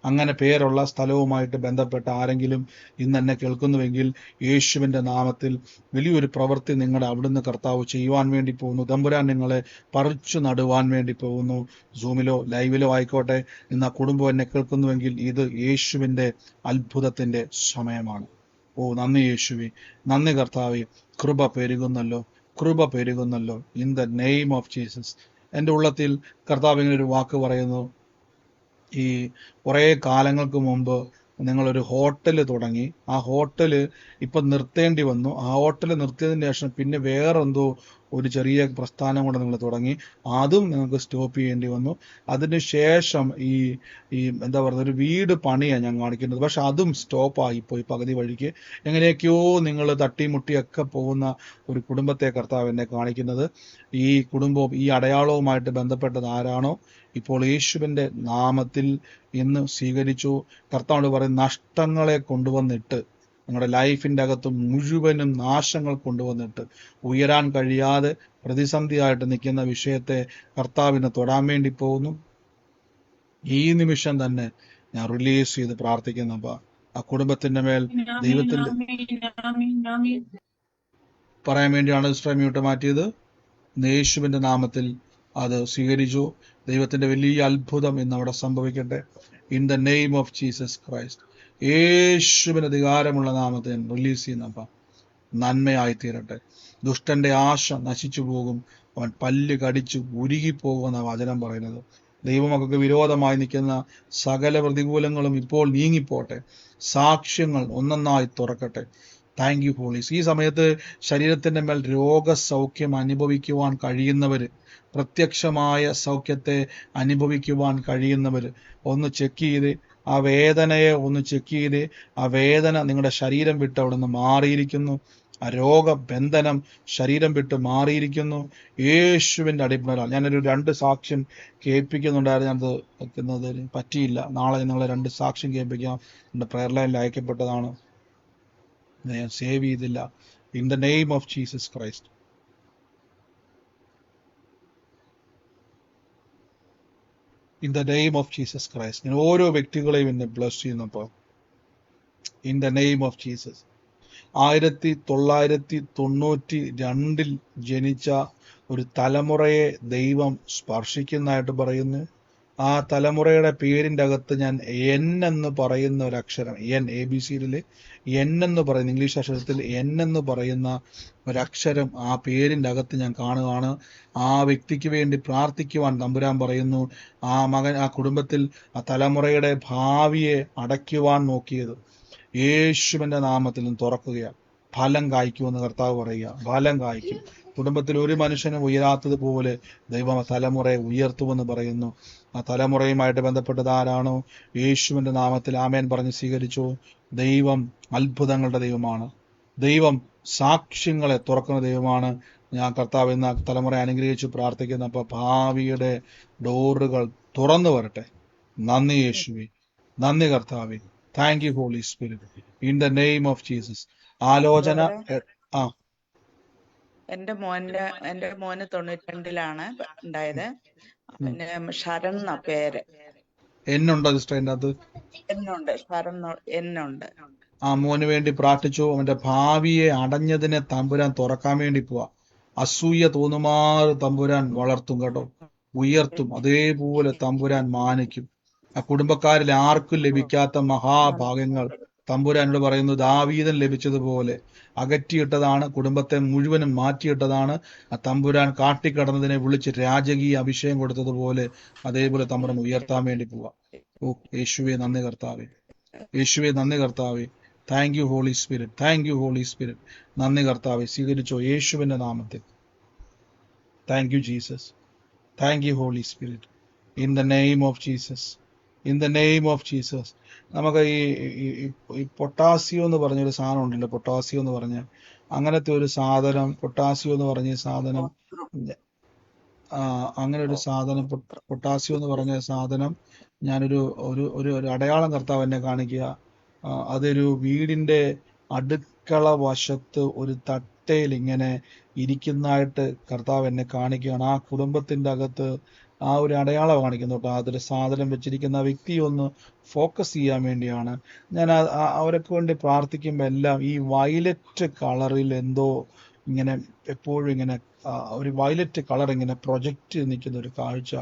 അങ്ങനെ പേരുള്ള സ്ഥലവുമായിട്ട് ബന്ധപ്പെട്ട ആരെങ്കിലും ഇന്ന് എന്നെ കേൾക്കുന്നുവെങ്കിൽ യേശുവിൻ്റെ നാമത്തിൽ വലിയൊരു പ്രവൃത്തി നിങ്ങളുടെ അവിടുന്ന് കർത്താവ് ചെയ്യുവാൻ വേണ്ടി പോകുന്നു. തമ്പുരാൻ നിങ്ങളെ പറിച്ചു നടുവാൻ വേണ്ടി പോകുന്നു. സൂമിലോ ലൈവിലോ ആയിക്കോട്ടെ, ഇന്ന് ആ കുടുംബം എന്നെ കേൾക്കുന്നുവെങ്കിൽ ഇത് യേശുവിൻ്റെ അത്ഭുതത്തിൻ്റെ സമയമാണ്. ഓ നന്ദി യേശുവേ, നന്ദി കർത്താവേ, കൃപ പെരുകുന്നല്ലോ, കൃപ പെരുകുന്നല്ലോ. In the name of Jesus. എൻ്റെ ഉള്ളത്തിൽ കർത്താവ് ഇങ്ങനെ ഒരു വാക്ക് പറയുന്നു. ഈ കുറേ കാലങ്ങൾക്ക് മുമ്പ് നിങ്ങളൊരു ഹോട്ടൽ തുടങ്ങി, ആ ഹോട്ടല് ഇപ്പം നിർത്തേണ്ടി വന്നു. ആ ഹോട്ടൽ നിർത്തിയതിന് ശേഷം പിന്നെ വേറെന്തോ ഒരു ചെറിയ പ്രസ്ഥാനം കൊണ്ട് നിങ്ങൾ തുടങ്ങി, അതും നിങ്ങൾക്ക് സ്റ്റോപ്പ് ചെയ്യേണ്ടി വന്നു. അതിനുശേഷം ഈ ഈ എന്താ പറയുക, ഒരു വീട് പണിയാണ് ഞാൻ കാണിക്കുന്നത്, പക്ഷെ അതും സ്റ്റോപ്പായിപ്പോയി പകുതി വഴിക്ക്. എങ്ങനെയൊക്കെയോ നിങ്ങൾ തട്ടിമുട്ടിയൊക്കെ പോകുന്ന ഒരു കുടുംബത്തെ കർത്താവ് എന്നെ കാണിക്കുന്നത്. ഈ കുടുംബവും ഈ അടയാളവുമായിട്ട് ബന്ധപ്പെട്ടത് ആരാണോ ഇപ്പോൾ യേശുവിൻ്റെ നാമത്തിൽ ഇന്ന് സ്വീകരിച്ചു. കർത്താവ് പറയും, നഷ്ടങ്ങളെ കൊണ്ടുവന്നിട്ട് നിങ്ങളുടെ ലൈഫിൻ്റെ അകത്ത് മുഴുവനും നാശങ്ങൾ കൊണ്ടുവന്നിട്ട് ഉയരാൻ കഴിയാതെ പ്രതിസന്ധിയായിട്ട് നിൽക്കുന്ന വിഷയത്തെ കർത്താവിനെ തൊടാൻ വേണ്ടി പോകുന്നു. ഈ നിമിഷം തന്നെ ഞാൻ റിലീസ് ചെയ്ത് പ്രാർത്ഥിക്കുന്നപ്പ ആ കുടുംബത്തിന്റെ മേൽ ദൈവത്തിന്റെ പറയാൻ വേണ്ടിയാണ് മ്യൂട്ട് മാറ്റിയത്. യേശുവിന്റെ നാമത്തിൽ അത് സ്വീകരിച്ചു. ദൈവത്തിന്റെ വലിയ അത്ഭുതം ഇന്ന് അവിടെ സംഭവിക്കട്ടെ. In the name of Jesus Christ. യേശുവിന് അധികാരമുള്ള നാമത്തെ റിലീസ് ചെയ്യുന്നപ്പ നന്മയായി തീരട്ടെ. ദുഷ്ടന്റെ ആശ നശിച്ചു പോകും, അവൻ പല്ല് കടിച്ചു ഉരുകിപ്പോകുമെന്ന വചനം പറയുന്നത്. ദൈവമക്കൾക്ക് വിരോധമായി നിൽക്കുന്ന സകല പ്രതികൂലങ്ങളും ഇപ്പോൾ നീങ്ങിപ്പോട്ടെ. സാക്ഷ്യങ്ങൾ ഒന്നൊന്നായി തുറക്കട്ടെ. Thank you holies. ഈ സമയത്ത് ശരീരത്തിന്റെ മേൽ രോഗസൗഖ്യം അനുഭവിക്കുവാൻ കഴിയുന്നവര്, പ്രത്യക്ഷമായ സൗഖ്യത്തെ അനുഭവിക്കുവാൻ കഴിയുന്നവര് ഒന്ന് ചെക്ക് ചെയ്ത് ആ വേദനയെ ഒന്ന് ചെക്ക് ചെയ്ത്, ആ വേദന നിങ്ങളുടെ ശരീരം വിട്ട് അവിടെ നിന്ന് മാറിയിരിക്കുന്നു. ആ രോഗബന്ധനം ശരീരം വിട്ട് മാറിയിരിക്കുന്നു യേശുവിന്റെ അടിപ്പിണരാൽ. ഞാനൊരു 2 സാക്ഷ്യം കേൾപ്പിക്കുന്നുണ്ടായിരുന്നു, ഞാനത് വെക്കുന്നതിന് പറ്റിയില്ല. നാളെ നിങ്ങളെ 2 സാക്ഷ്യം കേൾപ്പിക്കാം. എൻ്റെ പ്രയർ ലൈനിൽ അയക്കപ്പെട്ടതാണ്, ഞാൻ സേവ് ചെയ്തില്ല. In the name of Jesus Christ. In the name of Jesus Christ. ഞാൻ ഓരോ വ്യക്തികളെയും എന്നെ ബ്ലസ് ചെയ്യുന്നപ്പോൾ in the name of Jesus. 1992 ജനിച്ച ഒരു തലമുറയെ ദൈവം സ്പർശിക്കുന്നതായിട്ട് പറയുന്നു. ആ തലമുറയുടെ പേരിൻ്റെ അകത്ത് ഞാൻ എൻ എന്ന് പറയുന്ന ഒരു അക്ഷരം, എൻ, ABCഡിൽ എൻ എന്ന് പറയുന്ന, ഇംഗ്ലീഷ് അക്ഷരത്തിൽ എൻ എന്ന് പറയുന്ന ഒരക്ഷരം ആ പേരിൻ്റെ അകത്ത് ഞാൻ കാണുകയാണ്. ആ വ്യക്തിക്ക് വേണ്ടി പ്രാർത്ഥിക്കുവാൻ തമ്പുരാൻ പറയുന്നു. ആ മകൻ, ആ കുടുംബത്തിൽ ആ തലമുറയുടെ ഭാവിയെ അടയ്ക്കുവാൻ നോക്കിയത് യേശുവിന്റെ നാമത്തിൽ നിന്ന് തുറക്കുകയാണ്. ഫലം കായ്ക്കുമെന്ന് കർത്താവ് പറയുക. ഫലം കായ്ക്കും. കുടുംബത്തിൽ ഒരു മനുഷ്യനും ഉയരാത്തതുപോലെ ദൈവം ആ തലമുറയെ ഉയർത്തുമെന്ന് പറയുന്നു. ആ തലമുറയുമായിട്ട് ബന്ധപ്പെട്ടത് ആരാണോ യേശുവിന്റെ നാമത്തിൽ ആമേൻ പറഞ്ഞ് സ്വീകരിച്ചു. ദൈവം അത്ഭുതങ്ങളുടെ ദൈവമാണ്. ദൈവം സാക്ഷ്യങ്ങളെ തുറക്കുന്ന ദൈവമാണ്. ഞാൻ കർത്താവ് എന്ന തലമുറ അനുഗ്രഹിച്ചു പ്രാർത്ഥിക്കുന്ന അപ്പൊ ഭാവിയുടെ ഡോറുകൾ തുറന്നു വരട്ടെ. നന്ദി യേശുവേ, നന്ദി കർത്താവേ. Thank you Holy Spirit. In the name of Jesus. ആലോചന. ആ, എന്റെ മോന് 92 ഉണ്ടായത്. പിന്നെ ശരൺ എന്ന പേര്. എന്നുണ്ടോ സിസ്റ്റർ അതിൻ്റെ അത്? എന്നുണ്ട്, ശരൺ എന്നുണ്ട്. ആ മോന് വേണ്ടി പ്രാർത്ഥിച്ചു. അവന്റെ ഭാവിയെ അടഞ്ഞതിനെ തമ്പുരാൻ തുറക്കാൻ വേണ്ടി പോവാ. അസൂയ തോന്നുമാറ് തമ്പുരാൻ വളർത്തും കേട്ടോ, ഉയർത്തും. അതേപോലെ തമ്പുരാൻ മാനിക്കും. ആ കുടുംബക്കാരിൽ ആർക്കും ലഭിക്കാത്ത മഹാഭാഗ്യങ്ങൾ തമ്പുരാനോട് പറയുന്നു. ദാവീദൻ ലഭിച്ചതുപോലെ അകറ്റിയിട്ടതാണ്, കുടുംബത്തെ മുഴുവനും മാറ്റിയിട്ടതാണ്. ആ തമ്പുരാൻ കാട്ടിക്കടന്നതിനെ വിളിച്ച് രാജകീയ അഭിഷേകം കൊടുത്തതുപോലെ അതേപോലെ തമ്പുരാൻ ഉയർത്താൻ വേണ്ടി പോവാ. ഓ യേശുവേ നന്ദി കർത്താവേ, യേശുവേ നന്ദി കർത്താവേ. Thank you Holy Spirit, thank you Holy Spirit. നന്ദി കർത്താവേ. സ്വീകരിച്ചോ യേശുവിന്റെ നാമത്തിൽ. Thank you Jesus, thank you Holy Spirit. In the name of Jesus, in the name of Jesus. നമുക്ക് ഈ പൊട്ടാസ്യം എന്ന് പറഞ്ഞൊരു സാധനം ഉണ്ടല്ലോ, പൊട്ടാസ്യം എന്ന് പറഞ്ഞ അങ്ങനത്തെ ഒരു സാധനം, പൊട്ടാസ്യം എന്ന് പറഞ്ഞ സാധനം, അങ്ങനെ ഒരു സാധനം, പൊട്ടാസ്യം എന്ന് പറഞ്ഞ സാധനം ഞാനൊരു ഒരു ഒരു ഒരു അടയാളം കർത്താവ് എന്നെ കാണിക്കുക. അതൊരു വീടിന്റെ അടുക്കള വശത്ത് ഒരു തട്ടയിൽ ഇങ്ങനെ ഇരിക്കുന്നതായിട്ട് കർത്താവ് എന്നെ കാണിക്കുകയാണ്. ആ കുടുംബത്തിന്റെ അകത്ത് ആ ഒരു അടയാളം കാണിക്കുന്നു കേട്ടോ. അതൊരു സാധനം വെച്ചിരിക്കുന്ന ആ വ്യക്തി ഒന്ന് ഫോക്കസ് ചെയ്യാൻ വേണ്ടിയാണ് ഞാൻ അവരൊക്കെ വേണ്ടി പ്രാർത്ഥിക്കുമ്പോൾ എല്ലാം ഈ വയലറ്റ് കളറിൽ എന്തോ ഇങ്ങനെ എപ്പോഴും ഇങ്ങനെ ഒരു വയലറ്റ് കളർ ഇങ്ങനെ പ്രൊജക്റ്റ് നിൽക്കുന്ന ഒരു കാഴ്ച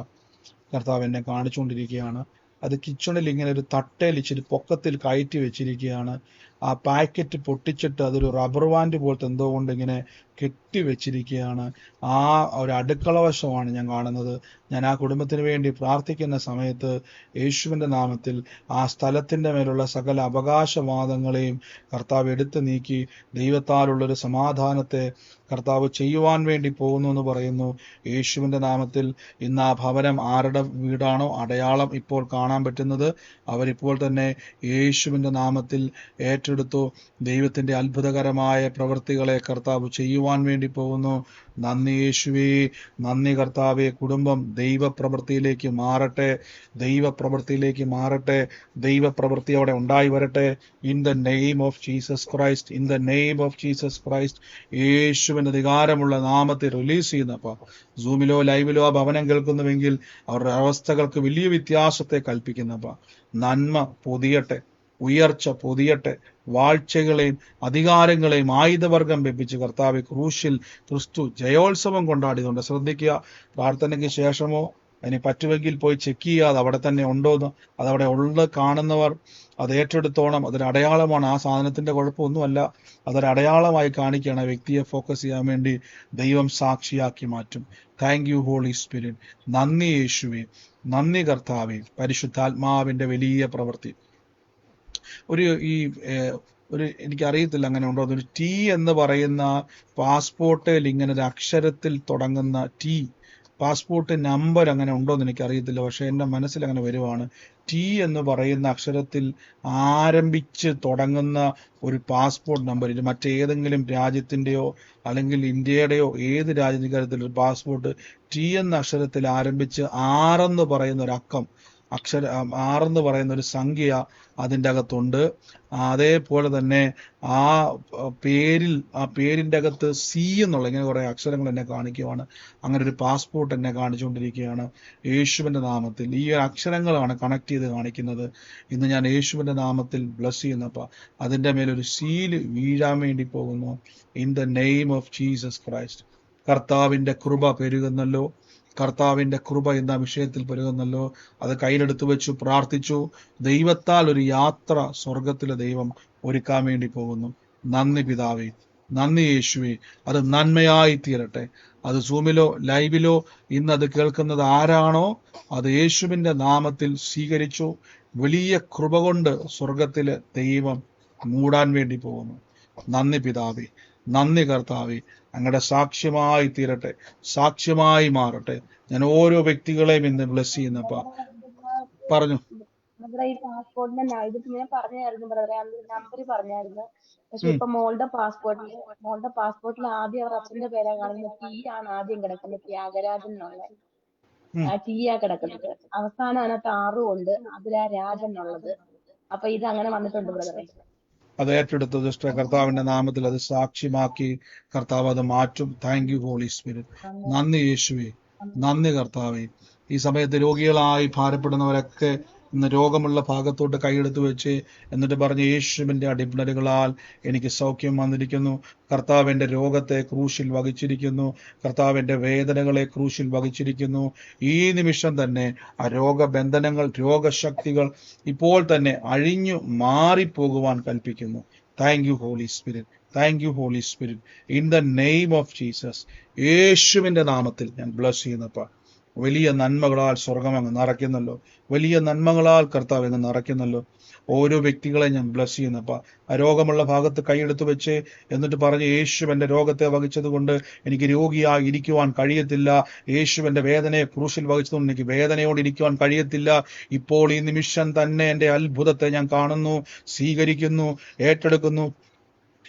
കർത്താവ് എന്നെ കാണിച്ചുകൊണ്ടിരിക്കുകയാണ്. അത് കിച്ചണിൽ ഇങ്ങനെ ഒരു തട്ടയിൽ ഇച്ചിരി പൊക്കത്തിൽ കയറ്റി വെച്ചിരിക്കുകയാണ്. ആ പാക്കറ്റ് പൊട്ടിച്ചിട്ട് അതൊരു റബ്ബർ ബാൻഡ് പോലത്തെ എന്തോ കൊണ്ട് ഇങ്ങനെ കെട്ടി വെച്ചിരിക്കുകയാണ്. ആ ഒരു അടുക്കള വശമാണ് ഞാൻ കാണുന്നത്. ഞാൻ ആ കുടുംബത്തിന് വേണ്ടി പ്രാർത്ഥിക്കുന്ന സമയത്ത് യേശുവിന്റെ നാമത്തിൽ ആ സ്ഥലത്തിന്റെ മേലുള്ള സകല അവകാശവാദങ്ങളെയും കർത്താവ് എടുത്തു നീക്കി ദൈവത്താലുള്ളൊരു സമാധാനത്തെ കർത്താവ് ചെയ്യുവാൻ വേണ്ടി പോകുന്നു എന്ന് പറയുന്നു. യേശുവിന്റെ നാമത്തിൽ ഇന്ന് ആ ഭവനം ആരുടെ വീടാണോ അടയാളം ഇപ്പോൾ കാണാൻ പറ്റുന്നത്, അവരിപ്പോൾ തന്നെ യേശുവിന്റെ നാമത്തിൽ ഏറ്റെടുത്തു. ദൈവത്തിന്റെ അത്ഭുതകരമായ പ്രവൃത്തികളെ കർത്താവ് ചെയ്യുവാൻ വേണ്ടി പോകുന്നു. നന്ദി യേശുവേ, നന്ദി കർത്താവേ. കുടുംബം ദൈവപ്രവൃത്തിയിലേക്ക് മാറട്ടെ, ദൈവപ്രവൃത്തിയിലേക്ക് മാറട്ടെ, ദൈവപ്രവൃത്തി അവിടെ ഉണ്ടായി വരട്ടെ. In the name of Jesus Christ, in the name of Jesus Christ. യേശുവിന്റെ അധികാരമുള്ള നാമത്തെ റിലീസ് ചെയ്യുന്നപ്പ സൂമിലോ ലൈവിലോ ആ ഭവനം കേൾക്കുന്നുവെങ്കിൽ അവരുടെ അവസ്ഥകൾക്ക് വലിയ വ്യത്യാസത്തെ കൽപ്പിക്കുന്നപ്പ നന്മ പൊതിയട്ടെ, ഉയർച്ച പൊതിയട്ടെ. വാഴ്ചകളെയും അധികാരങ്ങളെയും ആയുധവർഗം വെപ്പിച്ച് കർത്താവ് ക്രൂശിൽ ക്രിസ്തു ജയോത്സവം കൊണ്ടാടിയതുകൊണ്ട് ശ്രദ്ധിക്കുക. പ്രാർത്ഥനയ്ക്ക് ശേഷമോ അതിന് പറ്റുമെങ്കിൽ പോയി ചെക്ക് ചെയ്യാതെ അവിടെ തന്നെ ഉണ്ടോന്ന്, അതവിടെ ഉള്ള കാണുന്നവർ അത് ഏറ്റെടുത്തോണം. അതൊരു അടയാളമാണ്. ആ സാധനത്തിന്റെ കുഴപ്പമൊന്നുമല്ല, അതൊരു അടയാളമായി കാണിക്കുകയാണ്. വ്യക്തിയെ ഫോക്കസ് ചെയ്യാൻ വേണ്ടി ദൈവം സാക്ഷിയാക്കി മാറ്റും. Thank you Holy Spirit. നന്ദി യേശുവേ, നന്ദി കർത്താവേ. പരിശുദ്ധാത്മാവിന്റെ വലിയ പ്രവൃത്തി. ഒരു എനിക്കറിയത്തില്ല അങ്ങനെ ഉണ്ടോ, ഒരു ടി എന്ന് പറയുന്ന പാസ്പോർട്ടിൽ ഇങ്ങനെ ഒരു അക്ഷരത്തിൽ തുടങ്ങുന്ന ടി, പാസ്പോർട്ട് നമ്പർ അങ്ങനെ ഉണ്ടോ എന്ന് എനിക്കറിയത്തില്ല, പക്ഷെ എൻ്റെ മനസ്സിൽ അങ്ങനെ വരുവാണ്. ടി എന്ന് പറയുന്ന അക്ഷരത്തിൽ ആരംഭിച്ച് തുടങ്ങുന്ന ഒരു പാസ്പോർട്ട് നമ്പർ, ഇത് മറ്റേതെങ്കിലും രാജ്യത്തിൻ്റെയോ അല്ലെങ്കിൽ ഇന്ത്യയുടെയോ ഏത് രാജ്യത്തിൻ്റെ ഒരു പാസ്പോർട്ട് ടി എന്ന അക്ഷരത്തിൽ ആരംഭിച്ച് 6 എന്ന് പറയുന്ന ഒരു അക്കം, 6 എന്ന് പറയുന്ന ഒരു സംഖ്യ അതിൻ്റെ അകത്തുണ്ട്. അതേപോലെ തന്നെ ആ പേരിൻ്റെ അകത്ത് സി എന്നുള്ള ഇങ്ങനെ കുറെ അക്ഷരങ്ങൾ എന്നെ കാണിക്കുവാണ്. അങ്ങനെ ഒരു പാസ്പോർട്ട് എന്നെ കാണിച്ചുകൊണ്ടിരിക്കുകയാണ് യേശുവിന്റെ നാമത്തിൽ. ഈ അക്ഷരങ്ങളാണ് കണക്ട് ചെയ്ത് കാണിക്കുന്നത്. ഇന്ന് ഞാൻ യേശുവിന്റെ നാമത്തിൽ ബ്ലസ് ചെയ്യുന്നപ്പോ അതിൻ്റെ മേലൊരു സീല് വീഴാൻ വേണ്ടി പോകുന്നു. In the name of Jesus Christ. കർത്താവിന്റെ കൃപ പെരുകുന്നല്ലോ, കർത്താവിന്റെ കൃപ എന്ന വിഷയത്തിൽ പെരുകുന്നല്ലോ. അത് കയ്യിലെടുത്തു വെച്ചു പ്രാർത്ഥിച്ചു. ദൈവത്താൽ ഒരു യാത്ര സ്വർഗത്തിലെ ദൈവം ഒരുക്കാൻ വേണ്ടി പോകുന്നു. നന്ദി പിതാവേ, നന്ദി യേശുവേ. അത് നന്മയായി തീരട്ടെ. അത് സൂമിലോ ലൈവിലോ ഇന്ന് അത് കേൾക്കുന്നത് ആരാണോ അത് യേശുവിന്റെ നാമത്തിൽ സ്വീകരിച്ചു. വലിയ കൃപ കൊണ്ട് സ്വർഗത്തിലെ ദൈവം മൂടാൻ വേണ്ടി പോകുന്നു. നന്ദി പിതാവേ, നന്ദി കർത്താവേ. അങ്ങയുടെ സാക്ഷ്യമായി തീരട്ടെ, സാക്ഷ്യമായി മാറട്ടെ. ഞാൻ ഓരോ വ്യക്തികളെയും ഇന്ന് ബ്ലസ് ചെയ്യുന്നപ്പ പറഞ്ഞു. ഈ പാസ്പോർട്ടിന്റെ ഇതിപ്പോ ഞാൻ പറഞ്ഞായിരുന്നു ബ്രദറെ, നമ്പർ പറഞ്ഞായിരുന്നു. പക്ഷെ ഇപ്പൊ മോളുടെ പാസ്പോർട്ടിൽ ആദ്യം അവർ അച്ഛന്റെ പേരാ കാണുന്നത്. ടി ആണ് ആദ്യം കിടക്കുന്നത്, ത്യാഗരാജൻ എന്നുള്ള ആ ടി ആ കിടക്കുന്നത്. അവസാനം അതിനകത്ത് 6 ഉണ്ട്, അതിലാ രാജൻ എന്നുള്ളത്. അപ്പൊ ഇത് അങ്ങനെ വന്നിട്ടുണ്ട് ബ്രദറെ. അത് ഏറ്റെടുത്ത് സിസ്റ്റർ കർത്താവിന്റെ നാമത്തിൽ അത് സാക്ഷ്യമാക്കി കർത്താവ് അത് മാറ്റും. Thank you Holy Spirit. നന്ദി യേശുവേ, നന്ദി കർത്താവേ. ഈ സമയത്ത് രോഗികളായി ഭാരപ്പെടുന്നവരൊക്കെ ഇന്ന് രോഗമുള്ള ഭാഗത്തോട്ട് കൈയെടുത്ത് വെച്ച് എന്നിട്ട് പറഞ്ഞ് യേശുവിന്റെ അടിപ്പിണരുകളാൽ എനിക്ക് സൗഖ്യം വന്നിരിക്കുന്നു. കർത്താവിന്റെ രോഗത്തെ ക്രൂശിൽ വഹിച്ചിരിക്കുന്നു, കർത്താവിന്റെ വേദനകളെ ക്രൂശിൽ വഹിച്ചിരിക്കുന്നു. ഈ നിമിഷം തന്നെ ആ രോഗബന്ധനങ്ങൾ, രോഗശക്തികൾ ഇപ്പോൾ തന്നെ അഴിഞ്ഞു മാറിപ്പോകുവാൻ കൽപ്പിക്കുന്നു. Thank you Holy Spirit, thank you Holy Spirit. In the name of Jesus, യേശുവിന്റെ നാമത്തിൽ ഞാൻ ബ്ലസ് ചെയ്യുന്നപ്പ വലിയ നന്മകളാൽ സ്വർഗം അങ്ങ് നിറയ്ക്കുന്നല്ലോ, വലിയ നന്മകളാൽ കർത്താവ് അങ്ങ് നിറയ്ക്കുന്നല്ലോ. ഓരോ വ്യക്തികളെ ഞാൻ ബ്ലസ് ചെയ്യുന്നപ്പ ആ രോഗമുള്ള ഭാഗത്ത് കൈയെടുത്ത് വെച്ച് എന്നിട്ട് പറഞ്ഞ് യേശുവിന്റെ രോഗത്തെ വഹിച്ചത് കൊണ്ട് എനിക്ക് രോഗിയായി ഇരിക്കുവാൻ കഴിയത്തില്ല. യേശുവിന്റെ വേദനയെ ക്രൂശിൽ വഹിച്ചതുകൊണ്ട് എനിക്ക് വേദനയോട് ഇരിക്കുവാൻ കഴിയത്തില്ല. ഇപ്പോൾ ഈ നിമിഷം തന്നെ എൻ്റെ അത്ഭുതത്തെ ഞാൻ കാണുന്നു, സ്വീകരിക്കുന്നു, ഏറ്റെടുക്കുന്നു.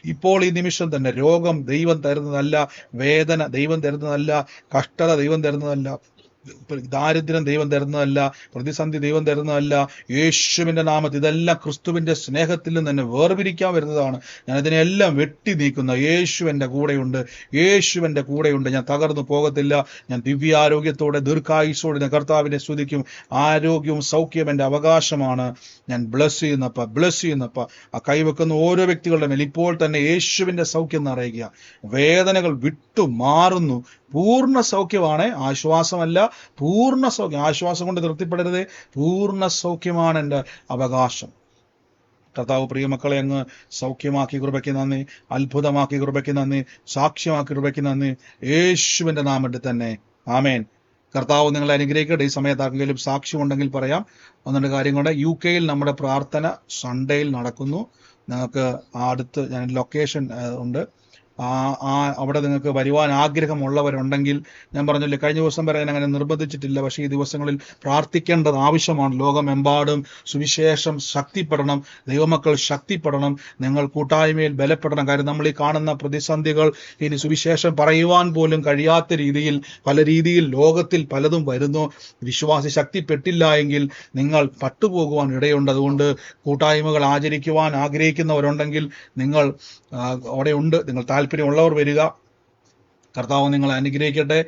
ഇപ്പോൾ ഈ നിമിഷം തന്നെ രോഗം ദൈവം തരുന്നതല്ല, വേദന ദൈവം തരുന്നതല്ല, കഷ്ടത ദൈവം തരുന്നതല്ല, ദാരിദ്ര്യം ദൈവം തരുന്നതല്ല, പ്രതിസന്ധി ദൈവം തരുന്നതല്ല. യേശുവിന്റെ നാമത്തിൽ ഇതെല്ലാം ക്രിസ്തുവിന്റെ സ്നേഹത്തിൽ നിന്ന് തന്നെ വേർപിരിക്കാൻ വരുന്നതാണ്. ഞാൻ ഇതിനെല്ലാം വെട്ടി നീക്കുന്ന യേശു എന്റെ കൂടെയുണ്ട്, യേശു എന്റെ കൂടെയുണ്ട്. ഞാൻ തകർന്നു പോകത്തില്ല. ഞാൻ ദിവ്യാരോഗ്യത്തോടെ ദീർഘായുസോടെ ഞാൻ കർത്താവിനെ സ്തുതിക്കും. ആരോഗ്യവും സൗഖ്യവും എന്റെ അവകാശമാണ്. ഞാൻ ബ്ലസ് ചെയ്യുന്നപ്പ ആ കൈവെക്കുന്ന ഓരോ വ്യക്തികളുടെ മേൽ ഇപ്പോൾ തന്നെ യേശുവിന്റെ സൗഖ്യം നിറയുക. വേദനകൾ വിട്ടു മാറുന്നു. പൂർണ്ണ സൗഖ്യമാണ്, ആശ്വാസമല്ല, പൂർണ്ണ സൗഖ്യം. ആശ്വാസം കൊണ്ട് തൃപ്തിപ്പെടരുത്. പൂർണ്ണ സൗഖ്യമാണ് എൻ്റെ അവകാശം. കർത്താവ് പ്രിയമക്കളെ അങ്ങ് സൗഖ്യമാക്കി കൃപയ്ക്ക് നന്ദി, അത്ഭുതമാക്കി കൃപയ്ക്ക് നന്ദി, സാക്ഷ്യമാക്കി കൃപയ്ക്ക് നന്ദി, യേശുവിന്റെ നാമത്തിൽ തന്നെ ആമേൻ. കർത്താവ് നിങ്ങളെ അനുഗ്രഹിക്കട്ടെ. ഈ സമയത്ത് ആർക്കെങ്കിലും സാക്ഷ്യമുണ്ടെങ്കിൽ പറയാം. ഒന്നുണ്ട് കാര്യങ്ങളുടെ UK നമ്മുടെ പ്രാർത്ഥന സൺഡേയിൽ നടക്കുന്നു. നിങ്ങൾക്ക് അടുത്ത് ഞാൻ ലൊക്കേഷൻ ഉണ്ട്. അവിടെ നിങ്ങൾക്ക് വരുവാൻ ആഗ്രഹമുള്ളവരുണ്ടെങ്കിൽ, ഞാൻ പറഞ്ഞില്ലേ കഴിഞ്ഞ ദിവസം വരെ ഞാൻ അങ്ങനെ നിർബന്ധിച്ചിട്ടില്ല, പക്ഷേ ഈ ദിവസങ്ങളിൽ പ്രാർത്ഥിക്കേണ്ടത് ആവശ്യമാണ്. ലോകമെമ്പാടും സുവിശേഷം ശക്തിപ്പെടണം, ദൈവമക്കൾ ശക്തിപ്പെടണം, നിങ്ങൾ കൂട്ടായ്മയിൽ ബലപ്പെടണം. കാര്യം നമ്മൾ ഈ കാണുന്ന പ്രതിസന്ധികൾ ഇനി സുവിശേഷം പറയുവാൻ പോലും കഴിയാത്ത രീതിയിൽ പല രീതിയിൽ ലോകത്തിൽ പലതും വരുന്നു. വിശ്വാസി ശക്തിപ്പെട്ടില്ല എങ്കിൽ നിങ്ങൾ പട്ടുപോകുവാൻ ഇടയുണ്ട്. അതുകൊണ്ട് കൂട്ടായ്മകൾ ആചരിക്കുവാൻ ആഗ്രഹിക്കുന്നവരുണ്ടെങ്കിൽ നിങ്ങൾ അവിടെ ഉണ്ട്. നിങ്ങൾ താല്പര്യമുള്ളവർ വരിക. കർത്താവ് നിങ്ങളെ അനുഗ്രഹിക്കട്ടെ.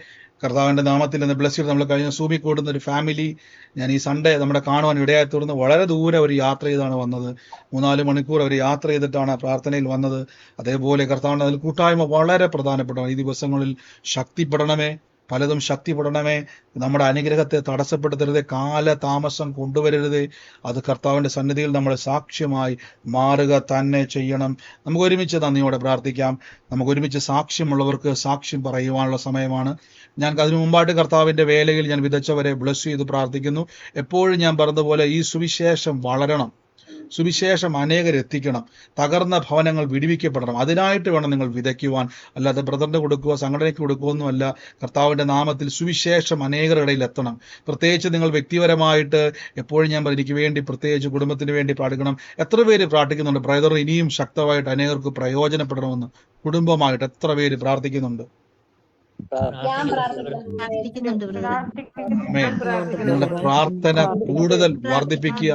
കർത്താവിന്റെ നാമത്തിൽ നിന്ന് ബ്ലസ് ചെയ്ത് നമ്മൾ കഴിഞ്ഞ സൂമി കൂടുന്ന ഒരു ഫാമിലി ഞാൻ ഈ സൺഡേ നമ്മുടെ കാണുവാൻ ഇടയായി തീർന്ന് വളരെ ദൂരെ അവർ യാത്ര ചെയ്താണ് വന്നത്. 3-4 മണിക്കൂർ അവർ യാത്ര ചെയ്തിട്ടാണ് പ്രാർത്ഥനയിൽ വന്നത്. അതേപോലെ കർത്താവിന്റെ അതിൽ കൂട്ടായ്മ വളരെ പ്രധാനപ്പെട്ടതാണ്. ഈ ദിവസങ്ങളിൽ ശക്തിപ്പെടണമേ, പലതും ശക്തിപ്പെടണമേ. നമ്മുടെ അനുഗ്രഹത്തെ തടസ്സപ്പെടുത്തരുത്, കാലതാമസം കൊണ്ടുവരരുത്. അത് കർത്താവിന്റെ സന്നിധിയിൽ നമ്മൾ സാക്ഷ്യമായി മാറുക തന്നെ ചെയ്യണം. നമുക്ക് ഒരുമിച്ച് നന്ദിയോടെ പ്രാർത്ഥിക്കാം. നമുക്ക് ഒരുമിച്ച് സാക്ഷ്യമുള്ളവർക്ക് സാക്ഷ്യം പറയുവാനുള്ള സമയമാണ്. ഞാൻ അതിനു മുമ്പായിട്ട് കർത്താവിന്റെ വേലയിൽ ഞാൻ വിതച്ചവരെ ബ്ലസ് ചെയ്ത് പ്രാർത്ഥിക്കുന്നു. എപ്പോഴും ഞാൻ പറഞ്ഞതുപോലെ ഈ സുവിശേഷം വളരണം, സുവിശേഷം അനേകരെത്തിക്കണം, തകർന്ന ഭവനങ്ങൾ വിടുവിക്കപ്പെടണം. അതിനായിട്ട് വേണം നിങ്ങൾ വിതയ്ക്കുവാൻ, അല്ലാതെ ബ്രദറിന് കൊടുക്കുക, സംഘടനയ്ക്ക് കൊടുക്കുകയൊന്നുമല്ല. കർത്താവിന്റെ നാമത്തിൽ സുവിശേഷം അനേകരുടെ ഇടയിൽ എത്തണം. പ്രത്യേകിച്ച് നിങ്ങൾ വ്യക്തിപരമായിട്ട് എപ്പോഴും ഞാൻ എനിക്ക് വേണ്ടി, പ്രത്യേകിച്ച് കുടുംബത്തിന് വേണ്ടി പ്രാർത്ഥിക്കണം. എത്ര പേര് പ്രാർത്ഥിക്കുന്നുണ്ട് ബ്രദർ ഇനിയും ശക്തമായിട്ട് അനേകർക്ക് പ്രയോജനപ്പെടണമെന്ന്? കുടുംബമായിട്ട് എത്ര പേര് പ്രാർത്ഥിക്കുന്നുണ്ട്? ഞാൻ പ്രാർത്ഥിക്കുന്നുണ്ട്. നിങ്ങളുടെ പ്രാർത്ഥന കൂടുതൽ വർദ്ധിപ്പിക്കുക.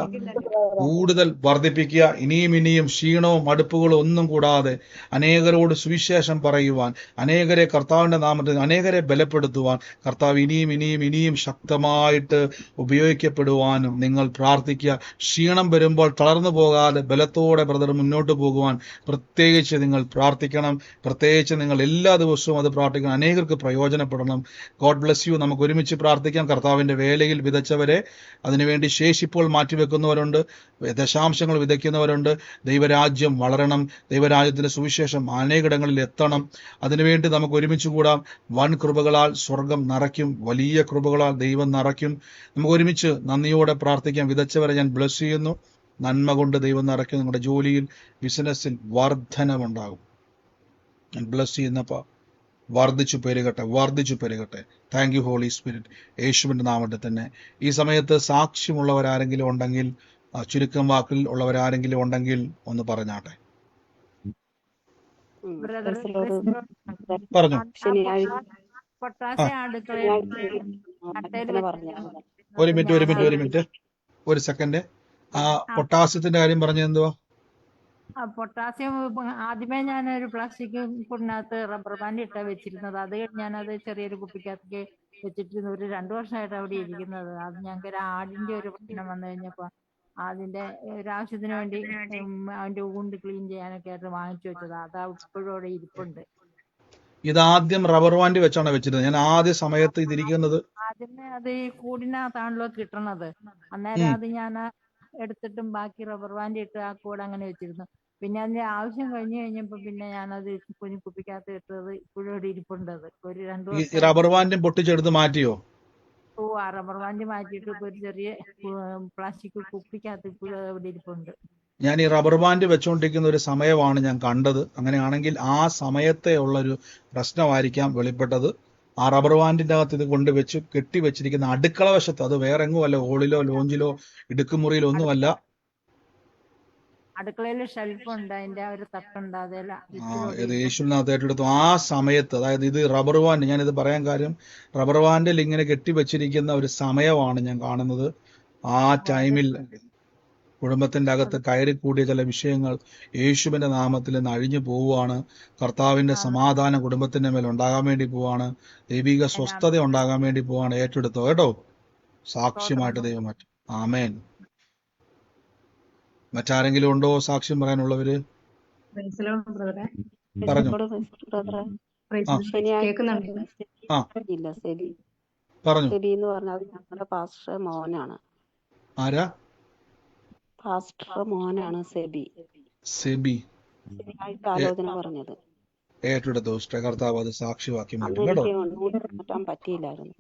ഇനിയും ക്ഷീണവും മടുപ്പുകളും ഒന്നും കൂടാതെ അനേകരോട് സുവിശേഷം പറയുവാൻ, അനേകരെ കർത്താവിന്റെ നാമത്തിൽ അനേകരെ ബലപ്പെടുത്തുവാൻ, കർത്താവ് ഇനിയും ശക്തമായിട്ട് ഉപയോഗിക്കപ്പെടുവാനും നിങ്ങൾ പ്രാർത്ഥിക്കുക. ക്ഷീണം വരുമ്പോൾ തളർന്നു പോകാതെ ബലത്തോടെ ബ്രദർ മുന്നോട്ട് പോകുവാൻ പ്രത്യേകിച്ച് നിങ്ങൾ പ്രാർത്ഥിക്കണം. പ്രത്യേകിച്ച് നിങ്ങൾ എല്ലാ ദിവസവും അത് പ്രാർത്ഥിക്കണം. അനേകർക്ക് പ്രയോജനപ്പെടണം. God bless U. നമുക്ക് ഒരുമിച്ച് പ്രാർത്ഥിക്കാം. കർത്താവിന്റെ വേലയിൽ വിതച്ചവരെ, അതിനുവേണ്ടി ശേഷിപ്പോൾ മാറ്റിവെക്കുന്നവരുണ്ട്, ദശാംശങ്ങൾ വിതയ്ക്കുന്നവരുണ്ട്. ദൈവരാജ്യം വളരണം, ദൈവരാജ്യത്തിന്റെ സുവിശേഷം അനേകിടങ്ങളിൽ എത്തണം. അതിനുവേണ്ടി നമുക്ക് ഒരുമിച്ച് കൂടാം. വൻ കൃപകളാൽ സ്വർഗം നിറയ്ക്കും, വലിയ കൃപകളാൽ ദൈവം നിറയ്ക്കും. നമുക്ക് ഒരുമിച്ച് നന്ദിയോടെ പ്രാർത്ഥിക്കാം. വിതച്ചവരെ ഞാൻ ബ്ലസ് ചെയ്യുന്നു. നന്മ കൊണ്ട് ദൈവം നിറയ്ക്കും. നിങ്ങളുടെ ജോലിയിൽ, ബിസിനസ്സിൽ വർധനമുണ്ടാകും. ഞാൻ ബ്ലസ് ചെയ്യുന്നപ്പോൾ വർദ്ധിച്ചു പെരുകട്ടെ. Thank you Holy Spirit. യേശുവിന്റെ നാമത്തിൽ തന്നെ ഈ സമയത്ത് സാക്ഷ്യമുള്ളവരാരെങ്കിലും ഉണ്ടെങ്കിൽ, ചുരുക്കം വാക്കിൽ ഉള്ളവരാരെങ്കിലും ഉണ്ടെങ്കിൽ ഒന്ന് പറഞ്ഞാട്ടെ. പറഞ്ഞു. ഒരു മിനിറ്റ്, ഒരു സെക്കൻഡ്. ആ പൊട്ടാസ്യത്തിന്റെ കാര്യം പറഞ്ഞത് എന്തുവാ? പൊട്ടാസ്യം ആദ്യമേ ഞാൻ ഒരു പ്ലാസ്റ്റിക് കുടിനകത്ത് റബ്ബർ ബാൻഡ് ഇട്ടാ വെച്ചിരുന്നത്. അത് ഞാനത് ചെറിയൊരു കുപ്പിക്കകത്തേക്ക് വെച്ചിട്ടിരുന്നു. ഒരു 2 വർഷമായിട്ട് അവിടെ ഇരിക്കുന്നത്. അത് ഞങ്ങൾക്ക് ഒരു ആടിന്റെ ഒരു പ്രശ്നം വന്നു കഴിഞ്ഞപ്പോ അതിന്റെ ഒരു ആവശ്യത്തിന് വേണ്ടി അതിന്റെ ഊണ്ട് ക്ലീൻ ചെയ്യാനൊക്കെ ആയിട്ട് വാങ്ങിച്ചു വെച്ചത്. അത് ഇപ്പോഴും അവിടെ ഇരിപ്പുണ്ട്. ഇത് ആദ്യം റബ്ബർ ബാൻഡ് വെച്ചാണ് വെച്ചിരുന്നത്. ഞാൻ ആദ്യ സമയത്ത് ഇതിരിക്കുന്നത് ആദ്യമേ അത് ഈ കൂടിനകത്താണല്ലോ കിട്ടണത്. അന്നേരം അത് ഞാൻ എടുത്തിട്ടും ബാക്കി റബ്ബർ ബാൻഡ് ഇട്ട് ആ കൂടെ അങ്ങനെ വെച്ചിരുന്നു. പിന്നെ അതിന്റെ ആവശ്യം കഴിഞ്ഞപ്പോ പിന്നെ ഞാനത് കുഞ്ഞു കുപ്പിക്കകത്ത് ഇട്ടത് ഇപ്പോഴും ഇവിടെ ഇരിപ്പുണ്ടത്. ഒരു 2 വർഷം. റബ്ബർ ബാൻഡും പൊട്ടിച്ചെടുത്ത് മാറ്റിയോ? ആ റബ്ബർ ബാൻഡ് മാറ്റിയിട്ട് ഒരു ചെറിയ പ്ലാസ്റ്റിക് കുപ്പിക്കകത്ത് ഇപ്പോഴും ഇവിടെ ഇരിപ്പുണ്ട്. ഞാൻ ഈ റബ്ബർ ബാൻഡ് വെച്ചുകൊണ്ടിരിക്കുന്ന ഒരു സമയമാണ് ഞാൻ കണ്ടത്. അങ്ങനെയാണെങ്കിൽ ആ സമയത്തെ ഉള്ളൊരു പ്രശ്നമായിരിക്കാം വെളിപ്പെട്ടത്. ആ റബ്ബർ ബാൻഡിന്റെ അകത്ത് ഇത് കൊണ്ടുവച്ച് കെട്ടിവെച്ചിരിക്കുന്ന അടുക്കള വശത്ത്, അത് വേറെ എങ്ങുമല്ല, ഹോളിലോ ലോഞ്ചിലോ ഇടുക്കുമുറിയിലോ ഒന്നുമല്ല. അടുക്കളയിൽ ഷെൽഫുണ്ട്, അതിന്റെ ഒരു തട്ടുണ്ട്, അതെല്ലാം ഇത് ലിക്വിഡ് യേശുവിനകത്ത് ഏറ്റെടുത്തു. ആ സമയത്ത്, അതായത് ഇത് റബ്ബർ ബാൻഡ്, ഞാനിത് പറയാൻ കാര്യം റബ്ബർ ബാൻഡിൽ ഇങ്ങനെ കെട്ടിവെച്ചിരിക്കുന്ന ഒരു സമയമാണ് ഞാൻ കാണുന്നത്. ആ ടൈമിൽ കുടുംബത്തിന്റെ അകത്ത് കയറിക്കൂടിയ ചില വിഷയങ്ങൾ യേശുവിന്റെ നാമത്തിൽ നിന്ന് അഴിഞ്ഞു പോവുകയാണ്. കർത്താവിന്റെ സമാധാനം കുടുംബത്തിന്റെ മേൽ ഉണ്ടാകാൻ വേണ്ടി പോവാണ്. ദൈവിക സ്വസ്ഥത ഉണ്ടാകാൻ വേണ്ടി പോവാണ്. ഏറ്റെടുത്തോ കേട്ടോ, സാക്ഷ്യമായിട്ട് ദൈവം മാറ്റും. ആമേൻ. മറ്റാരെങ്കിലും ഉണ്ടോ സാക്ഷ്യം പറയാനുള്ളവര്? പറഞ്ഞു. ആ കേൾക്കുന്നുണ്ട്. ആ ഇല്ല, സെബി പറഞ്ഞു. സെബി എന്ന് പറഞ്ഞാൽ ഞങ്ങളുടെ പാസ്റ്റർ മോനാണ്. ആരാ? പാസ്റ്റർ മോനാണ് സെബി. സെബി ശരിയായിട്ട് ആലോചന പറഞ്ഞത്. ഏറ്റെടുത്തോ. കർത്താവ് അത് സാക്ഷിവാക്കി അന്ന് മാറ്റും കേട്ടോ. എനിക്ക് ഒന്നുകൂടി മാറ്റാൻ പറ്റിയില്ലായിരുന്നു.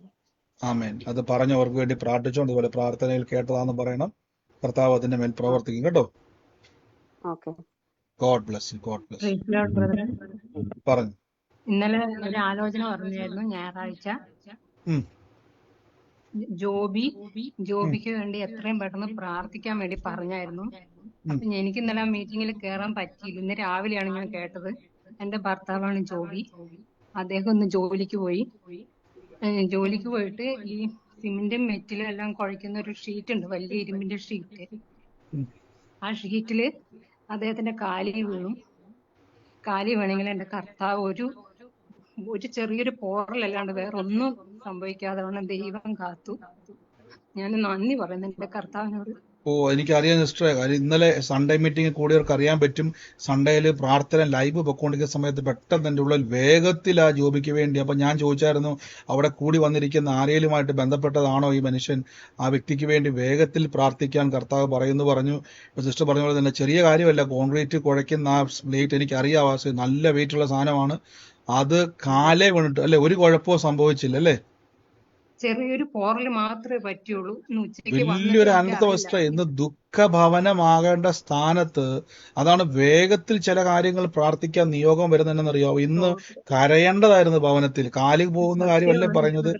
ആമേൻ. അത് പറഞ്ഞവർക്ക് വേണ്ടി പ്രാർത്ഥിച്ചോണ്ട് ഇതുപോലെ പ്രാർത്ഥനയിൽ കേട്ടതാന്ന് പറയണം. കർത്താവ് അതിന്റെ മേൽ പ്രവർത്തിക്കും കേട്ടോ. Okay. God bless U. God bless U. Praise the Lord, brother. പറഞ്ഞു. ഇന്നലെ ഒരു ആലോചന പറഞ്ഞായിരുന്നു ഞായറാഴ്ച. ഉം. ജോബിക്ക് വേണ്ടി എത്രയും പെട്ടെന്ന് പ്രാർത്ഥിക്കാൻ വേണ്ടി പറഞ്ഞായിരുന്നു. അപ്പൊ എനിക്ക് ഇന്നലെ ആ മീറ്റിംഗിൽ കയറാൻ പറ്റിയില്ല. ഇന്ന് രാവിലെയാണ് ഞാൻ കേട്ടത്. എന്റെ ഭർത്താവാണ് ജോബി. അദ്ദേഹം ഒന്ന് ജോലിക്ക് പോയിട്ട് ഈ സിമെന്റും മെറ്റിലും എല്ലാം കുഴയ്ക്കുന്ന ഒരു ഷീറ്റ് ഉണ്ട്, വലിയ ഇരുമ്പിന്റെ ഷീറ്റ്. ആ ഷീറ്റില് അദ്ദേഹത്തിന്റെ കാലി വീണെങ്കിൽ എന്റെ കർത്താവ് ഒരു ചെറിയൊരു പോറലല്ലാണ്ട് വേറെ ഒന്നും സംഭവിക്കാതെ വേണം ദൈവം കാത്തു. ഞാൻ നന്ദി പറയുന്നു എന്റെ കർത്താവിനോട്. ഓ, എനിക്കറിയാം സിസ്റ്ററെ. കാര്യം ഇന്നലെ സൺഡേ മീറ്റിംഗ് കൂടിയവർക്ക് അറിയാൻ പറ്റും. സൺഡേയിൽ പ്രാർത്ഥന ലൈവ് പൊക്കോണ്ടിരിക്കുന്ന സമയത്ത് പെട്ടെന്ന് എൻ്റെ ഉള്ളിൽ വേഗത്തിൽ ആ ജോബിക്ക് വേണ്ടി. അപ്പൊ ഞാൻ ചോദിച്ചായിരുന്നു, അവിടെ കൂടി വന്നിരിക്കുന്ന ആരെയുമായിട്ട് ബന്ധപ്പെട്ടതാണോ ഈ മനുഷ്യൻ? ആ വ്യക്തിക്ക് വേണ്ടി വേഗത്തിൽ പ്രാർത്ഥിക്കാൻ കർത്താവ് പറഞ്ഞു. സിസ്റ്റർ പറഞ്ഞ പോലെ തന്നെ ചെറിയ കാര്യമല്ല. കോൺക്രീറ്റ് കുഴയ്ക്കുന്ന ആ പ്ലേറ്റ് എനിക്കറിയാം. നല്ല വെയിറ്റുള്ള സാധനമാണ്. അത് കാലേ വീണിട്ട് അല്ലെ, ഒരു കുഴപ്പവും സംഭവിച്ചില്ല അല്ലേ? ചെറിയൊരു പോറല് മാത്രമേ പറ്റുള്ളൂ. ഇന്ന് ഉച്ചയ്ക്ക് വലിയൊരു വന്നിട്ട് അനർത്ഥവസ്ഥ. ഇന്ന് ദുഃഖഭവനമാകേണ്ട സ്ഥാനത്ത് അതാണ് വേഗത്തിൽ ചില കാര്യങ്ങൾ പ്രാർത്ഥിക്കാൻ നിയോഗം വരുന്നതെന്നറിയാവോ? ഇന്ന് കരയേണ്ടതായിരുന്നു ഭവനത്തിൽ. കാലി പോകുന്ന കാര്യമല്ലേ പറഞ്ഞത്.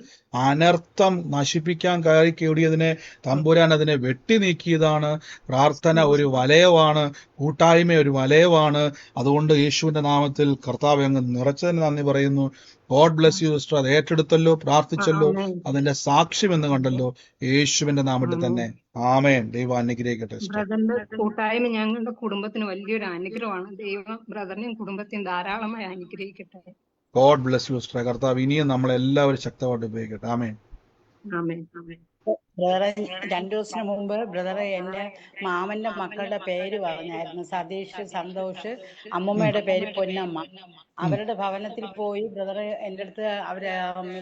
അനർത്ഥം നശിപ്പിക്കാൻ കയറി കൂടിയതിനെ തമ്പുരാൻ അതിനെ വെട്ടി നീക്കിയതാണ്. പ്രാർത്ഥന ഒരു വലയമാണ്, കൂട്ടായ്മ ഒരു വലയമാണ്. അതുകൊണ്ട് യേശുവിന്റെ നാമത്തിൽ കർത്താവ് അങ്ങ് നിറച്ചതിന് നന്ദി പറയുന്നു. God bless you sister. അത് ഏറ്റെടുത്തല്ലോ, പ്രാർത്ഥിച്ചല്ലോ, അതിന്റെ സാക്ഷ്യം എന്ന് കണ്ടല്ലോ. യേശുവിന്റെ നാമത്തിൽ തന്നെ. ആമേൻ. ദൈവം അനുഗ്രഹിക്കട്ടെ സിസ്റ്റർ. ബ്രദറിന്റെ കൂട്ടായ്മ ഞങ്ങളുടെ കുടുംബത്തിന് വലിയൊരു അനുഗ്രഹമാണ്. ദൈവം ബ്രദറിനെയും കുടുംബത്തെയും ധാരാളമായി അനുഗ്രഹിക്കട്ടെ. God bless you sister. കർത്താവ് ഇനിയും നമ്മളെല്ലാവരും ശക്തമായിട്ട് ഉപയോഗിക്കട്ടെ. ആമേൻ. ആമേൻ. ബ്രദറെ, 2 ദിവസത്തിന് മുമ്പ് ബ്രദറെ എന്റെ മാമന്റെ മക്കളുടെ പേര് പറഞ്ഞായിരുന്നു. സതീഷ്, സന്തോഷ്, അമ്മൂമ്മയുടെ പേര് പൊന്നമ്മ. അവരുടെ ഭവനത്തിൽ പോയി ബ്രദറെ എൻ്റെ അടുത്ത്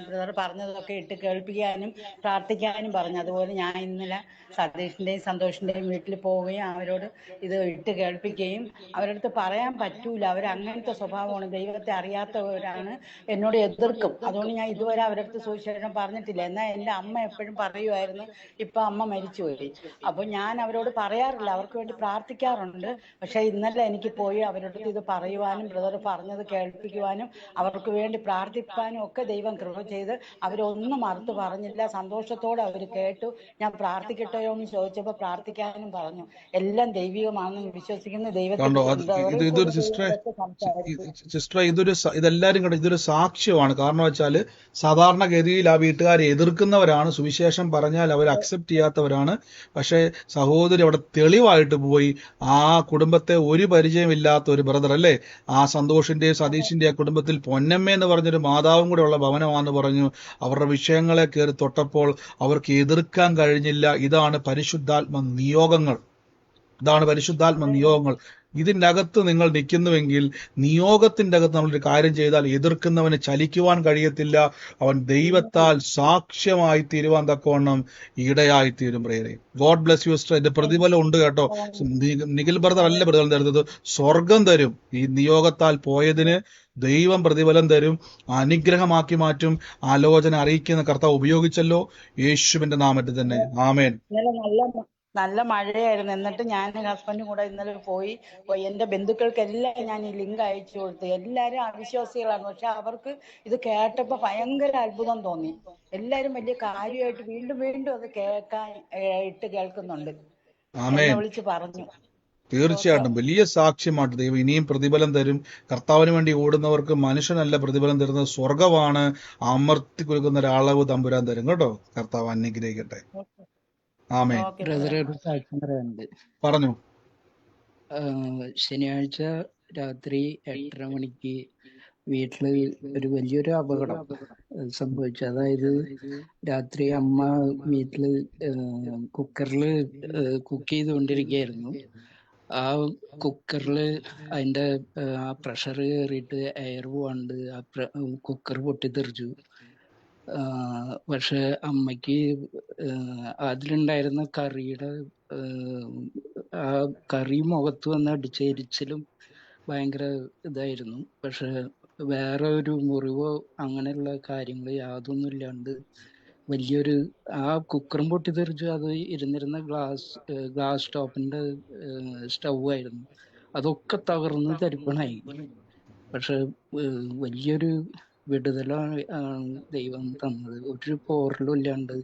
ബ്രദർ പറഞ്ഞതൊക്കെ ഇട്ട് കേൾപ്പിക്കാനും പ്രാർത്ഥിക്കാനും പറഞ്ഞു. അതുപോലെ ഞാൻ ഇന്നലെ സതീഷിന്റെയും സന്തോഷിന്റെയും വീട്ടിൽ പോവുകയും അവരോട് ഇത് ഇട്ട് കേൾപ്പിക്കുകയും അവരുടെ അടുത്ത് പറയാൻ പറ്റൂല, അവരങ്ങനത്തെ സ്വഭാവമാണ്, ദൈവത്തെ അറിയാത്തവരാണ്, എന്നോട് എതിർക്കും. അതുകൊണ്ട് ഞാൻ ഇതുവരെ അവരുടെ അടുത്ത് സുവിശേഷം പറഞ്ഞിട്ടില്ല. എന്നാൽ എൻ്റെ അമ്മ എപ്പോഴും പറയുമായിരുന്നു, ഇപ്പൊ അമ്മ മരിച്ചുപോയി. അപ്പൊ ഞാൻ അവരോട് പറയാറില്ല, അവർക്ക് വേണ്ടി പ്രാർത്ഥിക്കാറുണ്ട്. പക്ഷെ ഇന്നലെ എനിക്ക് പോയി അവരുടെ അടുത്ത് ഇത് പറയുവാനും ബ്രദർ പറഞ്ഞത് കേൾപ്പിക്കുവാനും അവർക്ക് വേണ്ടി പ്രാർത്ഥിക്കാനും ഒക്കെ ദൈവം കൃപ ചെയ്ത് അവരൊന്നും മറുത്ത് പറഞ്ഞില്ല. സന്തോഷത്തോടെ അവർ കേട്ടു. ഞാൻ പ്രാർത്ഥിക്കട്ടെയോ എന്ന് ചോദിച്ചപ്പോൾ പ്രാർത്ഥിക്കാനും പറഞ്ഞു. എല്ലാം ദൈവികമാണെന്ന് വിശ്വസിക്കുന്ന കണ്ടോ? ഇതൊരു സിസ്റ്റർ ഇതെല്ലാരും കണ്ടോ, ഇതൊരു സാക്ഷ്യമാണ്. കാരണം വെച്ചാല് സാധാരണഗതിയിൽ ആ വീട്ടുകാരെ എതിർക്കുന്നവരാണ്, സുവിശേഷം പറഞ്ഞാൽ അവർ അക്സെപ്റ്റ് ചെയ്യാത്തവരാണ്. പക്ഷെ സഹോദരി അവിടെ തെളിവായിട്ട് പോയി ആ കുടുംബത്തെ ഒരു പരിചയമില്ലാത്ത ഒരു ബ്രദർ അല്ലേ, ആ സന്തോഷിന്റെയും സതീഷിന്റെ ആ കുടുംബത്തിൽ പൊന്നമ്മ എന്ന് പറഞ്ഞൊരു മാതാവും കൂടെ ഉള്ള ഭവനമാണെന്ന് പറഞ്ഞു. അവരുടെ വിഷയങ്ങളെ കയറി തൊട്ടപ്പോൾ അവർക്ക് എതിർക്കാൻ കഴിഞ്ഞില്ല. ഇതാണ് പരിശുദ്ധാത്മ നിയോഗങ്ങൾ. ഇതിൻ്റെ അകത്ത് നിങ്ങൾ നിൽക്കുന്നുവെങ്കിൽ, നിയോഗത്തിന്റെ അകത്ത് നമ്മളൊരു കാര്യം ചെയ്താൽ എതിർക്കുന്നവന് ചലിക്കുവാൻ കഴിയത്തില്ല. അവൻ ദൈവത്താൽ സാക്ഷ്യമായി തീരുവാൻ തക്കവണ്ണം ഇടയായി തീരും. പ്രിയരെ, ഗോഡ് ബ്ലസ് യു സിസ്റ്റർ. എന്റെ പ്രതിഫലം ഉണ്ട് കേട്ടോ. നിഖിൽ ബ്രദർ അല്ല പ്രതിഫലം തരുന്നത്, സ്വർഗം തരും. ഈ നിയോഗത്താൽ പോയതിന് ദൈവം പ്രതിഫലം തരും, അനുഗ്രഹമാക്കി മാറ്റും. ആലോചന അറിയിക്കുന്ന കർത്താവ് ഉപയോഗിച്ചല്ലോ, യേശുവിന്റെ നാമത്തിൽ തന്നെ. ആമേൻ. നല്ല മഴയായിരുന്നു. എന്നിട്ട് ഞാൻ ഹസ്ബൻഡും കൂടെ ഇന്നലെ പോയി എൻ്റെ ബന്ധുക്കൾക്കെല്ലാം ഞാൻ ഈ ലിങ്ക് അയച്ചു കൊടുത്തു. എല്ലാവരും അവിശ്വാസികളാണ്. പക്ഷെ അവർക്ക് ഇത് കേട്ടപ്പോൾ ഭയങ്കര അത്ഭുതം തോന്നി. എല്ലാവരും വലിയ കാര്യമായിട്ട് വീണ്ടും വീണ്ടും അത് കേൾക്കാൻ ഇട്ട് കേൾക്കുന്നുണ്ട്. എന്നെ വിളിച്ച് പറഞ്ഞു. തീർച്ചയായിട്ടും വലിയ സാക്ഷ്യമായിട്ട് ദൈവം ഇനിയും പ്രതിഫലം തരും. കർത്താവിന് വേണ്ടി ഓടുന്നവർക്ക് മനുഷ്യനല്ല പ്രതിഫലം തരുന്നത്, സ്വർഗമാണ് അമർത്തി കൊടുക്കുന്ന ഒരളവ് തമ്പുരാൻ തരും കേട്ടോ. കർത്താവ് അനുഗ്രഹിക്കട്ടെ. ആമേൻ. Okay brother brother. ഒരു സാക്ഷ്യം പറയാനുണ്ട്. പറഞ്ഞു. ശനിയാഴ്ച രാത്രി 8:30 മണിക്ക് വീട്ടില് ഒരു വലിയൊരു അപകടം സംഭവിച്ചു. അതായത് രാത്രി അമ്മ വീട്ടില് കുക്കറില് കുക്ക് ചെയ്തുകൊണ്ടിരിക്കുകയായിരുന്നു. ആ കുക്കറില് അതിന്റെ ആ പ്രഷർ കയറിയിട്ട് എയർ പോവാണ്ട് ആ കുക്കർ പൊട്ടിത്തെറിച്ചു. പക്ഷെ അമ്മയ്ക്ക് അതിലുണ്ടായിരുന്ന കറിയുടെ ആ കറി മുഖത്ത് വന്ന് അടിച്ച എരിച്ചിലും ഭയങ്കര ഇതായിരുന്നു. പക്ഷെ വേറെ ഒരു മുറിവോ അങ്ങനെയുള്ള കാര്യങ്ങൾ യാതൊന്നും ഇല്ലാണ്ട് വലിയൊരു ആ കുക്കറും പൊട്ടിത്തെറിച്ചു. അത് ഇരുന്നിരുന്ന ഗ്ലാസ് ടോപ്പിന്റെ സ്റ്റൗ ആയിരുന്നു. അതൊക്കെ തകർന്ന് തരിപ്പണായി. പക്ഷെ വലിയൊരു വിടുതലാണ് ദൈവം തന്നത്. ഒരു പോറലും ഇല്ലാണ്ട്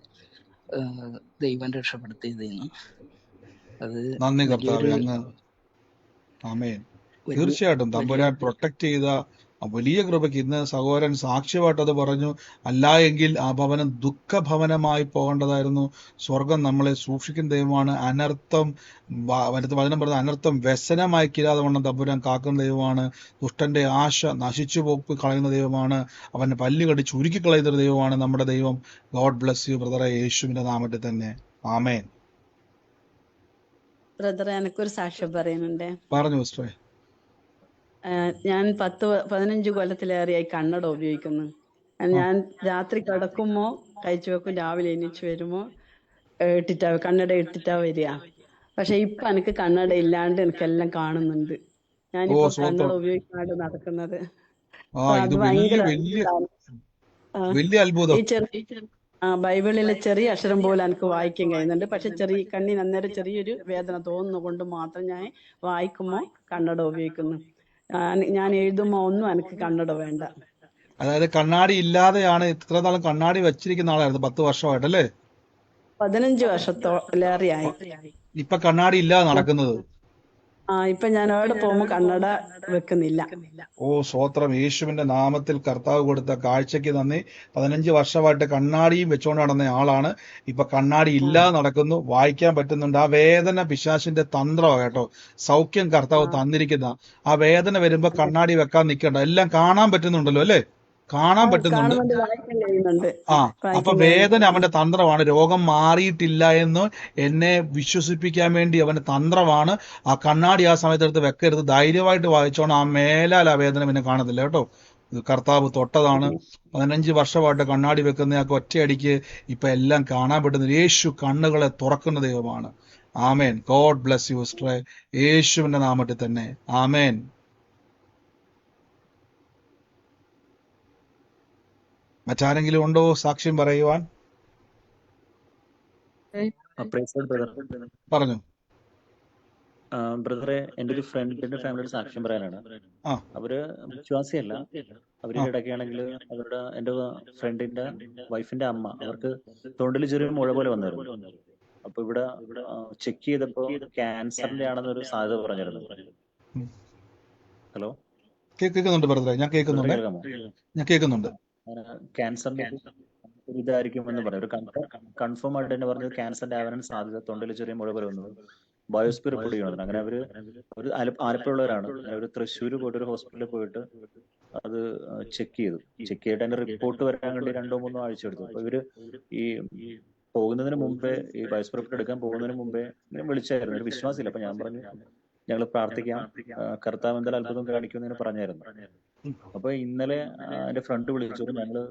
ദൈവം രക്ഷപ്പെടുത്തിയതെന്ന്. അത് നന്ദി കർത്താവേ. വലിയൊരു അങ്ങ് ആമേൻ. വലിയ തീർച്ചയായിട്ടും വലിയ തമ്പുരാൻ പ്രൊട്ടക്ട് ചെയ്ത ആ വലിയ കൃപയ്ക്ക് ഇന്ന് സഹോദരൻ സാക്ഷ്യമായിട്ട് അത് പറഞ്ഞു. അല്ല എങ്കിൽ ആ ഭവനം ദുഃഖഭവനമായി പോകേണ്ടതായിരുന്നു. സ്വർഗം നമ്മളെ സൂക്ഷിക്കുന്ന ദൈവമാണ്. അനർത്ഥം വചനം പറഞ്ഞ അനർത്ഥം വ്യസനമായി കിരാതവണ്ണം തമ്പുരാൻ കാക്കുന്ന ദൈവമാണ്. ദുഷ്ടന്റെ ആശ നശിച്ചു പോക്ക് കളയുന്ന ദൈവമാണ്. അവന്റെ പല്ല് കടിച്ച് ഉരുക്കി കളയുന്ന ദൈവമാണ് നമ്മുടെ ദൈവം. ഗോഡ് ബ്ലസ് യു ബ്രദറെ, യേശുവിന്റെ നാമത്തിൽ തന്നെ. ആമേൻ. ബ്രദറെ എനക്കൊരു സാക്ഷ്യം പറയുന്നുണ്ട്. പറഞ്ഞു സിസ്റ്ററെ. ഞാൻ 10-15 കൊല്ലത്തിലേറെയായി കണ്ണട ഉപയോഗിക്കുന്നു. ഞാൻ രാത്രി കിടക്കുമ്പോ കഴിച്ചു വെക്കും, രാവിലെ എണീച്ച് വരുമ്പോ കണ്ണട ഇട്ടിട്ടാ വരിക. പക്ഷെ ഇപ്പൊ എനിക്ക് കണ്ണട ഇല്ലാണ്ട് എനിക്കെല്ലാം കാണുന്നുണ്ട്. ഞാനിപ്പോ കണ്ണട ഉപയോഗിക്കാണ്ട് നടക്കുന്നത്. അത് ഭയങ്കര വലിയ അത്ഭുതം. ഈ ബൈബിളിലെ ചെറിയ അക്ഷരം പോലെ എനിക്ക് വായിക്കാൻ കഴിയുന്നുണ്ട്. പക്ഷെ കണ്ണിന് അന്നേരം ചെറിയൊരു വേദന തോന്നുന്ന കൊണ്ട് മാത്രം ഞാൻ വായിക്കുമ്പോ കണ്ണട ഉപയോഗിക്കുന്നു. ഞാൻ എഴുതുമ്പോ ഒന്നും എനിക്ക് കണ്ണട വേണ്ട. അതായത് കണ്ണാടി ഇല്ലാതെയാണ് ഇത്ര നാളും കണ്ണാടി വെച്ചിരിക്കുന്ന ആളായിരുന്നു 10 വർഷമായിട്ടല്ലേ? 15 വർഷത്തോളേറെയായി. ഇപ്പൊ കണ്ണാടി ഇല്ലാതെ നടക്കുന്നത്. ഇപ്പൊ ഞാൻ എവിടെ പോകുമ്പോ കണ്ണട വെക്കുന്നില്ല. ഓ സ്വോത്രം. യേശുവിന്റെ നാമത്തിൽ കർത്താവ് കൊടുത്ത കാഴ്ചക്ക് നന്ദി. 15 വർഷമായിട്ട് കണ്ണാടിയും വെച്ചുകൊണ്ട് നടന്ന ആളാണ്. ഇപ്പൊ കണ്ണാടി ഇല്ലാതെ നടക്കുന്നു, വായിക്കാൻ പറ്റുന്നുണ്ട്. ആ വേദന പിശാചിന്റെ തന്ത്രമാണ് കേട്ടോ. സൗഖ്യം കർത്താവ് തന്നിരിക്കുന്ന. ആ വേദന വരുമ്പോ കണ്ണാടി വെക്കാൻ നിൽക്കണ്ട, എല്ലാം കാണാൻ പറ്റുന്നുണ്ടല്ലോ അല്ലേ? കാണാൻ പറ്റുന്നുണ്ട്. അപ്പൊ വേദന അവന്റെ തന്ത്രമാണ്. രോഗം മാറിയിട്ടില്ല എന്ന് എന്നെ വിശ്വസിപ്പിക്കാൻ വേണ്ടി അവന്റെ തന്ത്രമാണ്. ആ കണ്ണാടി ആ സമയത്തെടുത്ത് വെക്കരുത്, ധൈര്യമായിട്ട് വായിച്ചോണം. ആ മേലാൽ ആ വേദന പിന്നെ കാണത്തില്ല കേട്ടോ. ഇത് കർത്താവ് തൊട്ടതാണ്. 15 വർഷമായിട്ട് കണ്ണാടി വെക്കുന്നയാൾക്ക് ഒറ്റയടിക്ക് ഇപ്പൊ എല്ലാം കാണാൻ പറ്റുന്നു. യേശു കണ്ണുകളെ തുറക്കുന്ന ദൈവമാണ്. ആമേൻ. ഗോഡ് ബ്ലസ് യു സിസ്റ്ററെ, യേശുവിന്റെ നാമത്തിൽ തന്നെ. ആമേൻ. മറ്റാരെങ്കിലും ഉണ്ടോ സാക്ഷ്യം പറയുവാൻ? പറഞ്ഞു. ബ്രദറെ, എന്റെ ഒരു ഫ്രണ്ടിന്റെ ഫാമിലിയുടെ സാക്ഷ്യം പറയാനാണ്. അവര് വിശ്വാസിയല്ല. അവരുടെ ഇടയ്ക്കാണെങ്കിൽ എന്റെ ഫ്രണ്ടിന്റെ വൈഫിന്റെ അമ്മ, അവർക്ക് തൊണ്ടിൽ ചെറിയൊരു മുഴ പോലെ വന്നായിരുന്നു. അപ്പൊ ഇവിടെ ചെക്ക് ചെയ്തപ്പോ ക്യാൻസറിന്റെ ആണെന്നൊരു സാധ്യത പറഞ്ഞിരുന്നു. ഹലോ, കേൾക്കുന്നുണ്ട് ബ്രദറെ, ഞാൻ കേൾക്കുന്നുണ്ട്. ക്യാൻസറിന്റെ ഒരു ഇതായിരിക്കും എന്ന് പറയാം. ഒരു കൺഫേം ആയിട്ട് തന്നെ പറഞ്ഞത് ക്യാൻസറിന്റെ ആവാനാണ് സാധ്യത. തൊണ്ടിൽ ചെറിയ മുഴ പോലെ വന്നത്. ബയോസ്പി റിപ്പോർട്ട് ചെയ്യണം. അങ്ങനെ അവര് ഒരു ആലപ്പുഴയുള്ളവരാണ്. അവർ തൃശ്ശൂർ പോയിട്ട് ഒരു ഹോസ്പിറ്റലിൽ പോയിട്ട് അത് ചെക്ക് ചെയ്തിട്ട് അതിന്റെ റിപ്പോർട്ട് വരാൻ വേണ്ടി 2-3 ആഴ്ച എടുത്തു. അപ്പൊ ഇവര് ഈ പോകുന്നതിന് മുമ്പേ, ഈ ബയോസ്പി റിപ്പോർട്ട് എടുക്കാൻ പോകുന്നതിന് മുമ്പേ ഇങ്ങനെ വിളിച്ചായിരുന്നു. ഒരു വിശ്വാസമില്ല. അപ്പൊ ഞാൻ പറഞ്ഞു, ഞങ്ങൾ പ്രാർത്ഥിക്കാം, കർത്താവ് എന്തായാലും അത്ഭുതം കാണിക്കുമെന്ന് പറഞ്ഞായിരുന്നു. അപ്പൊ ഇന്നലെ എന്റെ ഫ്രണ്ട് വിളിച്ചോട് ഞങ്ങള്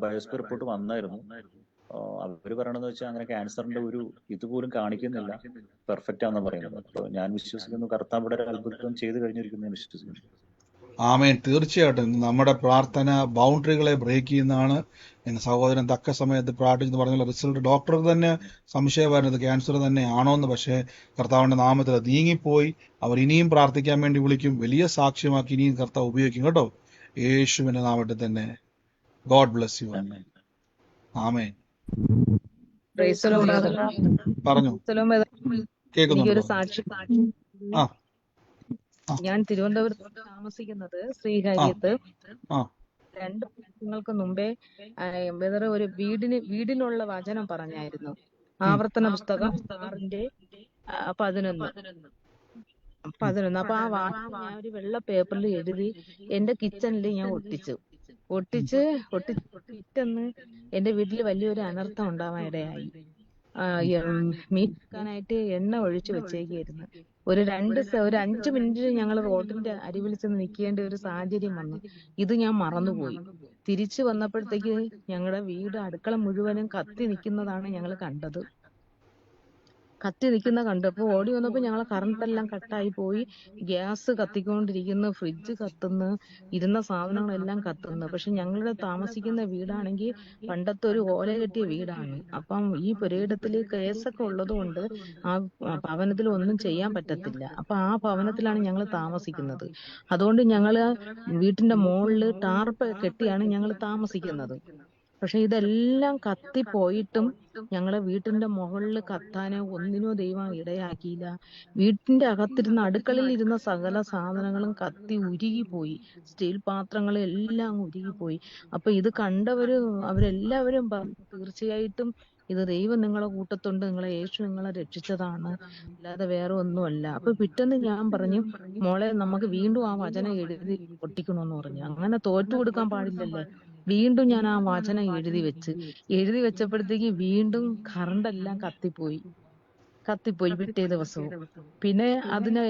ബയോസ്പി റിപ്പോർട്ട് വന്നായിരുന്നു. അവര് പറയണെന്ന് വെച്ചാൽ അങ്ങനെ ക്യാൻസറിന്റെ ഒരു ഇതുപോലും കാണിക്കുന്നില്ല, പെർഫെക്റ്റ് ആണെന്ന് പറയുന്നത്. അപ്പൊ ഞാൻ വിശ്വസിക്കുന്നു കർത്താവ് ഇവിടെ അത്ഭുതം ചെയ്തു കഴിഞ്ഞിരിക്കുന്നു വിശ്വസിക്കുന്നു. ആമേൻ. തീർച്ചയായിട്ടും നമ്മുടെ പ്രാർത്ഥന ബൗണ്ടറികളെ ബ്രേക്ക് ചെയ്യുന്നതാണ്. എന്റെ സഹോദരൻ തക്ക സമയത്ത് പ്രാർത്ഥിച്ചെന്ന് പറഞ്ഞുള്ള റിസൾട്ട് ഡോക്ടർക്ക് തന്നെ സംശയമായിരുന്നത് ക്യാൻസർ തന്നെ ആണോന്ന്. പക്ഷേ കർത്താവിന്റെ നാമത്തിൽ അത് നീങ്ങിപ്പോയി. അവർ ഇനിയും പ്രാർത്ഥിക്കാൻ വേണ്ടി വിളിക്കും. വലിയ സാക്ഷ്യമാക്കി ഇനിയും കർത്താവ് ഉപയോഗിക്കും കേട്ടോ. യേശുവിന്റെ നാമത്തിൽ തന്നെ. God bless you. ആമേൻ. പറഞ്ഞു. കേൾക്കുന്നുണ്ടോ? ആ ആ ഞാൻ തിരുവനന്തപുരത്ത് താമസിക്കുന്നത് ആ ശ്രീകാര്യത്ത്. ആ 2 വർഷങ്ങൾക്ക് മുമ്പേ ബ്രദർ ഒരു വീടിനുള്ള വചനം പറഞ്ഞായിരുന്നു. ആവർത്തന പുസ്തകം 6:11. അപ്പൊ ആ വാക്യം ഞാൻ ഒരു വെള്ള പേപ്പറിൽ എഴുതി എന്റെ കിച്ചണിൽ ഞാൻ ഒട്ടിച്ച് പിറ്റേന്ന് എന്റെ വീട്ടിൽ വലിയൊരു അനർത്ഥം ഉണ്ടാവാൻ ഇടയായി. മീൻ വെക്കാനായിട്ട് എണ്ണ ഒഴിച്ചു വെച്ചേക്കായിരുന്നു. ഒരു 5 മിനിറ്റ് ഞങ്ങൾ റോഡിന്റെ അരികിൽ ചെന്ന് നിൽക്കേണ്ട ഒരു സാഹചര്യം വന്നു. ഇത് ഞാൻ മറന്നുപോയി. തിരിച്ചു വന്നപ്പോഴത്തേക്ക് ഞങ്ങളുടെ വീട് അടുക്കള മുഴുവനും കത്തി നിൽക്കുന്നതാണ് ഞങ്ങൾ കണ്ടത്. കണ്ടപ്പോ ഓടി വന്നപ്പോ ഞങ്ങളെ കറണ്ട് എല്ലാം കട്ടായി പോയി. ഗ്യാസ് കത്തിക്കൊണ്ടിരിക്കുന്നു, ഫ്രിഡ്ജ് കത്തുന്നു, ഇരുന്ന സാധനങ്ങളെല്ലാം കത്തുന്നു. പക്ഷെ ഞങ്ങളുടെ താമസിക്കുന്ന വീടാണെങ്കിൽ പണ്ടത്തെ ഒരു ഓല കെട്ടിയ വീടാണ്. അപ്പം ഈ പുരയിടത്തില് കേസൊക്കെ ഉള്ളത് കൊണ്ട് ആ ഭവനത്തിൽ ഒന്നും ചെയ്യാൻ പറ്റത്തില്ല. അപ്പൊ ആ ഭവനത്തിലാണ് ഞങ്ങൾ താമസിക്കുന്നത്. അതുകൊണ്ട് ഞങ്ങള് വീട്ടിന്റെ മുകളില് ടാർപ്പ് കെട്ടിയാണ് ഞങ്ങൾ താമസിക്കുന്നത്. പക്ഷെ ഇതെല്ലാം കത്തിപ്പോയിട്ടും ഞങ്ങളെ വീട്ടിന്റെ മുകളിൽ കത്താനോ ഒന്നിനോ ദൈവം ഇടയാക്കിയില്ല. വീട്ടിന്റെ അകത്തിരുന്ന അടുക്കളയിൽ ഇരുന്ന സകല സാധനങ്ങളും കത്തി ഉരുകിപ്പോയി. സ്റ്റീൽ പാത്രങ്ങൾ എല്ലാം ഉരുകിപ്പോയി. അപ്പൊ ഇത് അവരെല്ലാവരും തീർച്ചയായിട്ടും ഇത് ദൈവം നിങ്ങളെ കൂട്ടത്തുണ്ട്, യേശു നിങ്ങളെ രക്ഷിച്ചതാണ്, അല്ലാതെ വേറെ ഒന്നുമല്ല. അപ്പൊ പിറ്റേന്ന് ഞാൻ പറഞ്ഞു, മോളെ നമുക്ക് വീണ്ടും ആ വചനം എഴുതി ഒട്ടിക്കണമെന്ന് പറഞ്ഞു. അങ്ങനെ തോറ്റു കൊടുക്കാൻ പാടില്ലല്ലേ. വീണ്ടും ഞാൻ ആ വചനം എഴുതി വെച്ചപ്പോഴത്തേക്ക് വീണ്ടും കറണ്ട് എല്ലാം കത്തിപ്പോയി പിറ്റേ ദിവസവും. പിന്നെ അതിന്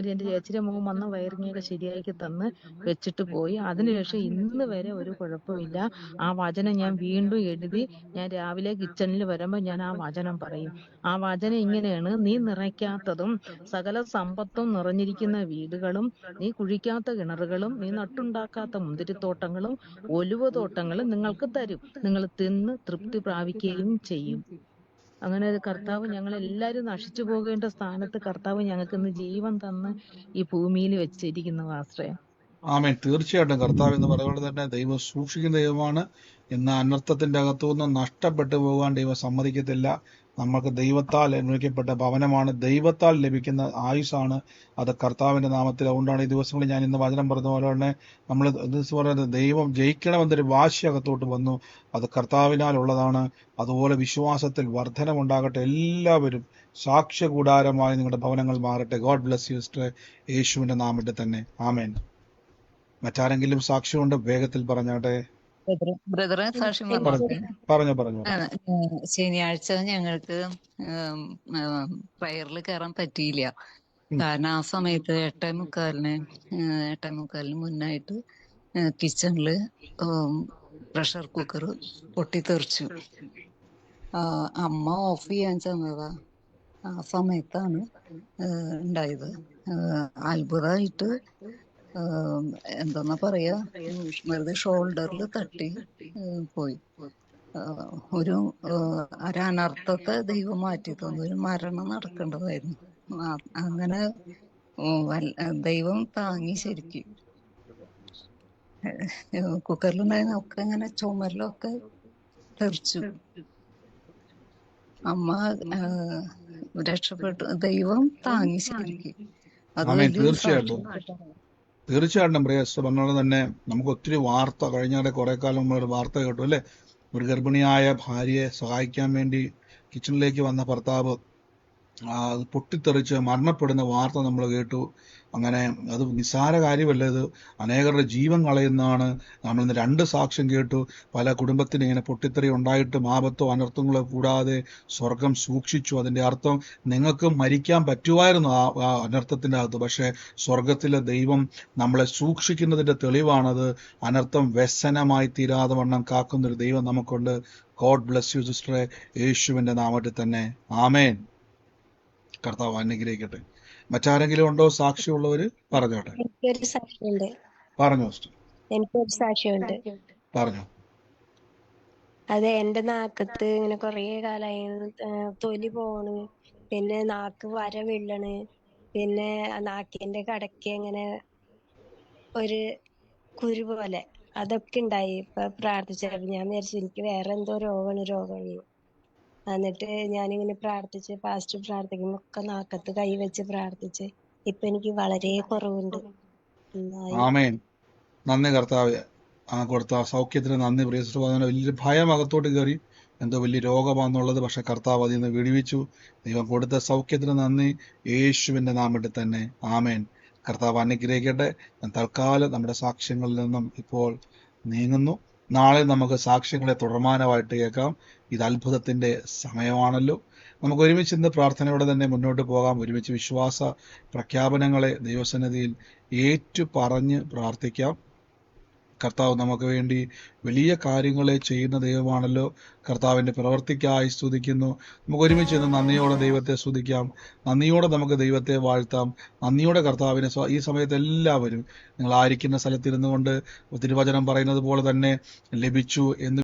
എന്റെ ചേച്ചിയുടെ മോൻ വന്ന വയറിങ്ങൊക്കെ ശരിയാക്കി തന്ന് വെച്ചിട്ട് പോയി. അതിനുശേഷം ഇന്ന് വരെ ഒരു കുഴപ്പമില്ല. ആ വചനം ഞാൻ വീണ്ടും എഴുതി ഞാൻ രാവിലെ കിച്ചണിൽ വരുമ്പോ ഞാൻ ആ വചനം പറയും. ആ വചനം ഇങ്ങനെയാണ്: നീ നിറയ്ക്കാത്തതും സകല സമ്പത്തും നിറഞ്ഞിരിക്കുന്ന വീടുകളും, നീ കുഴിക്കാത്ത കിണറുകളും, നീ നട്ടുണ്ടാക്കാത്ത മുന്തിരിത്തോട്ടങ്ങളും ഒലിവുതോട്ടങ്ങളും നിങ്ങൾക്ക് തരും. നിങ്ങൾ തിന്ന് തൃപ്തി പ്രാപിക്കുകയും ചെയ്യും. അങ്ങനെ കർത്താവ് ഞങ്ങളെല്ലാരും നശിച്ചു പോകേണ്ട സ്ഥാനത്ത് കർത്താവ് ഞങ്ങൾക്ക് ഇന്ന് ജീവൻ തന്ന് ഈ ഭൂമിയിൽ വെച്ചിരിക്കുന്നു ആശ്രയം. ആമേൻ. തീർച്ചയായിട്ടും കർത്താവ് എന്ന് പറയുന്നത് തന്നെ ദൈവം സൂക്ഷിക്കുന്ന ദൈവമാണ്. ഇന്ന് അനർത്ഥത്തിന്റെ അകത്തുനിന്ന് നഷ്ടപ്പെട്ടു പോകാൻ ദൈവം സമ്മതിക്കത്തില്ല. നമുക്ക് ദൈവത്താൽ നിർമ്മിക്കപ്പെട്ട ഭവനമാണ്, ദൈവത്താൽ ലഭിക്കുന്ന ആയുസാണ് അത് കർത്താവിന്റെ നാമത്തിൽ. അതുകൊണ്ടാണ് ഈ ദിവസങ്ങളിൽ ഞാൻ ഇന്ന് വചനം പറഞ്ഞ പോലെ തന്നെ നമ്മൾ പറയുന്നത് ദൈവം ജയിക്കണമെന്നൊരു വാശി അകത്തോട്ട് വന്നു. അത് കർത്താവിനാൽ ഉള്ളതാണ്. അതുപോലെ വിശ്വാസത്തിൽ വർധനമുണ്ടാകട്ടെ. എല്ലാവരും സാക്ഷ്യ കൂടാരമായി നിങ്ങളുടെ ഭവനങ്ങൾ മാറട്ടെ. ഗോഡ് ബ്ലസ് യു സിസ്റ്റർ, യേശുവിന്റെ നാമത്തിൽ തന്നെ. ആമേൻ. മറ്റാരെങ്കിലും സാക്ഷ്യമുണ്ട്? വേഗത്തിൽ പറഞ്ഞാട്ടെ. ബ്രദറെ സാക്ഷ്യം പറഞ്ഞു. ശനിയാഴ്ച ഞങ്ങൾക്ക് പ്രയറിൽ കയറാൻ പറ്റിയില്ല. കാരണം ആ സമയത്ത് 8:45 മുന്നായിട്ട് കിച്ചണില് പ്രഷർ കുക്കർ പൊട്ടിത്തെറിച്ചു. അമ്മ ഓഫ് ചെയ്യാൻ ചെന്നതാ. ആ സമയത്താണ് ഉണ്ടായത്. അത്ഭുതമായിട്ട് എന്താ പറയാ, വെറുതെ ഷോൾഡറിൽ തട്ടി പോയി. ഒരു അനർത്ഥത്തെ ദൈവം മാറ്റി തന്നു. ഒരു മരണം നടക്കേണ്ടതായിരുന്നു. അങ്ങനെ ദൈവം താങ്ങി ശരിക്കും. കുക്കറിലുണ്ടായിരുന്ന ഒക്കെ ഇങ്ങനെ ചുമരിലൊക്കെ തെറിച്ചു. അമ്മ രക്ഷപ്പെട്ടു. ദൈവം താങ്ങി ശരിക്കും. അത് തീർച്ചയായിട്ടും പ്രിയസ് പറഞ്ഞത് തന്നെ. നമുക്ക് ഒത്തിരി വാർത്ത കഴിഞ്ഞ കുറെ കാലം മുമ്പ് ഒരു വാർത്ത കേട്ടു അല്ലെ. ഒരു ഗർഭിണിയായ ഭാര്യയെ സഹായിക്കാൻ വേണ്ടി കിച്ചണിലേക്ക് വന്ന ഭർത്താവ് പൊട്ടിത്തെറിച്ച് മരണപ്പെടുന്ന വാർത്ത നമ്മൾ കേട്ടു. അങ്ങനെ അത് നിസ്സാര കാര്യമല്ല, ഇത് അനേകരുടെ ജീവൻ കളയുന്നതാണ്. നമ്മൾ ഇന്ന് 2 സാക്ഷ്യം കേട്ടു. പല കുടുംബത്തിന് ഇങ്ങനെ പൊട്ടിത്തെറി ഉണ്ടായിട്ടും ആപത്തോ അനർത്ഥങ്ങളോ കൂടാതെ സ്വർഗം സൂക്ഷിച്ചു. അതിന്റെ അർത്ഥം നിങ്ങൾക്ക് മരിക്കാൻ പറ്റുമായിരുന്നു ആ അനർത്ഥത്തിന്റെ അകത്ത്. പക്ഷെ സ്വർഗത്തിലെ ദൈവം നമ്മളെ സൂക്ഷിക്കുന്നതിന്റെ തെളിവാണത്. അനർത്ഥം വ്യസനമായി തീരാതെ വണ്ണം കാക്കുന്നൊരു ദൈവം നമുക്കുണ്ട്. ഗോഡ് ബ്ലസ് യു സിസ്റ്ററെ, യേശുവിന്റെ നാമത്തിൽ തന്നെ. ആമേൻ. കർത്താവ് അനുഗ്രഹിക്കട്ടെ. മറ്റാരെങ്കിലും ഉണ്ടോ സാക്ഷിയുള്ളവര്? പറഞ്ഞോട്ടെ. എനിക്കൊരു സാക്ഷിയുണ്ട്. പറഞ്ഞോ. അത് എന്റെ നാക്കത്ത് ഇങ്ങനെ കൊറേ കാലായി തൊലി പോണ്, പിന്നെ നാക്ക് വര വീഴണ്, പിന്നെ നാക്കിന്റെ കടക്ക് ഇങ്ങനെ ഒരു കുരു പോലെ അതൊക്കെ ഉണ്ടായി. ഇപ്പൊ പ്രാർത്ഥിച്ചപ്പോ ഞാൻ വിചാരിച്ചു എനിക്ക് വേറെ എന്തോ രോഗമാണ്. എന്നിട്ട് ഞാനിങ്ങനെ പ്രാർത്ഥിച്ച് പാസ്റ്റർ പ്രാർത്ഥിക്കുമ്പോ ഒക്കെ നാക്കത്ത് കൈവച്ച് പ്രാർത്ഥിച്ച് ഇപ്പൊ എനിക്ക് വളരെ കുറവുണ്ട്. നന്നായി. ആമേൻ. നന്ദി കർത്താവ്. കൊടുത്ത സൗഖ്യത്തിന് നന്ദി. പ്രിയ സുഹൃത്തുക്കളെ, വലിയൊരു ഭയം അകത്തോട്ട് കയറി, എന്തോ വലിയ രോഗമാണെന്നുള്ളത്. പക്ഷെ കർത്താവ് അതിൽ നിന്ന് വിടുവിച്ചു. ദൈവം കൊടുത്ത സൗഖ്യത്തിന് നന്ദി, യേശുവിന്റെ നാമത്തിൽ തന്നെ. ആമേൻ. കർത്താവ് അനുഗ്രഹിക്കട്ടെ. ഞാൻ തൽക്കാലം നമ്മുടെ സാക്ഷ്യങ്ങളിൽ നിന്നും ഇപ്പോൾ നീങ്ങുന്നു. നാളെ നമുക്ക് സാക്ഷ്യങ്ങളെ തുടർമാനമായിട്ട് കേൾക്കാം. ഇത് അത്ഭുതത്തിന്റെ സമയമാണല്ലോ. നമുക്ക് ഒരുമിച്ച് ഇന്ന് പ്രാർത്ഥനയോടെ തന്നെ മുന്നോട്ട് പോകാം. ഒരുമിച്ച് വിശ്വാസ പ്രഖ്യാപനങ്ങളെ ദൈവസന്നിധിയിൽ ഏറ്റു പറഞ്ഞ് പ്രാർത്ഥിക്കാം. കർത്താവ് നമുക്ക് വേണ്ടി വലിയ കാര്യങ്ങളെ ചെയ്യുന്ന ദൈവമാണല്ലോ. കർത്താവിൻ്റെ പ്രവൃത്തിക്കായി സ്തുതിക്കുന്നു. നമുക്ക് ഒരുമിച്ച് ഇന്ന് നന്ദിയോടെ ദൈവത്തെ സ്തുതിക്കാം. നന്ദിയോടെ നമുക്ക് ദൈവത്തെ വാഴ്ത്താം. നന്ദിയോടെ കർത്താവിനെ ഈ സമയത്ത് എല്ലാവരും നിങ്ങൾ ആയിരിക്കുന്ന സ്ഥലത്തിരുന്നു കൊണ്ട് തിരുവചനം പറയുന്നത് പോലെ തന്നെ ലഭിച്ചു എന്ന്